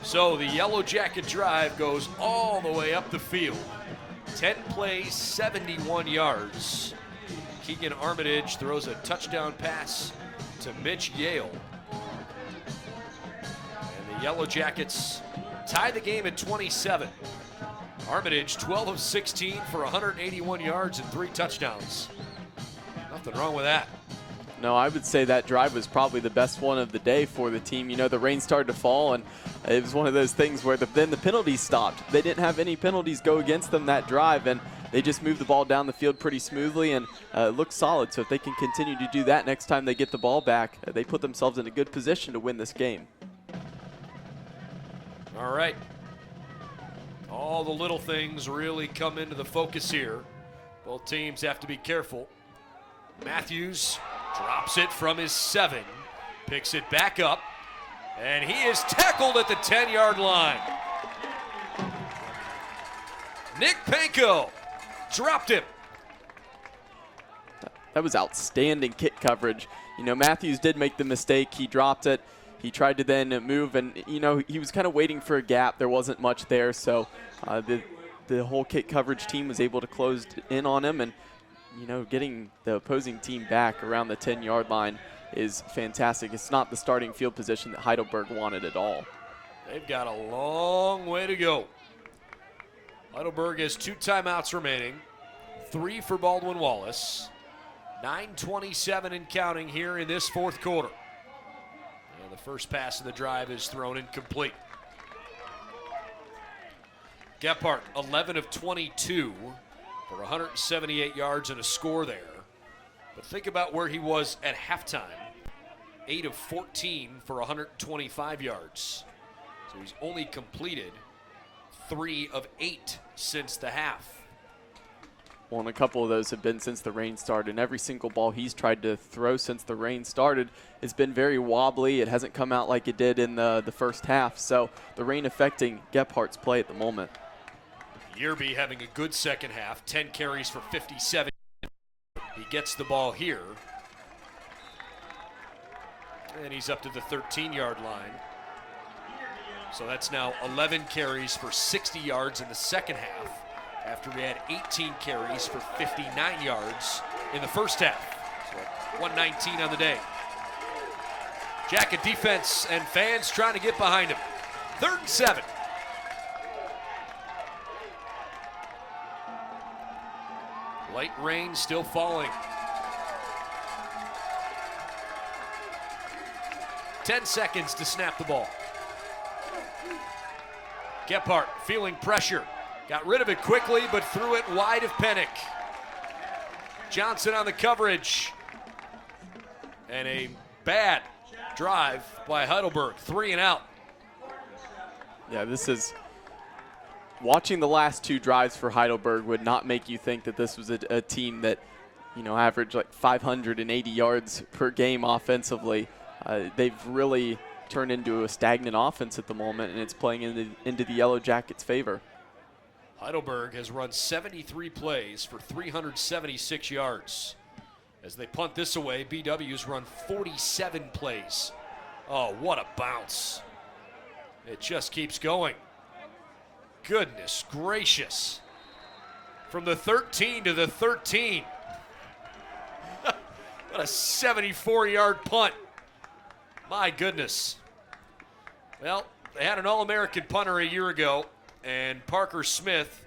Speaker 4: So the Yellow Jacket drive goes all the way up the field. 10 plays, 71 yards. Keegan Armitage throws a touchdown pass to Mitch Yale. And the Yellow Jackets tie the game at 27. Armitage, 12 of 16 for 181 yards and 3 touchdowns. Nothing wrong with that.
Speaker 5: No, I would say that drive was probably the best one of the day for the team. You know, the rain started to fall, and it was one of those things where then the penalties stopped. They didn't have any penalties go against them that drive, and they just moved the ball down the field pretty smoothly, and it looked solid. So if they can continue to do that next time they get the ball back, they put themselves in a good position to win this game.
Speaker 4: All right. All the little things really come into the focus here. Both teams have to be careful. Matthews drops it from his 7, picks it back up, and he is tackled at the 10-yard line. Nick Panko dropped him.
Speaker 5: That was outstanding kick coverage. You know, Matthews did make the mistake. He dropped it. He tried to then move, and, you know, he was kind of waiting for a gap. There wasn't much there, so the whole kick coverage team was able to close in on him, and, you know, getting the opposing team back around the 10-yard line is fantastic. It's not the starting field position that Heidelberg wanted at all.
Speaker 4: They've got a long way to go. Heidelberg has 2 timeouts remaining, 3 for Baldwin Wallace. 9:27 and counting here in this fourth quarter. And the first pass of the drive is thrown incomplete. Gephardt, 11 of 22 for 178 yards and a score there. But think about where he was at halftime. 8 of 14 for 125 yards. So he's only completed 3 of 8 since the half.
Speaker 5: Well, and a couple of those have been since the rain started. And every single ball he's tried to throw since the rain started has been very wobbly. It hasn't come out like it did in the first half. So the rain affecting Gephardt's play at the moment.
Speaker 4: Yearby having a good second half, 10 carries for 57. He gets the ball here. And he's up to the 13-yard line. So that's now 11 carries for 60 yards in the second half, after we had 18 carries for 59 yards in the first half. So 119 on the day. Jacket defense and fans trying to get behind him. 3rd and 7. Light rain still falling. 10 seconds to snap the ball. Gephardt feeling pressure. Got rid of it quickly, but threw it wide of Pennick. Johnson on the coverage. And a bad drive by Heidelberg. 3 and out.
Speaker 5: Yeah, this is... Watching the last 2 drives for Heidelberg would not make you think that this was a team that, you know, averaged like 580 yards per game offensively. They've really turned into a stagnant offense at the moment, and it's playing into the Yellow Jackets' favor.
Speaker 4: Heidelberg has run 73 plays for 376 yards. As they punt this away, BW's run 47 plays. Oh, what a bounce. It just keeps going. Goodness gracious. From the 13 to the 13. What a 74-yard punt. My goodness. Well, they had an All-American punter a year ago, and Parker Smith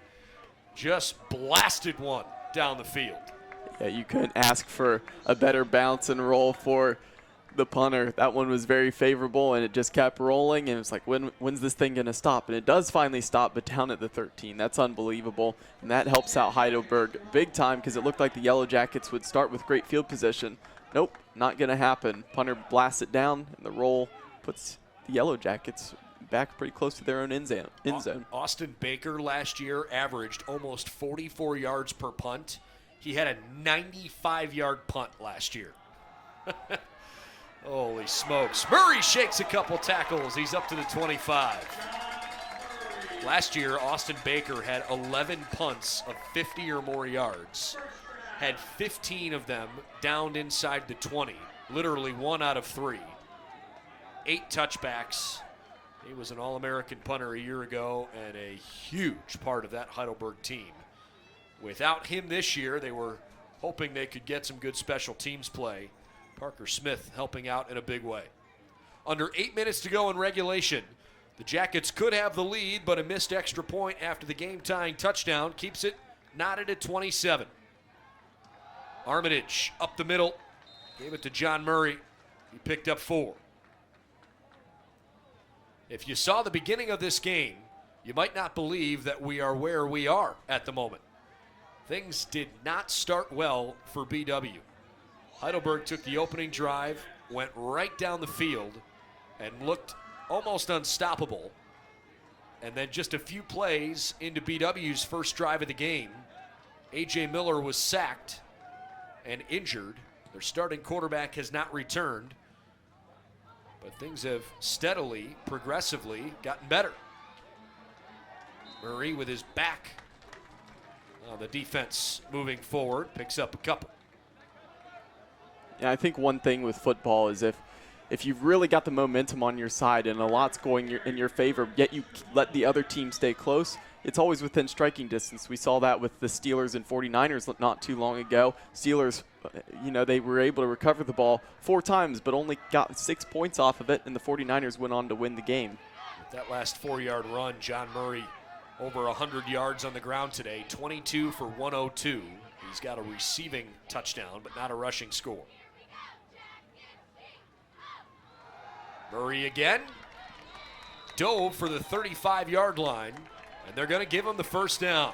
Speaker 4: just blasted one down the field.
Speaker 5: Yeah, you couldn't ask for a better bounce and roll for the punter. That one was very favorable, and it just kept rolling, and it was like, when's this thing going to stop? And it does finally stop, but down at the 13. That's unbelievable, and that helps out Heidelberg big time because it looked like the Yellow Jackets would start with great field position. Nope, not going to happen. Punter blasts it down, and the roll puts the Yellow Jackets back pretty close to their own end zone.
Speaker 4: Austin Baker last year averaged almost 44 yards per punt. He had a 95-yard punt last year. Holy smokes. Murray shakes a couple tackles. He's up to the 25. Last year, Austin Baker had 11 punts of 50 or more yards. Had 15 of them downed inside the 20. Literally 1 out of 3. 8 touchbacks. He was an All-American punter a year ago and a huge part of that Heidelberg team. Without him this year, they were hoping they could get some good special teams play. Parker Smith helping out in a big way. Under 8 minutes to go in regulation. The Jackets could have the lead, but a missed extra point after the game-tying touchdown keeps it knotted at 27. Armitage up the middle, gave it to John Murray. He picked up 4. If you saw the beginning of this game, you might not believe that we are where we are at the moment. Things did not start well for BW. Heidelberg took the opening drive, went right down the field, and looked almost unstoppable. And then just a few plays into BW's first drive of the game, A.J. Miller was sacked and injured. Their starting quarterback has not returned. But things have steadily, progressively gotten better. Murray with his back on the defense moving forward, picks up a couple.
Speaker 5: Yeah, I think one thing with football is if you've really got the momentum on your side and a lot's going in your favor, yet you let the other team stay close, it's always within striking distance. We saw that with the Steelers and 49ers not too long ago. Steelers, they were able to recover the ball 4 times, but only got 6 points off of it, and the 49ers went on to win the game.
Speaker 4: With that last 4-yard run, John Murray over 100 yards on the ground today, 22 for 102. He's got a receiving touchdown, but not a rushing score. Murray again, dove for the 35-yard line, and they're going to give him the first down.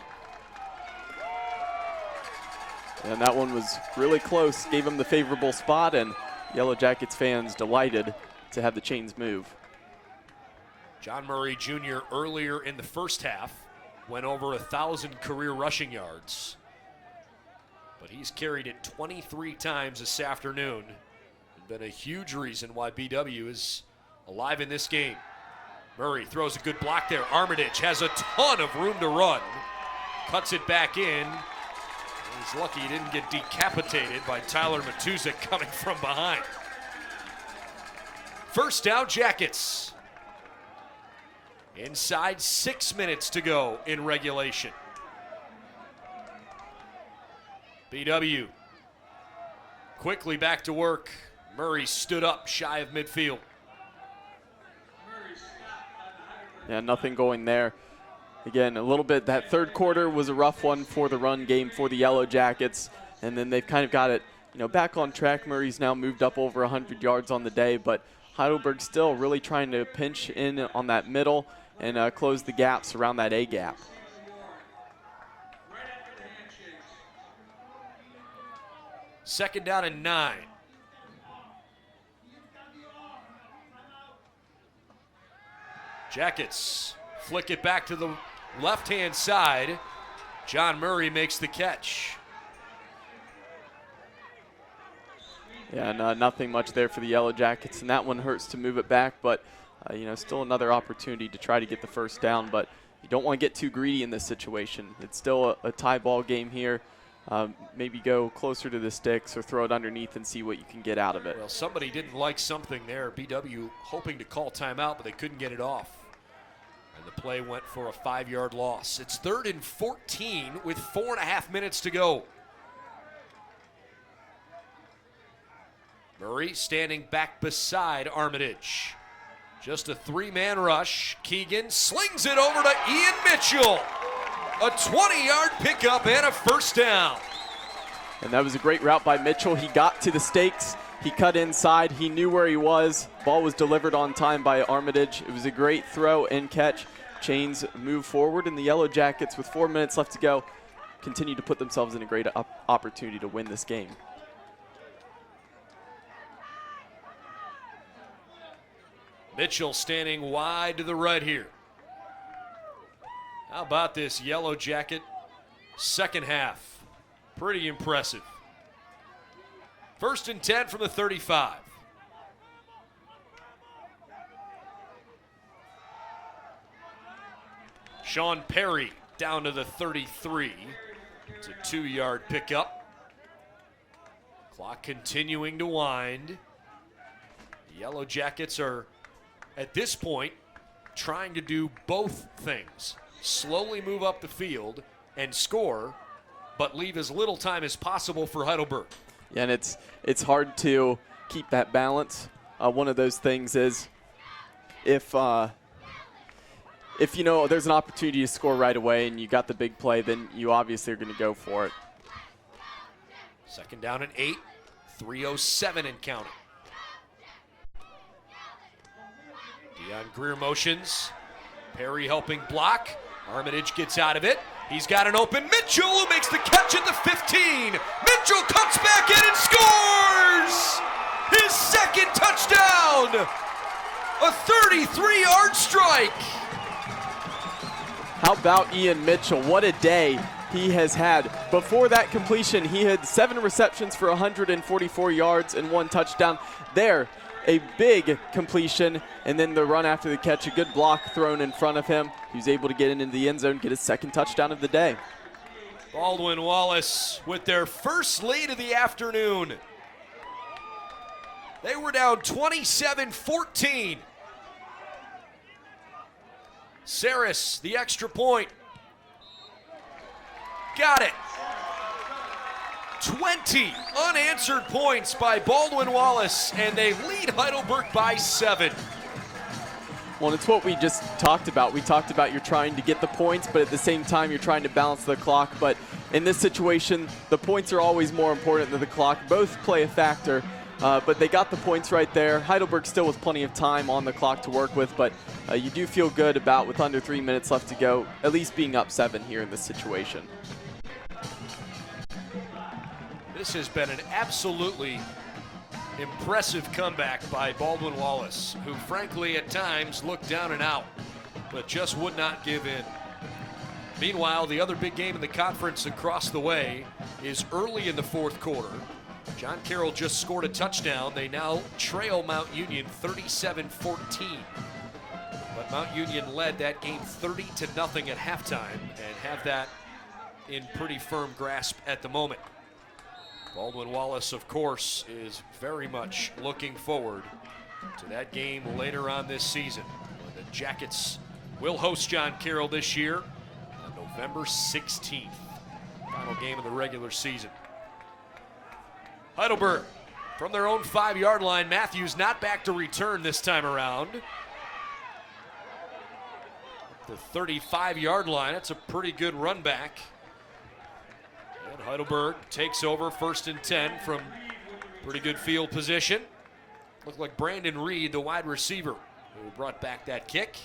Speaker 5: And that one was really close, gave him the favorable spot, and Yellow Jackets fans delighted to have the chains move.
Speaker 4: John Murray Jr. earlier in the first half went over 1,000 career rushing yards, but he's carried it 23 times this afternoon. Been a huge reason why BW is alive in this game. Murray throws a good block there. Armitage has a ton of room to run. Cuts it back in. He's lucky he didn't get decapitated by Tyler Matuszak coming from behind. First down, Jackets. Inside 6 minutes to go in regulation. BW quickly back to work. Murray stood up shy of midfield.
Speaker 5: Yeah, nothing going there. Again, a little bit, that third quarter was a rough one for the run game for the Yellow Jackets, and then they've kind of got it, back on track. Murray's now moved up over 100 yards on the day, but Heidelberg still really trying to pinch in on that middle and close the gaps around that A gap.
Speaker 4: Second down and 9. Jackets flick it back to the left-hand side. John Murray makes the catch.
Speaker 5: Yeah, nothing much there for the Yellow Jackets, and that one hurts to move it back, but still another opportunity to try to get the first down, but you don't want to get too greedy in this situation. It's still a tie ball game here. Maybe go closer to the sticks or throw it underneath and see what you can get out of it.
Speaker 4: Well, somebody didn't like something there. BW hoping to call timeout, but they couldn't get it off. And the play went for a 5-yard loss. It's 3rd and 14 with 4.5 minutes to go. Murray standing back beside Armitage. Just a 3-man rush. Keegan slings it over to Ian Mitchell. A 20-yard pickup and a first down.
Speaker 5: And that was a great route by Mitchell. He got to the stakes. He cut inside. He knew where he was. Ball was delivered on time by Armitage. It was a great throw and catch. Chains move forward, and the Yellow Jackets, with 4 minutes left to go, continue to put themselves in a great opportunity to win this game.
Speaker 4: Mitchell standing wide to the right here. How about this Yellow Jacket second half? Pretty impressive. 1st and 10 from the 35. Sean Perry down to the 33. It's a 2-yard pickup. Clock continuing to wind. The Yellow Jackets are, at this point, trying to do both things. Slowly move up the field and score, but leave as little time as possible for Heidelberg.
Speaker 5: Yeah, and it's hard to keep that balance. One of those things is if if you know there's an opportunity to score right away and you got the big play, then you obviously are going to go for it.
Speaker 4: Second down and 8, 3:07 and counting. Deion Greer motions. Perry helping block. Armitage gets out of it. He's got an open Mitchell who makes the catch at the 15. Mitchell cuts back in and scores! His second touchdown! A 33-yard strike!
Speaker 5: How about Ian Mitchell? What a day he has had. Before that completion, he had 7 receptions for 144 yards and 1 touchdown. There, a big completion, and then the run after the catch, a good block thrown in front of him. He was able to get into the end zone, get his second touchdown of the day.
Speaker 4: Baldwin Wallace with their first lead of the afternoon. They were down 27-14. Saris, the extra point. Got it. 20 unanswered points by Baldwin Wallace, and they lead Heidelberg by 7.
Speaker 5: Well, it's what we just talked about. We talked about you're trying to get the points, but at the same time you're trying to balance the clock. But in this situation, the points are always more important than the clock. Both play a factor, but they got the points right there. Heidelberg still with plenty of time on the clock to work with, but you do feel good about, with under 3 minutes left to go, at least being up 7 here in this situation.
Speaker 4: This has been an absolutely impressive comeback by Baldwin Wallace, who frankly at times looked down and out, but just would not give in. Meanwhile, the other big game in the conference across the way is early in the fourth quarter. John Carroll just scored a touchdown. They now trail Mount Union 37-14. But Mount Union led that game 30-0 at halftime and have that in pretty firm grasp at the moment. Baldwin Wallace, of course, is very much looking forward to that game later on this season. The Jackets will host John Carroll this year on November 16th. Final game of the regular season. Heidelberg from their own 5-yard line. Matthews not back to return this time around. The 35-yard line, that's a pretty good run back. And Heidelberg takes over 1st and 10 from pretty good field position. Looked like Brandon Reed, the wide receiver, who brought back that kick.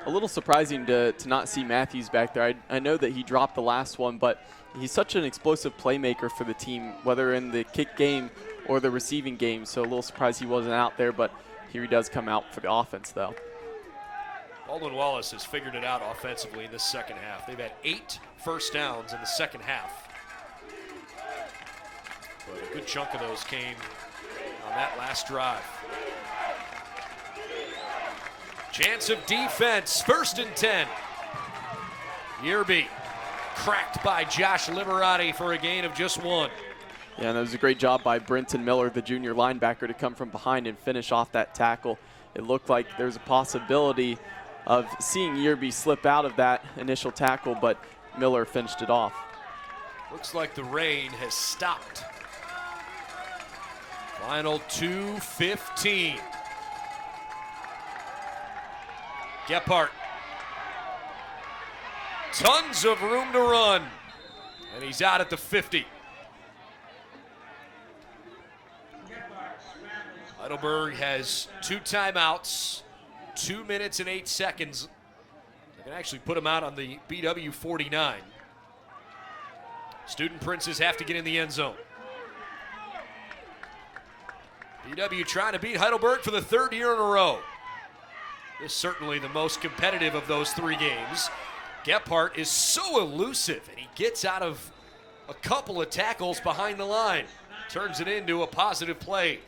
Speaker 5: A little surprising to not see Matthews back there. I know that he dropped the last one, but he's such an explosive playmaker for the team, whether in the kick game or the receiving game. So a little surprised he wasn't out there, but here he does come out for the offense, though.
Speaker 4: Baldwin Wallace has figured it out offensively in this second half. They've had 8 first downs in the second half. But a good chunk of those came on that last drive. Chance of defense, 1st and 10. Yerby cracked by Josh Liberati for a gain of just 1.
Speaker 5: Yeah, and that was a great job by Brenton Miller, the junior linebacker, to come from behind and finish off that tackle. It looked like there's a possibility of seeing Yerby slip out of that initial tackle, but Miller finished it off.
Speaker 4: Looks like the rain has stopped. Final 2:15. Gephardt. Tons of room to run. And he's out at the 50. Heidelberg has 2 timeouts, 2 minutes and 8 seconds. They can actually put him out on the BW 49. Student Princes have to get in the end zone. BW trying to beat Heidelberg for the 3rd year in a row. This is certainly the most competitive of those 3 games. Gephardt is so elusive, and he gets out of a couple of tackles behind the line. Turns it into a positive play.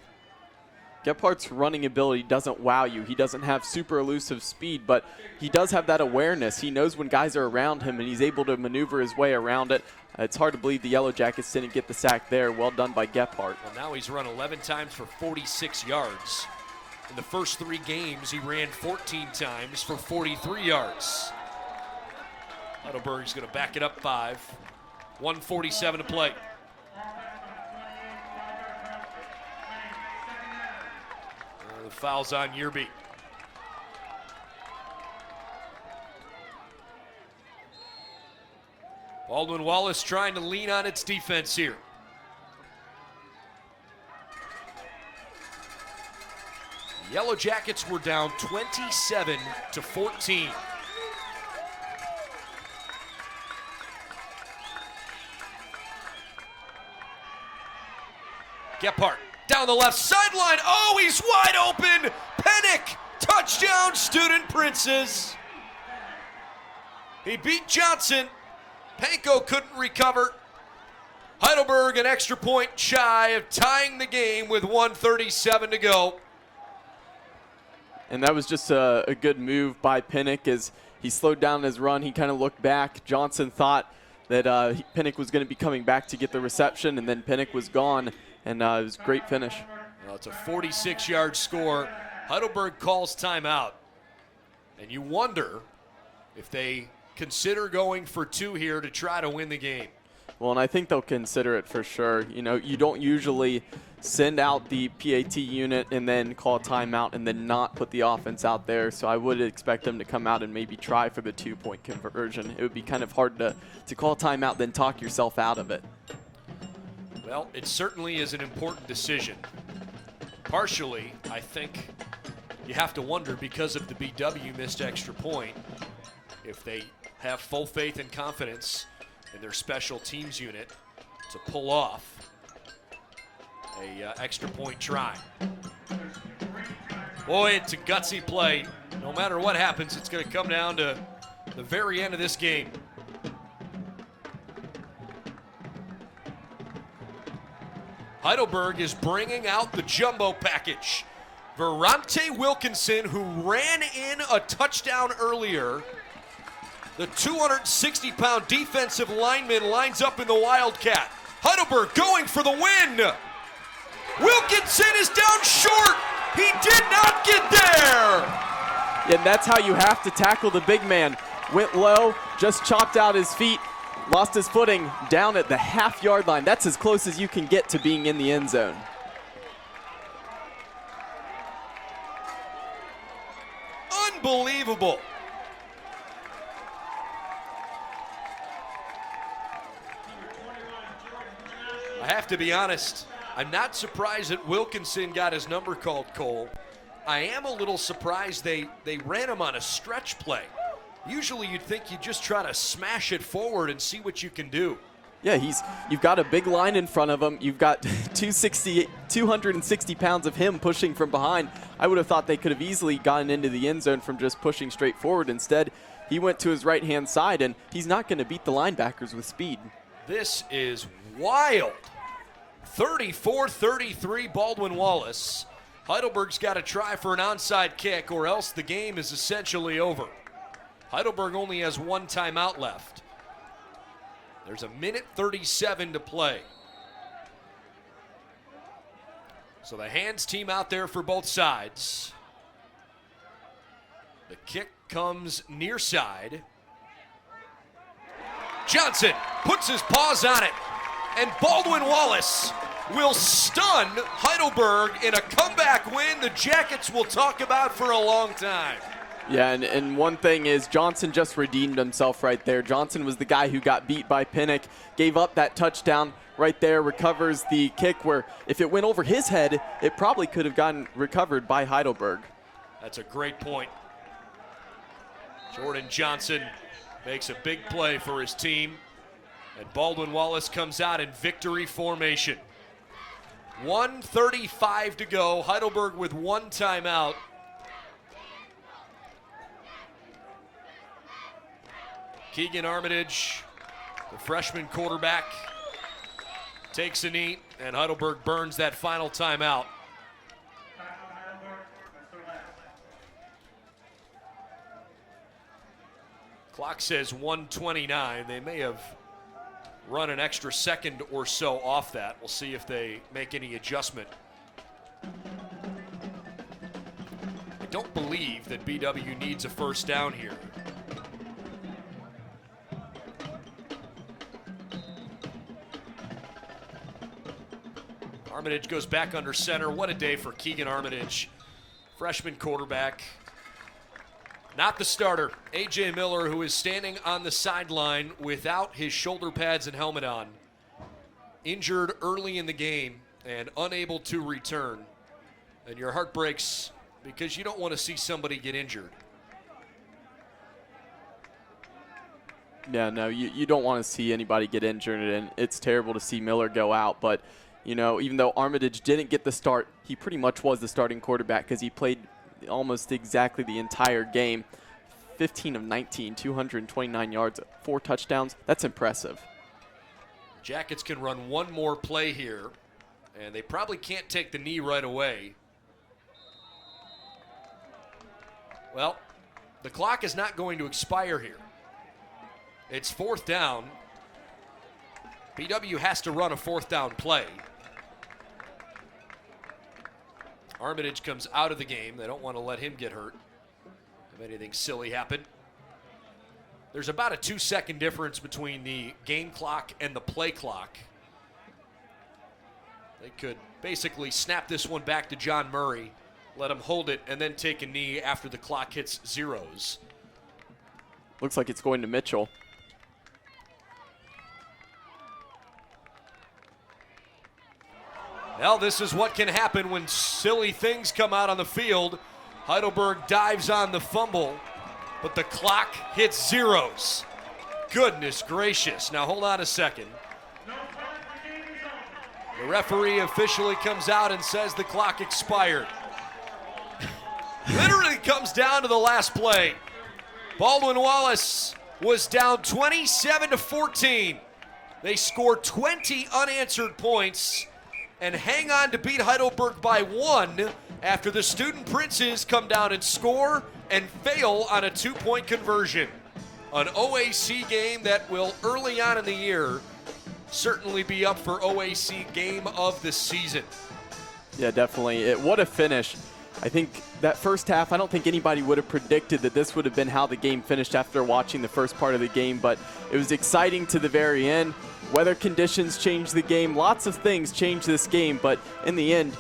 Speaker 5: Gephardt's running ability doesn't wow you. He doesn't have super elusive speed, but he does have that awareness. He knows when guys are around him, and he's able to maneuver his way around it. It's hard to believe the Yellow Jackets didn't get the sack there. Well done by Gephardt.
Speaker 4: Well, now he's run 11 times for 46 yards. In the first 3 games, he ran 14 times for 43 yards. Heidelberg's going to back it up 5. 1:47 to play. The foul's on Yerby. Baldwin Wallace trying to lean on its defense here. Yellow Jackets were down 27-14. Gephardt down the left sideline. Oh, he's wide open. Pennick, touchdown, Student Princes. He beat Johnson. Panko couldn't recover. Heidelberg an extra point shy of tying the game with 1:37 to go.
Speaker 5: And that was just a good move by Pennick as he slowed down his run. He kind of looked back. Johnson thought that Pennick was going to be coming back to get the reception, and then Pennick was gone, and it was a great finish.
Speaker 4: Well, it's a 46-yard score. Heidelberg calls timeout. And you wonder if they consider going for 2 here to try to win the game.
Speaker 5: Well, and I think they'll consider it for sure. You know, you don't usually send out the PAT unit and then call a timeout and then not put the offense out there. So I would expect them to come out and maybe try for the 2-point conversion. It would be kind of hard to call a timeout, then talk yourself out of it.
Speaker 4: Well, it certainly is an important decision. Partially, I think you have to wonder because of the BW missed extra point if they have full faith and confidence in their special teams unit to pull off a extra point try. Boy, it's a gutsy play. No matter what happens, it's going to come down to the very end of this game. Heidelberg is bringing out the jumbo package. Verante Wilkinson, who ran in a touchdown earlier. The 260-pound defensive lineman lines up in the Wildcat. Heidelberg going for the win. Wilkinson is down short. He did not get there.
Speaker 5: And that's how you have to tackle the big man. Went low, just chopped out his feet, lost his footing down at the half-yard line. That's as close as you can get to being in the end zone.
Speaker 4: Unbelievable. I have to be honest, I'm not surprised that Wilkinson got his number called, Cole. I am a little surprised they ran him on a stretch play. Usually you'd think you'd just try to smash it forward and see what you can do.
Speaker 5: Yeah, you've got a big line in front of him. You've got 260 pounds of him pushing from behind. I would have thought they could have easily gotten into the end zone from just pushing straight forward. Instead, he went to his right-hand side, and he's not going to beat the linebackers with speed.
Speaker 4: This is wild. 34-33 Baldwin Wallace. Heidelberg's got to try for an onside kick or else the game is essentially over. Heidelberg only has 1 timeout left. There's 1:37 to play. So the hands team out there for both sides. The kick comes near side. Johnson puts his paws on it. And Baldwin Wallace will stun Heidelberg in a comeback win the Jackets will talk about for a long time.
Speaker 5: Yeah, and one thing is Johnson just redeemed himself right there. Johnson was the guy who got beat by Pennick, gave up that touchdown right there, recovers the kick where if it went over his head, it probably could have gotten recovered by Heidelberg.
Speaker 4: That's a great point. Jordan Johnson makes a big play for his team, and Baldwin Wallace comes out in victory formation. 1:35 to go, Heidelberg with 1 timeout. Keegan Armitage, the freshman quarterback, takes a knee, and Heidelberg burns that final timeout. Clock says 1:29. They may have run an extra second or so off that. We'll see if they make any adjustment. I don't believe that BW needs a first down here. Armitage goes back under center. What a day for Keegan Armitage. Freshman quarterback. Not the starter, A.J. Miller, who is standing on the sideline without his shoulder pads and helmet on. Injured early in the game and unable to return. And your heart breaks because you don't want to see somebody get injured.
Speaker 5: Yeah, no, you don't want to see anybody get injured, and it's terrible to see Miller go out. But, you know, even though Armitage didn't get the start, he pretty much was the starting quarterback because he played almost exactly the entire game. 15 of 19, 229 yards, 4 touchdowns. That's impressive.
Speaker 4: Jackets can run one more play here, and they probably can't take the knee right away. Well, the clock is not going to expire here. It's 4th down. BW has to run a 4th down play. Armitage comes out of the game. They don't want to let him get hurt if anything silly happened. There's about a 2-second difference between the game clock and the play clock. They could basically snap this one back to John Murray, let him hold it, and then take a knee after the clock hits zeros.
Speaker 5: Looks like it's going to Mitchell.
Speaker 4: Well, this is what can happen when silly things come out on the field. Heidelberg dives on the fumble, but the clock hits zeros. Goodness gracious. Now hold on a second. The referee officially comes out and says the clock expired. Literally comes down to the last play. Baldwin Wallace was down 27-14. They scored 20 unanswered points and hang on to beat Heidelberg by 1 after the Student Princes come down and score and fail on a 2-point conversion. An OAC game that will early on in the year certainly be up for OAC game of the season.
Speaker 5: Yeah, definitely. What a finish. I think that first half, I don't think anybody would have predicted that this would have been how the game finished after watching the first part of the game, but it was exciting to the very end. Weather conditions changed the game. Lots of things changed this game, but in the end,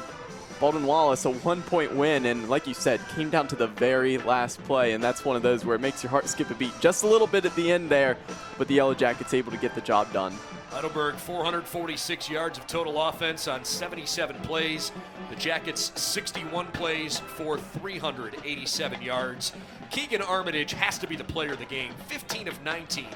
Speaker 5: Baldwin Wallace, a 1-point win, and like you said, came down to the very last play, and that's one of those where it makes your heart skip a beat just a little bit at the end there, but the Yellow Jackets able to get the job done.
Speaker 4: Heidelberg, 446 yards of total offense on 77 plays. The Jackets, 61 plays for 387 yards. Keegan Armitage has to be the player of the game. 15 of 19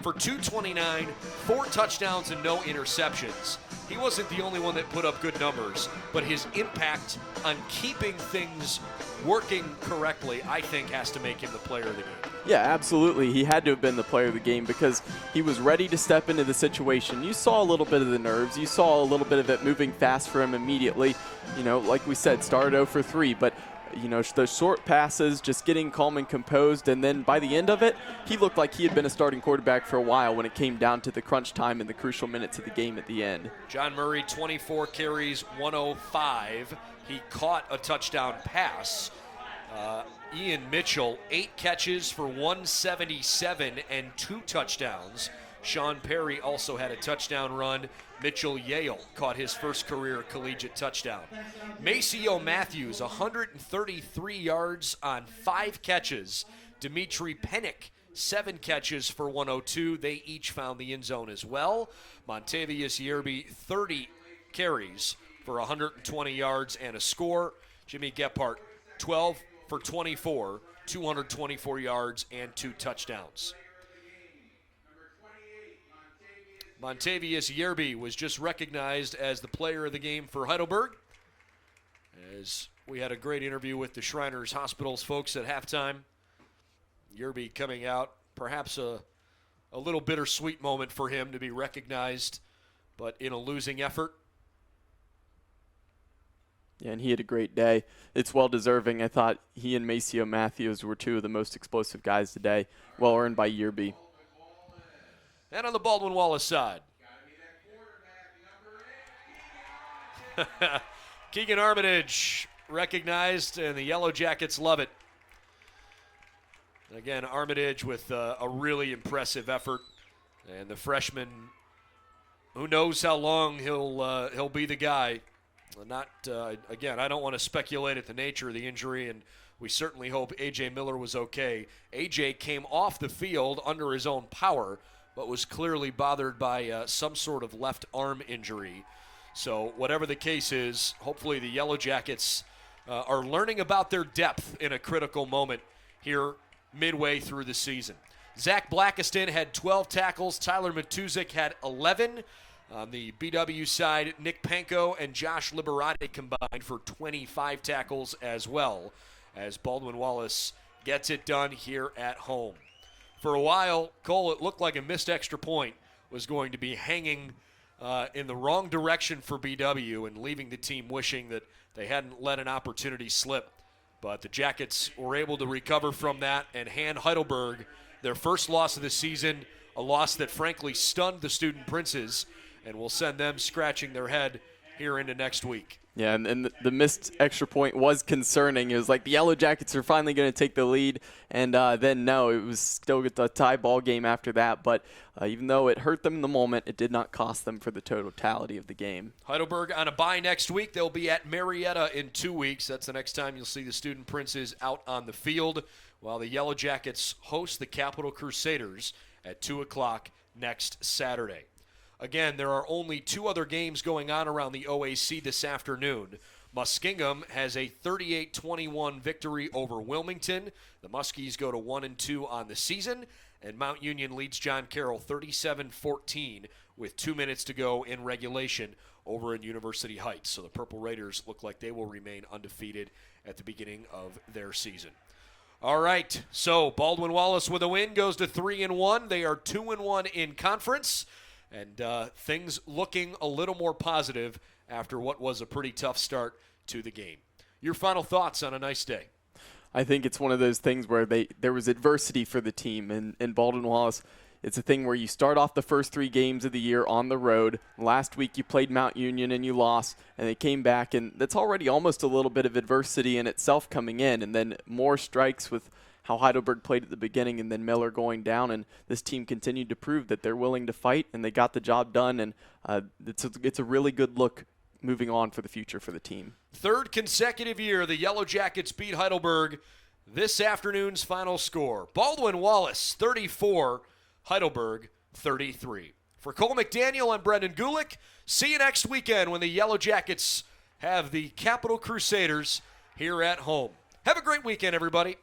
Speaker 4: for 229, 4 touchdowns and no interceptions. He wasn't the only one that put up good numbers, but his impact on keeping things working correctly, I think, has to make him the player of the game.
Speaker 5: Yeah, absolutely. He had to have been the player of the game because he was ready to step into the situation. You saw a little bit of the nerves. You saw a little bit of it moving fast for him immediately. You know, like we said, started 0 for 3, but you know, those short passes, just getting calm and composed, and then by the end of it, he looked like he had been a starting quarterback for a while when it came down to the crunch time and the crucial minutes of the game at the end.
Speaker 4: John Murray, 24 carries, 105. He caught a touchdown pass. Ian Mitchell, 8 catches for 177 and 2 touchdowns. Sean Perry also had a touchdown run. Mitchell Yale caught his first career collegiate touchdown. Maceo Matthews, 133 yards on 5 catches. Dimitri Pennick, 7 catches for 102. They each found the end zone as well. Montavious Yerby, 30 carries for 120 yards and a score. Jimmy Gephardt, 12 for 24, 224 yards and 2 touchdowns. Montavious Yerby was just recognized as the player of the game for Heidelberg, as we had a great interview with the Shriners Hospitals folks at halftime. Yerby coming out, perhaps a little bittersweet moment for him to be recognized, but in a losing effort.
Speaker 5: Yeah, and he had a great day. It's well-deserving. I thought he and Maceo Matthews were 2 of the most explosive guys today. Well earned by Yerby.
Speaker 4: And on the Baldwin Wallace side, Keegan Armitage recognized, and the Yellow Jackets love it. Again, Armitage with a really impressive effort, and the freshman, who knows how long he'll be the guy. Again, I don't want to speculate at the nature of the injury, and we certainly hope A.J. Miller was okay. A.J. came off the field under his own power, but was clearly bothered by some sort of left arm injury. So whatever the case is, hopefully the Yellow Jackets are learning about their depth in a critical moment here midway through the season. Zach Blackiston had 12 tackles. Tyler Matuzik had 11. On the BW side, Nick Panko and Josh Liberati combined for 25 tackles as well, as Baldwin Wallace gets it done here at home. For a while, Cole, it looked like a missed extra point was going to be hanging in the wrong direction for BW and leaving the team wishing that they hadn't let an opportunity slip. But the Jackets were able to recover from that and hand Heidelberg their first loss of the season, a loss that frankly stunned the Student Princes and will send them scratching their head here into next week.
Speaker 5: Yeah, and the missed extra point was concerning. It was like the Yellow Jackets are finally going to take the lead, and then no, it was still a tie ball game after that. But even though it hurt them in the moment, it did not cost them for the totality of the game.
Speaker 4: Heidelberg on a bye next week. They'll be at Marietta in 2 weeks. That's the next time you'll see the Student Princes out on the field, while the Yellow Jackets host the Capital Crusaders at 2 o'clock next Saturday. Again, there are only 2 other games going on around the OAC this afternoon. Muskingum has a 38-21 victory over Wilmington. The Muskies go to 1-2 on the season, and Mount Union leads John Carroll 37-14 with 2 minutes to go in regulation over in University Heights. So the Purple Raiders look like they will remain undefeated at the beginning of their season. All right, so Baldwin Wallace with a win goes to 3-1. They are 2-1 in conference. And things looking a little more positive after what was a pretty tough start to the game. Your final thoughts on a nice day?
Speaker 5: I think it's one of those things where there was adversity for the team. And Baldwin Wallace, it's a thing where you start off the first 3 games of the year on the road. Last week you played Mount Union and you lost, and they came back. And that's already almost a little bit of adversity in itself coming in. And then more strikes with how Heidelberg played at the beginning and then Miller going down, and this team continued to prove that they're willing to fight, and they got the job done, and it's a really good look moving on for the future for the team.
Speaker 4: 3rd consecutive year the Yellow Jackets beat Heidelberg. This afternoon's final score, Baldwin Wallace 34, Heidelberg 33. For Cole McDaniel, I'm Brendan Gulick. See you next weekend when the Yellow Jackets have the Capital Crusaders here at home. Have a great weekend, everybody.